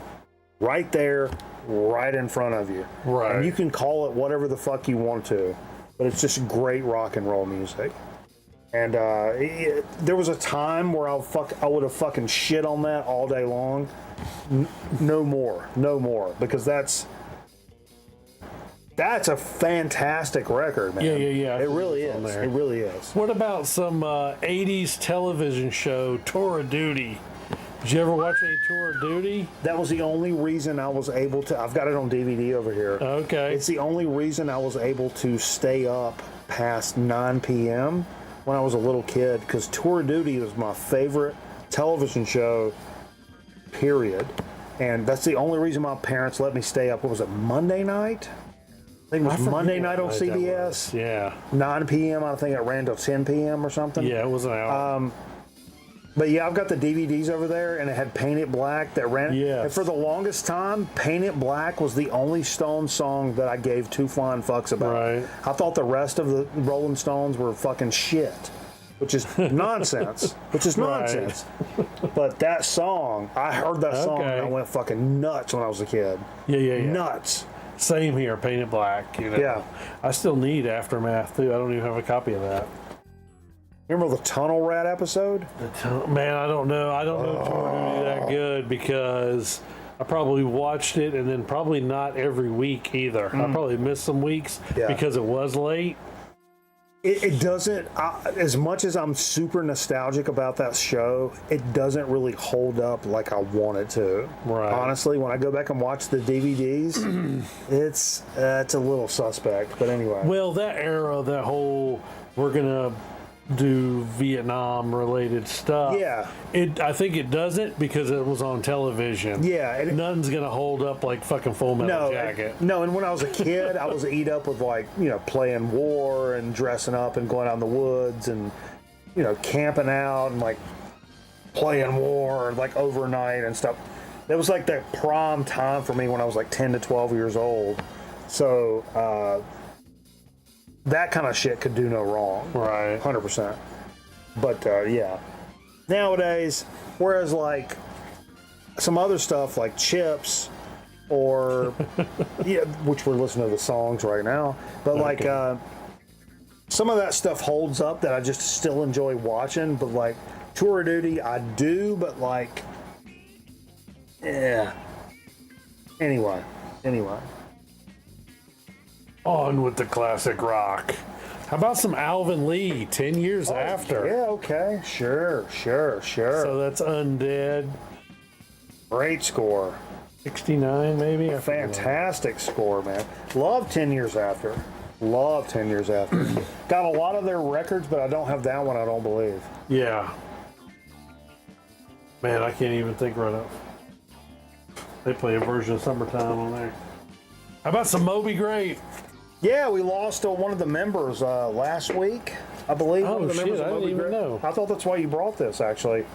right there, right in front of you. Right. And you can call it whatever the fuck you want to, but it's just great rock and roll music. And there was a time where I would have fucking shit on that all day long. No more, because that's a fantastic record, man. Yeah. It really is. there. It really is. What about some 80s television show, Tour of Duty? Did you ever watch any Tour of Duty? That was the only reason I was able to. I've got it on DVD over here. Okay. It's the only reason I was able to stay up past 9 p.m. when I was a little kid, because Tour of Duty was my favorite television show, period. And that's the only reason my parents let me stay up. What was it, Monday night? I think it was Monday night on CBS. Yeah. 9 p.m. I think it ran till 10 p.m. or something. Yeah, it was an hour. But yeah, I've got the DVDs over there, and it had Paint It Black that ran. Yes. And for the longest time, Paint It Black was the only Stone song that I gave two flying fucks about. Right. I thought the rest of the Rolling Stones were fucking shit, which is nonsense. Nonsense. But that song, I heard that song and I went fucking nuts when I was a kid. Yeah. Nuts. Same here, Paint It Black. You know? Yeah. I still need Aftermath too. I don't even have a copy of that. Remember the Tunnel Rat episode? Man, I don't know. I don't know Tour of Duty that good because I probably watched it and then probably not every week either. I probably missed some weeks because it was late. It doesn't, as much as I'm super nostalgic about that show, it doesn't really hold up like I want it to. Right. Honestly, when I go back and watch the DVDs, it's a little suspect. But anyway. Well, that era, that whole we're gonna do Vietnam related stuff. Yeah. I think it doesn't because it was on television. Yeah. Nothing's gonna hold up like fucking Full Metal Jacket. No, and when I was a kid, I was eat up with playing war and dressing up and going out in the woods and, camping out and like playing war like overnight and stuff. It was like that prime time for me when I was like 10 to 12 years old. So, that kind of shit could do no wrong. Right. 100%. But, yeah. Nowadays, whereas like some other stuff like Chips or, which we're listening to the songs right now, but like some of that stuff holds up that I just still enjoy watching, but like Tour of Duty, I do, but like, yeah. Anyway. On with the classic rock. How about some Alvin Lee, 10 years after? Yeah, okay. Sure. So that's Undead. Great score. 69, maybe? I forget. Fantastic score, man. Love 10 years after. Love 10 years after. Got a lot of their records, but I don't have that one, I don't believe. Yeah. Man, I can't even think right now. They play a version of Summertime on there. How about some Moby Grape? Yeah, we lost one of the members last week, I believe. Oh, One of the shit, members of I didn't Moby even Grape. know. I thought that's why you brought this, actually.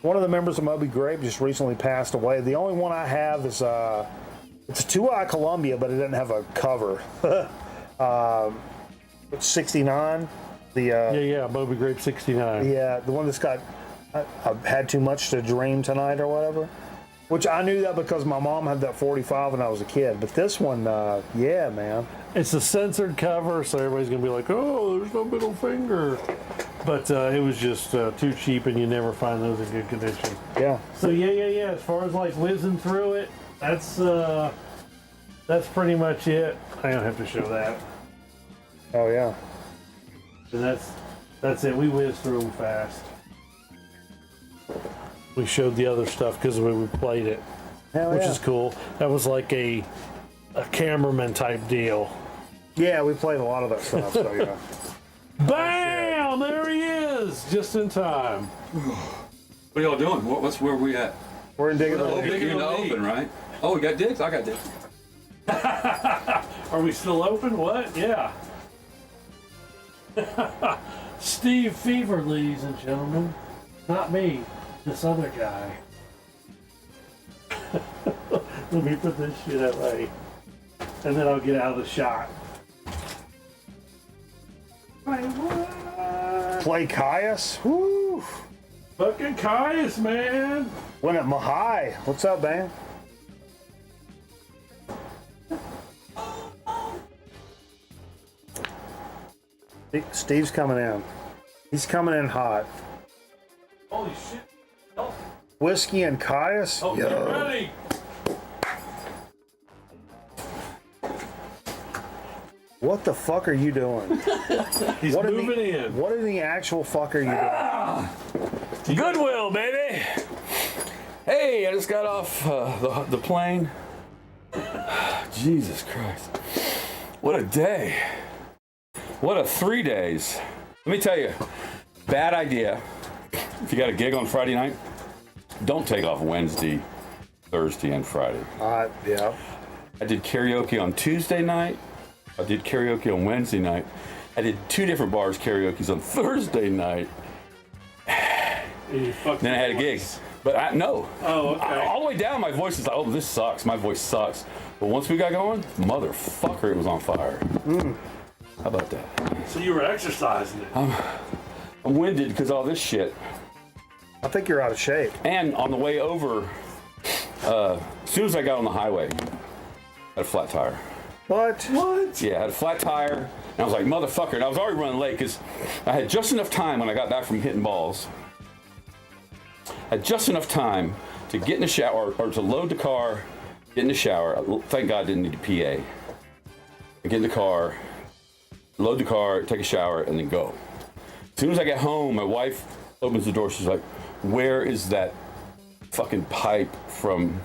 One of the members of Moby Grape just recently passed away. The only one I have is it's a 2-eye Columbia, but it doesn't have a cover. It's 69. Yeah, Moby Grape 69. Yeah, the one that's got I've had too much to drink tonight or whatever. Which I knew that because my mom had that 45 when I was a kid. But this one, yeah, man. It's a censored cover, so everybody's going to be like, oh, there's no middle finger. But it was just too cheap, and you never find those in good condition. Yeah. So, yeah. As far as, like, whizzing through it, that's pretty much it. I don't have to show that. Oh, yeah. And that's it. We whizzed through them fast. We showed the other stuff because we played it, Hell which yeah. is cool. That was like a cameraman type deal. Yeah, we played a lot of that stuff, so yeah. Bam! There he is, just in time. What are y'all doing? Where are we at? We're in Digging the Oh, Lead. you're in the open, right? Oh, we got digs? I got digs. Are we still open? What? Yeah. Steve Fever, ladies and gentlemen. Not me, this other guy. Let me put this shit away. And then I'll get out of the shot. Wait, what? Play Caius. Woo! Fucking Caius, man. Went at Mahai. What's up, man? Steve's coming in. He's coming in hot. Holy shit. Oh, Whiskey and Caius? get ready. What the fuck are you doing? He's What moving in. What in the actual fuck are you doing? Goodwill, baby! Hey, I just got off the plane. Jesus Christ. What a day. What a 3 days. Let me tell you, bad idea. If you got a gig on Friday night, don't take off Wednesday, Thursday, and Friday. Yeah. I did karaoke on Tuesday night. I did karaoke on Wednesday night. I did 2 different bars karaoke's on Thursday night. Then I had a gig. But no. Oh, okay. All the way down, my voice is like, oh, this sucks. My voice sucks. But once we got going, motherfucker, it was on fire. How about that? So you were exercising it. I'm winded because all this shit. I think you're out of shape. And on the way over, as soon as I got on the highway, I had a flat tire. What? Yeah, I had a flat tire. And I was like, motherfucker. And I was already running late because I had just enough time when I got back from hitting balls. I had just enough time to get in the shower or to load the car, get in the shower. Thank God I didn't need a PA. I get in the car, load the car, take a shower, and then go. As soon as I get home, my wife opens the door. She's like, where is that fucking pipe from?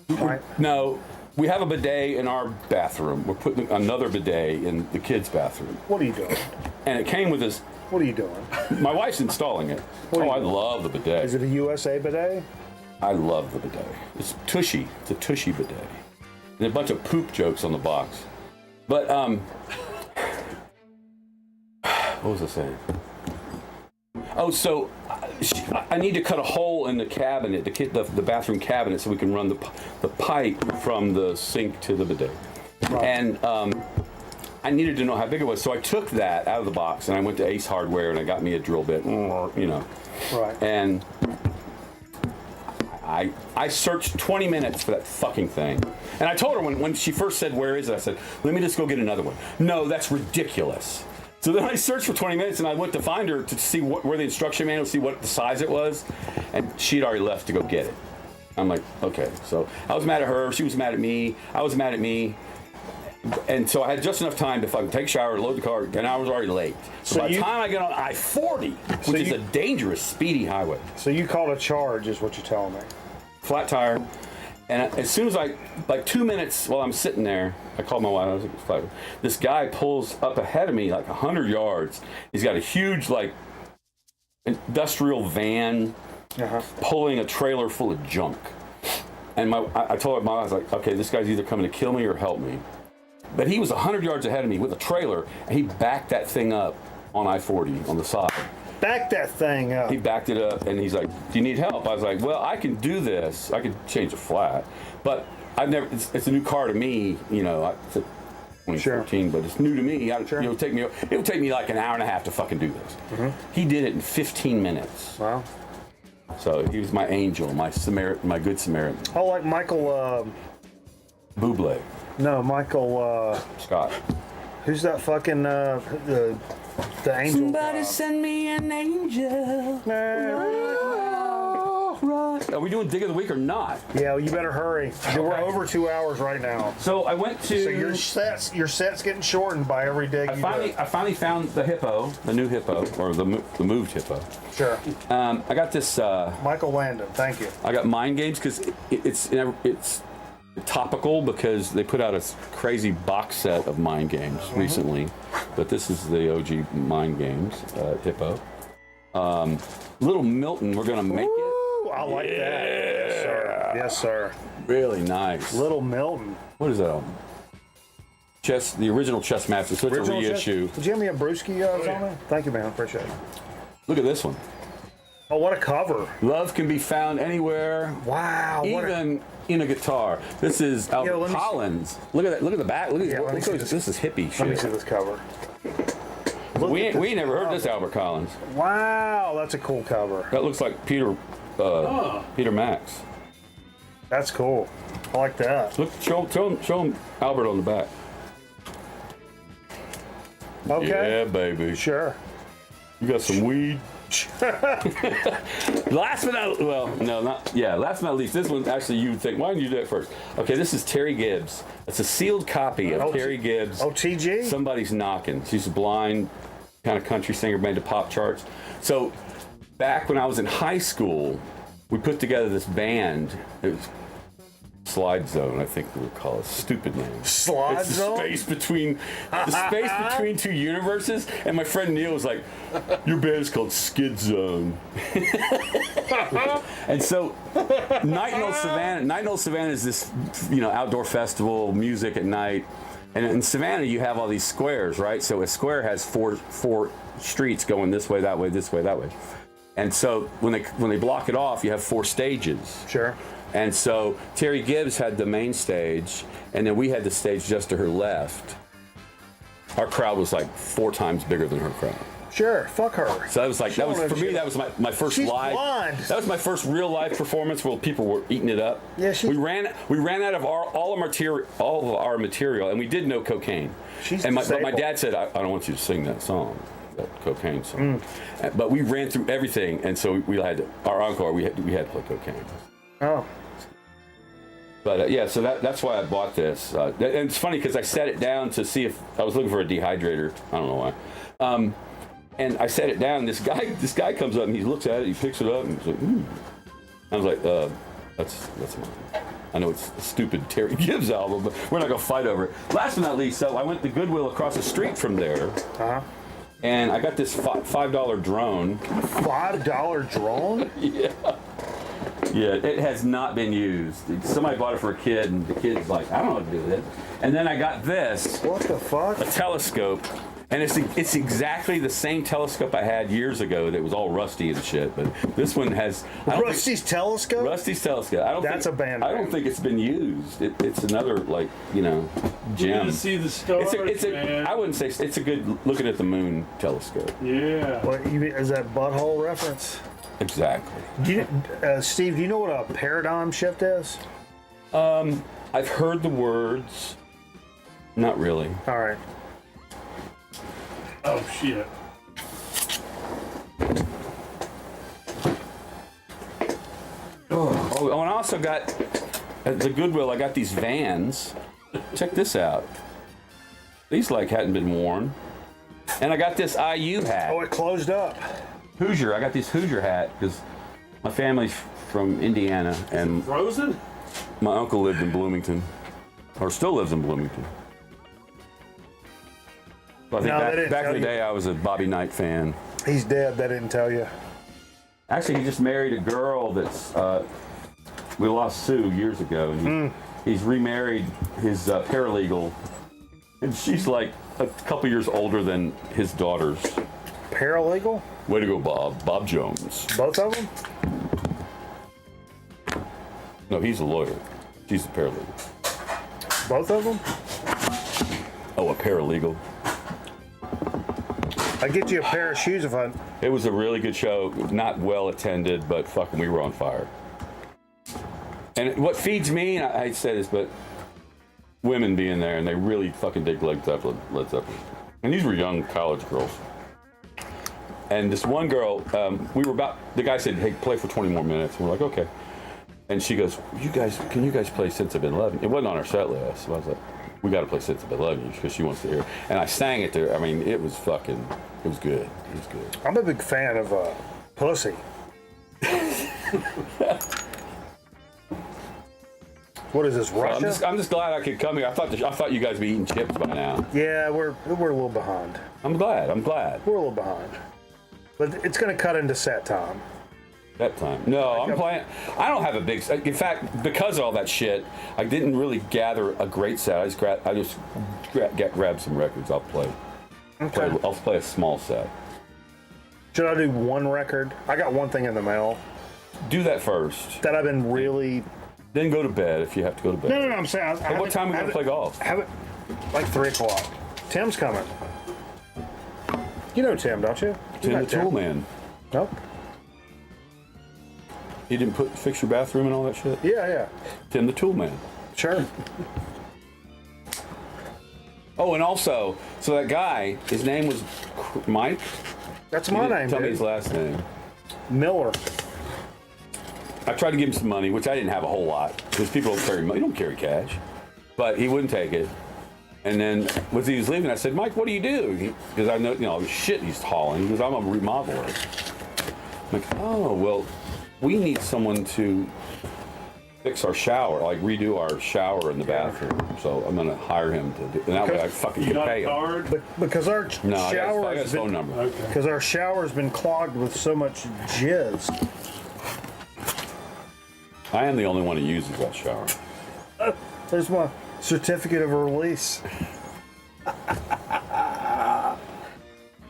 Right. No, we have a bidet in our bathroom. We're putting another bidet in the kids' bathroom. What are you doing? And it came with this. What are you doing? My wife's installing it. What are Oh, you I doing? love the bidet. Is it a USA bidet? I love the bidet. It's tushy. It's a tushy bidet. And a bunch of poop jokes on the box. But, what was I saying? Oh, so I need to cut a hole in the cabinet, the bathroom cabinet, so we can run the pipe from the sink to the bidet. Right. And I needed to know how big it was, so I took that out of the box and I went to Ace Hardware and I got me a drill bit, you know. Right. And I searched 20 minutes for that fucking thing. And I told her when she first said, where is it? I said, let me just go get another one. No, that's ridiculous. So then I searched for 20 minutes and I went to find her to see where the instruction manual, see what the size it was. And she'd already left to go get it. I'm like, okay. So I was mad at her. She was mad at me. I was mad at me. And so I had just enough time to fucking take a shower, load the car, and I was already late. So by the time I get on I-40, which is a dangerous, speedy highway. So you called a charge, is what you're telling me. Flat tire. And as soon as like 2 minutes while I'm sitting there, I called my wife. I was like, this guy pulls up ahead of me like 100 yards. He's got a huge like industrial van pulling a trailer full of junk. And I told my wife, I was like, okay, this guy's either coming to kill me or help me. But he was 100 yards ahead of me with a trailer, and he backed that thing up on I-40 on the side. Back that thing up. He backed it up, and he's like, do you need help? I was like, well, I can do this. I can change a flat. But I've never, it's a new car to me, you know, it's a 2014, but it's new to me. It would take me like an hour and a half to fucking do this. He did it in 15 minutes. Wow. So he was my angel, my good Samaritan. Oh, like Michael, Bublé. No, Michael, Scott. Who's that fucking, the angel? Somebody send me an angel. Are we doing Dig of the Week or not? Yeah, well, you better hurry. We're over 2 hours right now. So I went to. So your set's getting shortened by every day. I finally found the hippo, the new hippo, or the moved hippo. Sure. I got this. Michael Landon, thank you. I got Mind Games because it's topical because they put out a crazy box set of Mind Games recently, but this is the OG Mind Games hippo. Little Milton, we're gonna make it. I like that. Yes, sir. Yes, sir. Really nice. Little Milton. What is that? The original Chess Master. So it's a reissue. Did you have me a brewski on? Thank you, man. Appreciate it. Look at this one. Oh, what a cover. Love can be found anywhere. Wow. Even in a guitar. This is Albert Collins. Look at that. Look at the back. Look at this is hippie shit. Let me see this cover. We ain't never heard this Albert Collins. Wow, that's a cool cover. That looks like Peter Max. That's cool. I like that. Look, show him Albert on the back. Okay. Yeah, baby. Sure. You got some weed. Last but not least, this one actually you would think, why didn't you do it first? Okay, this is Terry Gibbs. It's a sealed copy of Terry Gibbs. OTG? Somebody's Knocking. She's a blind kind of country singer, made the pop charts. So back when I was in high school, we put together this band. It was Slide Zone, I think we would call it. Stupid name. Slide Zone? The space between two universes. And my friend Neil was like, your band is called Skid Zone. And so Night in Old Savannah is this, outdoor festival, music at night. And in Savannah, you have all these squares, right? So a square has four streets going this way, that way, this way, that way. And so when they block it off, you have 4 stages. Sure. And so Terry Gibbs had the main stage, and then we had the stage just to her left. Our crowd was like 4 times bigger than her crowd. Sure, fuck her. So that was my first She's live. blonde. That was my first real live performance where people were eating it up. Yeah, we ran out of all of our material, and we did no cocaine. But my dad said, I don't want you to sing that song. That cocaine song. But we ran through everything, and so we had our encore. We had to play cocaine. Oh. But so that's why I bought this. And it's funny because I set it down to see if I was looking for a dehydrator. I don't know why. And I set it down. This guy comes up and he looks at it. He picks it up and he's like, "Ooh." I was like, that's mine. I know it's a stupid Terry Gibbs album, but we're not gonna fight over it. Last but not least, so I went to Goodwill across the street from there. And I got this $5 drone. $5 drone? Yeah. Yeah, it has not been used. Somebody bought it for a kid, and the kid's like, I don't know what to do with it. And then I got this. What the fuck? A telescope. And it's exactly the same telescope I had years ago that was all rusty and shit. But this one has... Rusty's telescope? Rusty's telescope. That's a band. I don't think it's been used. It's another, gem. You need to see the stars, man. I wouldn't say... It's a good looking at the moon telescope. Yeah. What, is that butthole reference? Exactly. Steve, do you know what a paradigm shift is? I've heard the words. Not really. All right. Oh, shit. Oh, and I also got, at the Goodwill, I got these vans. Check this out. These like hadn't been worn. And I got this IU hat. Oh, it closed up. Hoosier. I got this Hoosier hat because my family's from Indiana and Frozen? my uncle lived in Bloomington, or still lives in Bloomington. So I think No, they didn't back in tell the you. day I was a Bobby Knight fan. He's dead. They didn't tell you. Actually, he just married a girl that's, we lost Sue years ago, and he's remarried his paralegal, and she's like a couple years older than his daughters. Paralegal? Way to go, Bob. Bob Jones. Both of them? No, he's a lawyer. She's a paralegal. Both of them? Oh, a paralegal. I'd get you a pair of shoes if I... It was a really good show. Not well attended, but fucking we were on fire. And what feeds me, and I say this, but women being there, and they really fucking dig Led Zeppelin. And these were young college girls. And this one girl, the guy said, hey, play for 20 more minutes. And we're like, okay. And she goes, can you guys play Since I've Been Loving? It wasn't on our set list. So I was like, we got to play Since I've Been Loving You because she wants to hear it. And I sang it to her. I mean, it was good. It was good. I'm a big fan of Pussy. What is this, Russia? I'm just glad I could come here. I thought you guys would be eating chips by now. Yeah, we're a little behind. I'm glad. We're a little behind. But it's going to cut into set time. That time. No, I'm playing. I don't have a big. In fact, because of all that shit, I didn't really gather a great set. I just grab some records. I'll play. Okay. I'll play a small set. Should I do one record? I got one thing in the mail Do that first. that I've been really... Then go to bed if you have to go to bed. No, I'm saying... At what time are we gonna play golf? Have it like 3 o'clock. Tim's coming. You know Tim, don't you? Tim the Tool Man. Nope. He didn't fix your bathroom and all that shit? Yeah. Tim the Tool Man. Sure. Oh, and also, so that guy, his name was Mike? That's my name, Tell me dude. his last name. Miller. I tried to give him some money, which I didn't have a whole lot, because people don't carry money. You don't carry cash. But he wouldn't take it. And then, as he was leaving, I said, Mike, what do you do? Because I know, shit he's hauling. He goes, I'm a remodeler. I'm like, oh, well, we need someone to fix our shower, like redo our shower in the bathroom. So I'm going to hire him to do it. And that way I fucking You can got pay a him. card? Because our No, I shower got has his phone been... number. Okay. Because our shower's been clogged with so much jizz. I am the only one who uses that shower. There's my certificate of release.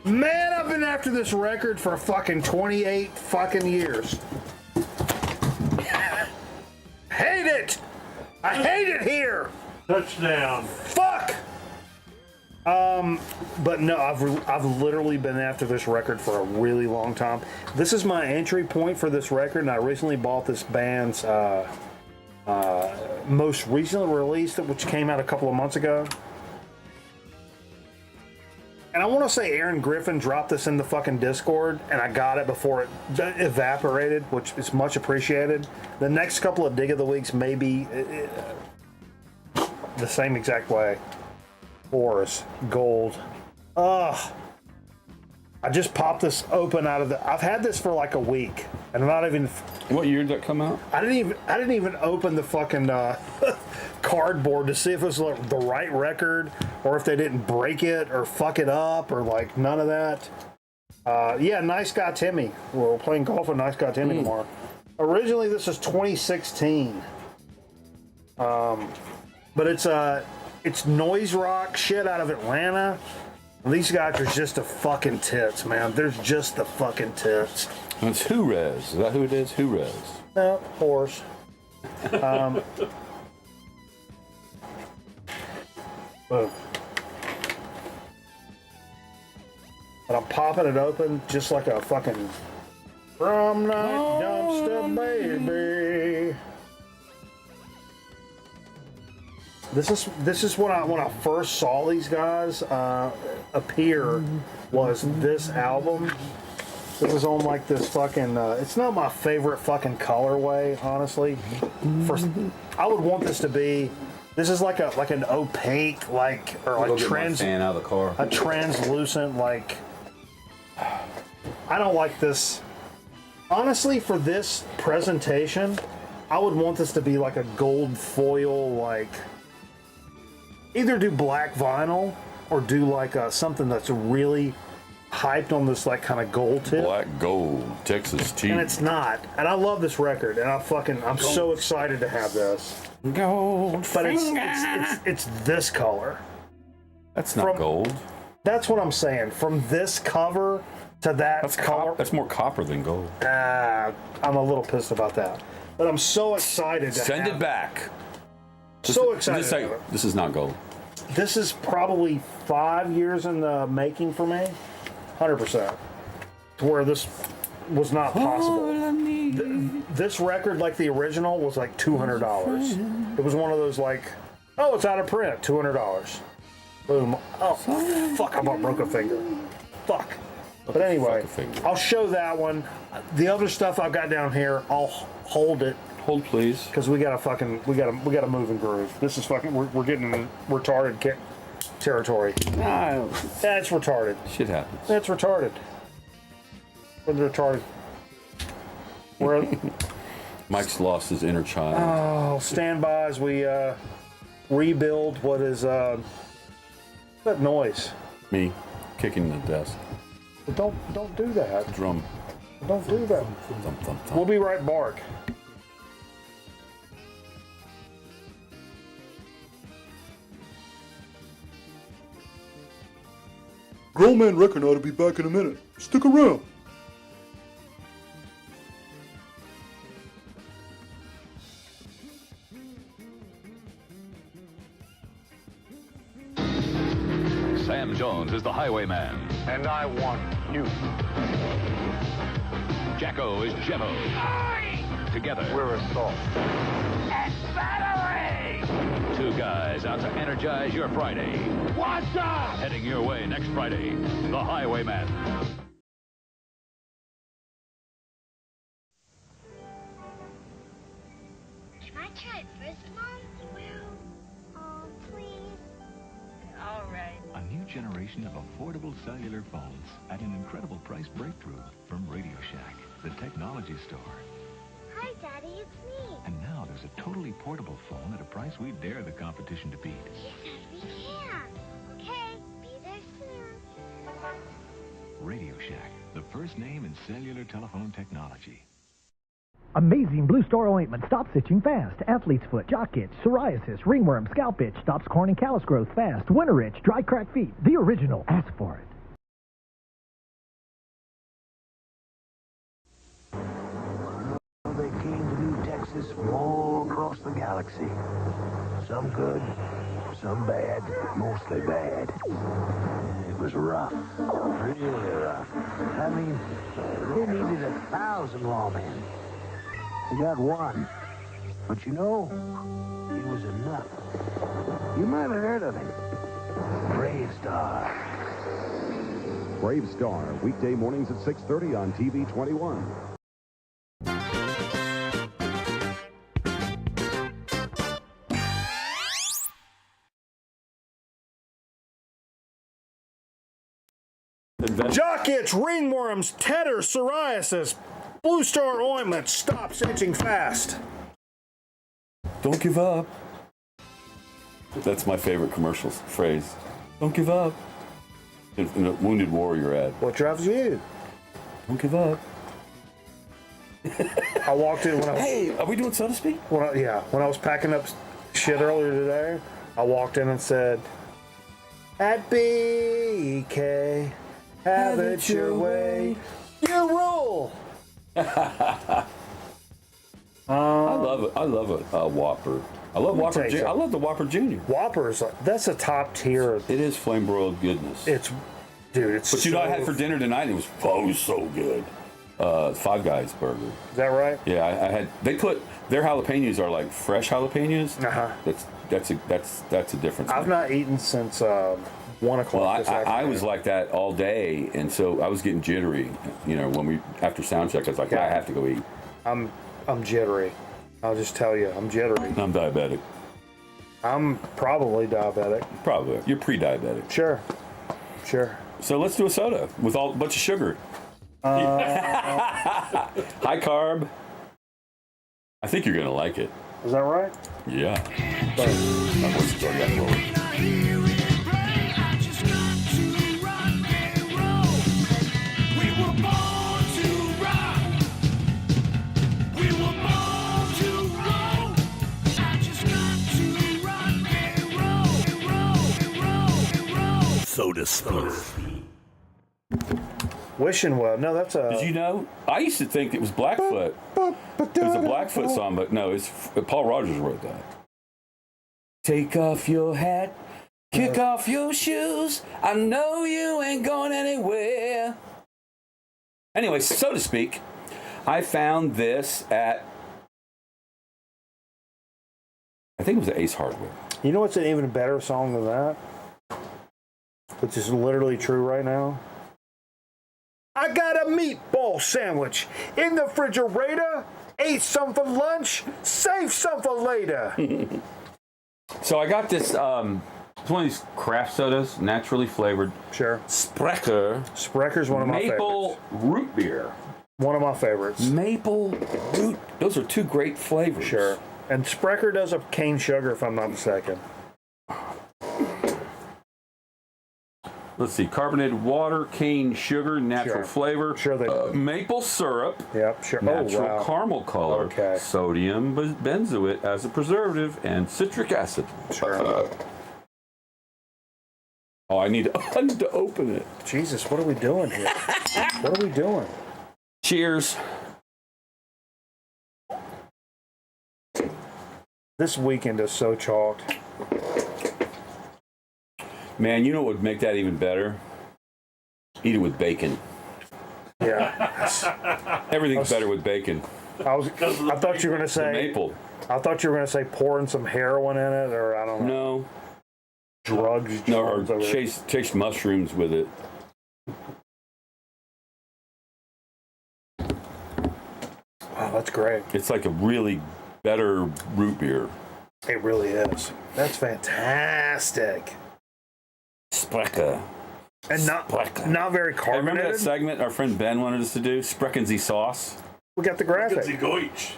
Man, I've been after this record for fucking 28 fucking years. Hate it! I hate it here! Touchdown. Fuck! But no, I've literally been after this record for a really long time. This is my entry point for this record, and I recently bought this band's most recently released, which came out a couple of months ago. And I want to say Aaron Griffin dropped this in the fucking Discord, and I got it before it evaporated, which is much appreciated. The next couple of Dig of the Weeks may be the same exact way. Forest, gold. Ugh. I just popped this open out of the... I've had this for like a week, and I'm not even... What year did that come out? I didn't even open the fucking cardboard to see if it was the right record, or if they didn't break it or fuck it up, or like none of that. Yeah, Nice Guy Timmy. We're playing golf with Nice Guy Timmy tomorrow. Originally, this was 2016, but it's noise rock shit out of Atlanta. These guys are just the fucking tits, man. They're just the fucking tits. It's Who-Rez. Is that who it is? Who-Rez. No, horse. Boom. But I'm popping it open just like a fucking from night dumpster baby. This is when I first saw these guys appear, was this album. It was on like this fucking it's not my favorite fucking colorway, honestly. I would want this to be This is like an opaque, like, or Go like get my fan out of the car. a translucent, like. I don't like this. Honestly, for this presentation, I would want this to be like a gold foil, like. Either do black vinyl or do like something that's really hyped on this like kind of gold tip. Black gold, Texas tea. And it's not. And I love this record, and I'm so excited to have this. Gold. But it's this color. That's not gold. That's what I'm saying. From this cover to that That's color. That's more copper than gold. I'm a little pissed about that. But I'm so excited to Send have it back. So excited. Just say, to have it. this is not gold. This is probably 5 years in the making for me. 100%. To where this was not possible. This record, like the original, was like $200. It was one of those like, oh, it's out of print, $200. Boom. Oh, fuck, I about broke a finger. Fuck. But anyway, I'll show that one. The other stuff I've got down here, I'll hold it. Hold, please. Because we gotta move and groove. This is fucking, we're getting in retarded territory. That's retarded. Shit happens. That's retarded. We're retarded. We're Mike's lost his inner child. oh, stand by as we rebuild what is that noise. Me kicking the desk. But don't do that. Drum. Don't do that. Thump, thump, thump. We'll be right back. Grown Man Reckon ought to be back in a minute. Stick around. Sam Jones is the highwayman. And I want you. Jacko is Jebo. Together, We're assault. two guys out to energize your Friday. Watch out! Heading your way next Friday, the highwayman. Can I try it first, Mom? Well, please. All right. A new generation of affordable cellular phones at an incredible price breakthrough from Radio Shack, the technology store. Hi, Daddy, it's me. And now there's a totally portable phone at a price we dare the competition to beat. Yes, we can. Okay, be there soon. Radio Shack, the first name in cellular telephone technology. Amazing Blue Star Ointment stops itching fast. Athlete's foot, jock itch, psoriasis, ringworm, scalp itch, stops corn and callus growth fast. Winter itch, dry cracked feet. The original. Ask for it. They came to New Texas from all across the galaxy. Some good, some bad, mostly bad. It was rough, really rough. I mean, they needed 1,000 lawmen. They got one. But you know, it was enough. You might have heard of him. Brave Star. Brave Star, weekday mornings at 6:30 on TV 21. Jock itch, ringworms, tetter, psoriasis. Blue Star Ointment stops itching fast. Don't give up. That's my favorite commercial phrase. Don't give up. In a Wounded Warrior ad. What drives you? Don't give up. I walked in when I was... Hey, are we doing so to speak? When I was packing up shit earlier today, I walked in and said, at BK, have it your way. You rule! I love it. I love a Whopper. I love Whopper. I love the Whopper Junior. Whoppers, that's a top tier. It is flame broiled goodness. It's, dude, it's. But you know, I had for dinner tonight. And it was so good. Five Guys burger. Is that right? Yeah, I had. They put their jalapenos are like fresh jalapenos. That's a difference. I've not eaten since 1 o'clock. Well, I was like that all day, and so I was getting jittery. You know, after sound check, I was like, I have to go eat. I'm jittery. I'll just tell you, I'm jittery. I'm diabetic. I'm probably diabetic. Probably. You're pre-diabetic. Sure. So let's do a soda with a bunch of sugar. High carb. I think you're gonna like it. Is that right? Yeah. What's the story after? Soda Spoon. Wishing Well. No, that's a. Did you know? I used to think it was Blackfoot. It was a Blackfoot song, but no, it's Paul Rogers wrote that. Take off your hat, kick off your shoes. I know you ain't going anywhere. Anyway, so to speak, I found this at, I think it was at Ace Hardware. You know what's an even better song than that? Which is literally true right now. I got a meatball sandwich in the refrigerator. Ate some for lunch. Save some for later. So I got this. It's one of these craft sodas, naturally flavored. Sure. Sprecher. Sprecher's one of my favorites. Maple root beer. One of my favorites. Maple root. Those are two great flavors. Sure. And Sprecher does a cane sugar, if I'm not mistaken. Let's see, carbonated water, cane sugar, natural flavor, Sure they do. maple syrup, Yep, sure. natural caramel color, Okay. sodium benzoate as a preservative, and citric acid. Sure. Oh, I need to open it. Jesus, what are we doing here? What are we doing? Cheers. This weekend is so chalked. Man, you know what would make that even better? Eat it with bacon. Yeah. Everything's better with bacon. I thought you were going to say maple. I thought you were going to say pouring some heroin in it, or I don't know. No. Drugs. No, or chase mushrooms with it. Wow, that's great. It's like a really better root beer. It really is. That's fantastic. Sprecher. And not very Hey, remember carbonated. that segment our friend Ben wanted us to do? Sprechen Sie Sauce? We got the graphic.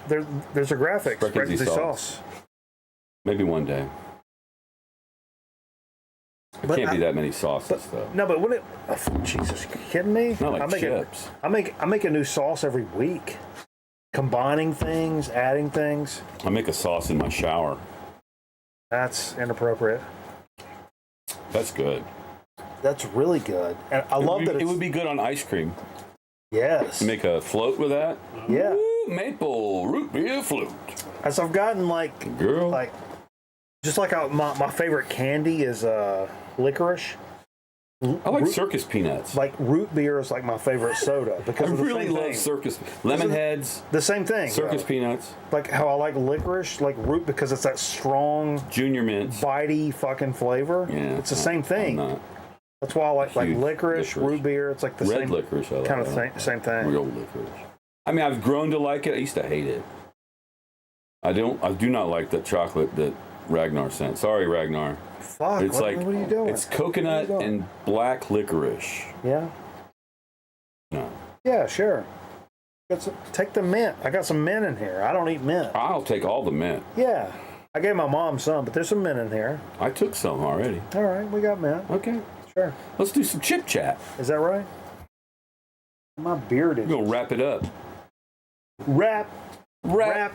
There's a graphic. Sprechen Sie sauce. Maybe one day. There can't be that many sauces, though. No, but when it... Oh, Jesus, are you kidding me? Not like chips. I make a new sauce every week. Combining things, adding things. I make a sauce in my shower. That's inappropriate. That's good. That's really good. And I love that it would be good on ice cream. Yes. You make a float with that? Yeah. Ooh, maple root beer float. As I've gotten my favorite candy is licorice. I like circus peanuts. Like root beer is like my favorite soda because I of the really same love thing. circus. Lemon heads. The same thing. Circus peanuts. Like how I like licorice, like root, because it's that strong Junior mints. bitey fucking flavor. Yeah. It's the same thing. I'm not. That's why I like Huge licorice, root beer. It's like the Red same licorice, I like kind of that. same thing. Real licorice. I mean, I've grown to like it. I used to hate it. I do not like the chocolate that Ragnar sent. Sorry, Ragnar. Fuck. It's what like are you doing? it's coconut and black licorice. Yeah. No. Yeah, sure. Take the mint. I got some mint in here. I don't eat mint. I'll take all the mint. Yeah. I gave my mom some, but there's some mint in here. I took some already. All right, we got mint. Okay. Sure. Let's do some chip chat. Is that right? My beard is. We're gonna wrap it up. Wrap it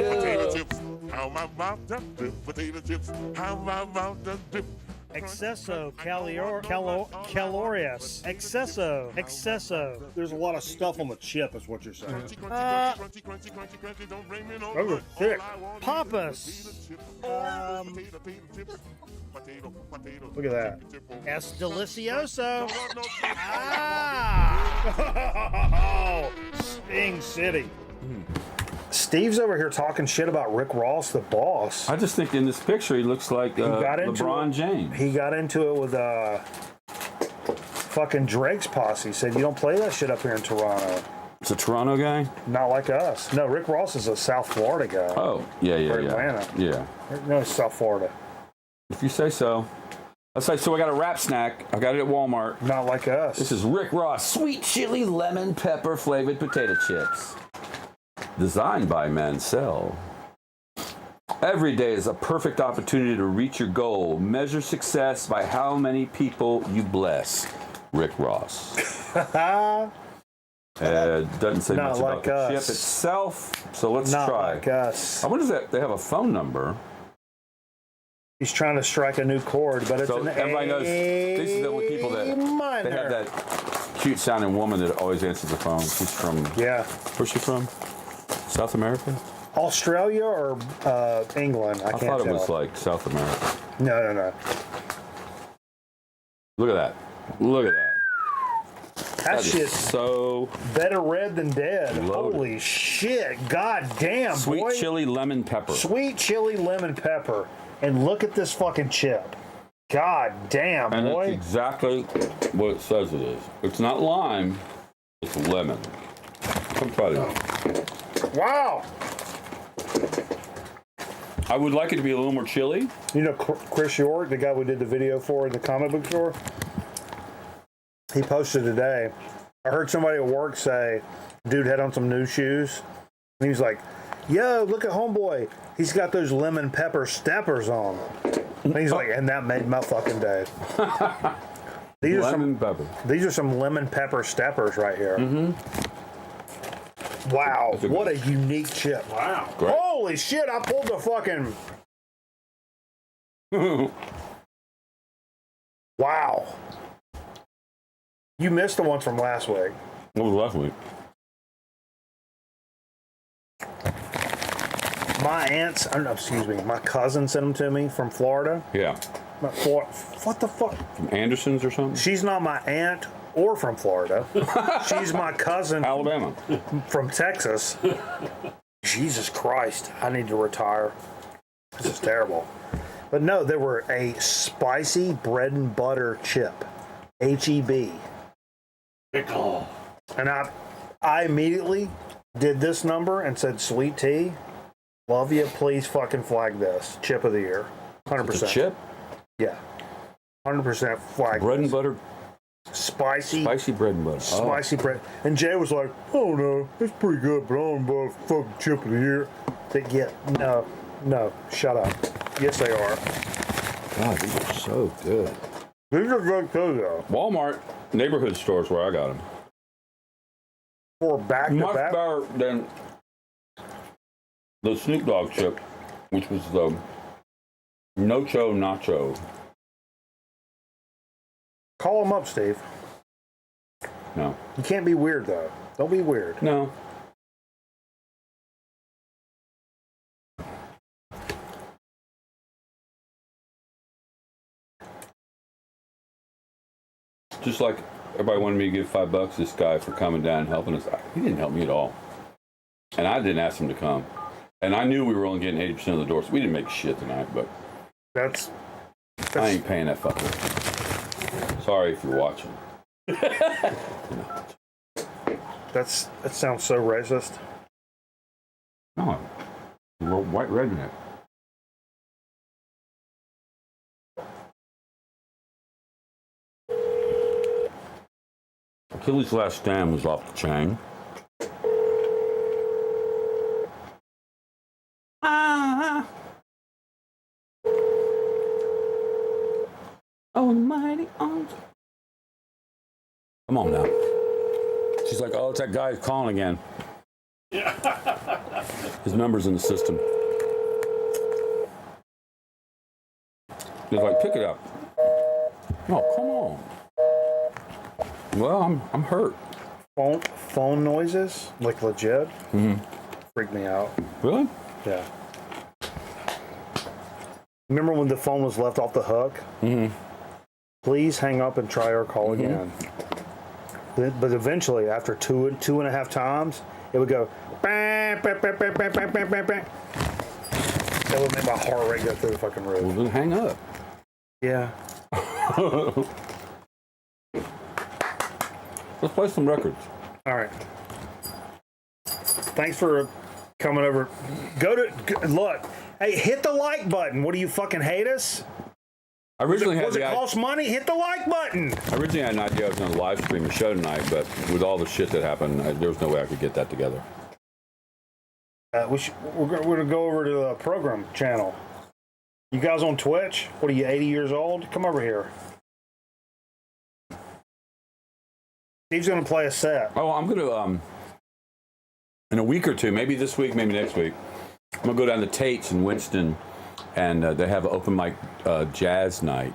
up. How about that dip? Potato chips. How about that dip? Excesso calorious. Excesso. There's a lot of stuff on the chip, is what you're saying. Those are thick. Pampas. Look at that. Es delicioso. Sting City. Steve's over here talking shit about Rick Ross, the boss. I just think in this picture he looks like LeBron James. He got into it with fucking Drake's posse. Said, you don't play that shit up here in Toronto. It's a Toronto guy? Not like us. No, Rick Ross is a South Florida guy. Oh, yeah. Atlanta. Yeah. No, it's South Florida. If you say so. Let's say, so I got a wrap snack. I got it at Walmart. Not like us. This is Rick Ross sweet chili lemon pepper flavored potato chips. Designed by Mansell. Every day is a perfect opportunity to reach your goal. Measure success by how many people you bless. Rick Ross. Doesn't say Not much like about the us. chip itself, so let's Not try. like us. I wonder if they have a phone number. He's trying to strike a new chord, but it's So an everybody knows these are the only people that minor. they have that cute sounding woman that always answers the phone. She's from Where's she from? South America? Australia or England? I can't thought tell. it was like South America. No. Look at that. Look at that. That is shit's so better red than dead. loaded. Holy shit. God damn, Sweet boy. chili lemon pepper. Sweet chili lemon pepper. And look at this fucking chip. God damn, And boy. it's exactly what it says it is. It's not lime, it's lemon. Come try it. Wow. I would like it to be a little more chili. You know Chris York, the guy we did the video for in the comic book store? He posted today. I heard somebody at work say, dude had on some new shoes. And he's like, yo, look at homeboy. He's got those lemon pepper steppers on. And he's like, and that made my fucking day. These are some lemon pepper steppers right here. Mm-hmm. Wow, what a unique chip. Wow. Great. Holy shit, I pulled the fucking... Wow. You missed the ones from last week. What was last week? My cousin sent them to me from Florida. Yeah. What the fuck? From Anderson's or something? She's not my aunt or from Florida. She's my cousin. Alabama. From Texas. Jesus Christ. I need to retire. This is terrible. But no, they were a spicy bread and butter chip. HEB. Pickle. And I immediately did this number and said, sweet tea, love you, please fucking flag this. Chip of the year. 100%. It's a chip? Yeah. 100% flag Bread and this. butter? Spicy bread and butter. Spicy bread. And Jay was like, oh no, it's pretty good, but I don't buy a fucking chip of the year. No, shut up. Yes, they are. God, these are so good. These are good too, though. Walmart neighborhood stores where I got them. For back to Much back. better than the Snoop Dogg chip, which was the Nocho Nacho. Call them up, Steve. No. You can't be weird, though. Don't be weird. No. Just like everybody wanted me to give $5 this guy for coming down and helping us. He didn't help me at all. And I didn't ask him to come. And I knew we were only getting 80% of the doors. We didn't make shit tonight, but that's I ain't paying that fucker. Sorry if you're watching. That sounds so racist. No, you're a white redneck. Achilles' last stand was off the chain. Almighty arms. Come on now. She's like, oh, it's that guy calling again. His number's in the system. He's like, pick it up. No, come on. Well, I'm hurt. Phone noises, like legit, freak me out. Really? Yeah. Remember when the phone was left off the hook? Mm-hmm. Please hang up and try our call again. But eventually, after two and a half times, it would go. Bah, bah, bah, bah, bah, bah, bah, bah, bah. That would make my heart rate go through the fucking roof. Well, then hang up. Yeah. Let's play some records. All right. Thanks for coming over. Look. Hey, hit the like button. What do you fucking hate us? I originally Does it cost money? Hit the like button. I originally had an idea I was going to live stream a show tonight, but with all the shit that happened, there was no way I could get that together. We're going to go over to the program channel. You guys on Twitch? What are you, 80 years old? Come over here. Steve's going to play a set. Oh, I'm going to, in a week or two, maybe this week, maybe next week, I'm going to go down to Tate's in Winston, and they have an open mic jazz night.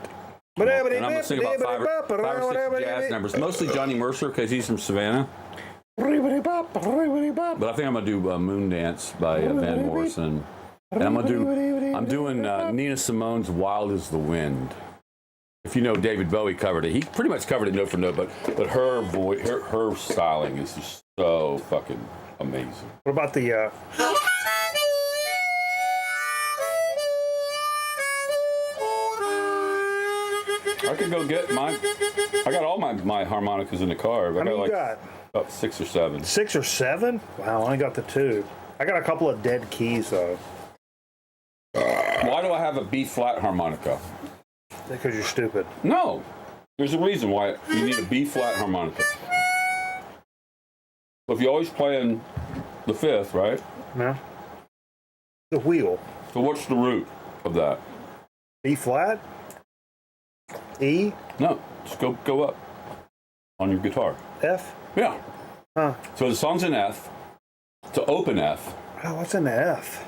And I'm going to sing about five or six jazz numbers, mostly Johnny Mercer, because he's from Savannah. But I think I'm going to do Moon Dance by Van Morrison. And I'm doing Nina Simone's Wild as the Wind. If you know, David Bowie covered it. He pretty much covered it note for note, but her voice, her styling is just so fucking amazing. What about the I could go get mine. I got all my harmonicas in the car. How many you got? About 6 or 7. 6 or 7? Wow, I only got the 2. I got a couple of dead keys though. Why do I have a B flat harmonica? Because you're stupid. No, there's a reason why you need a B flat harmonica. If you're always playing the 5th, right? No. The wheel. So what's the root of that? B flat? E? No, just go up on your guitar. F? Yeah. Huh. So the song's in F. It's an open F. Oh, what's in the F?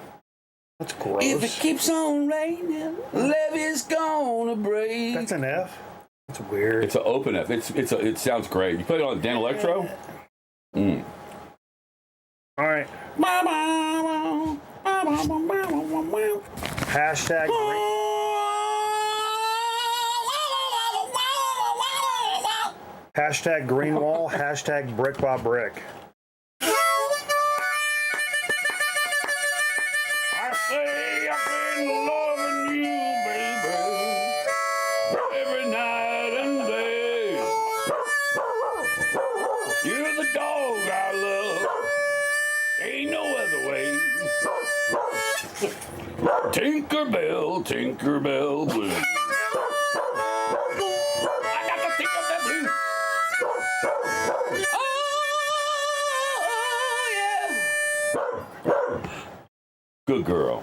That's gross. If it keeps on raining, levee's gonna break. That's an F? That's weird. It's an open F. It sounds great. You play it on Dan Electro? Mm. All right. Hashtag hashtag green wall, hashtag brick by brick. I say I've been loving you, baby, every night and day. You're the dog I love, ain't no other way. Tinkerbell, Tinkerbell blue. I got to think of that blue. Oh, yeah. Good girl.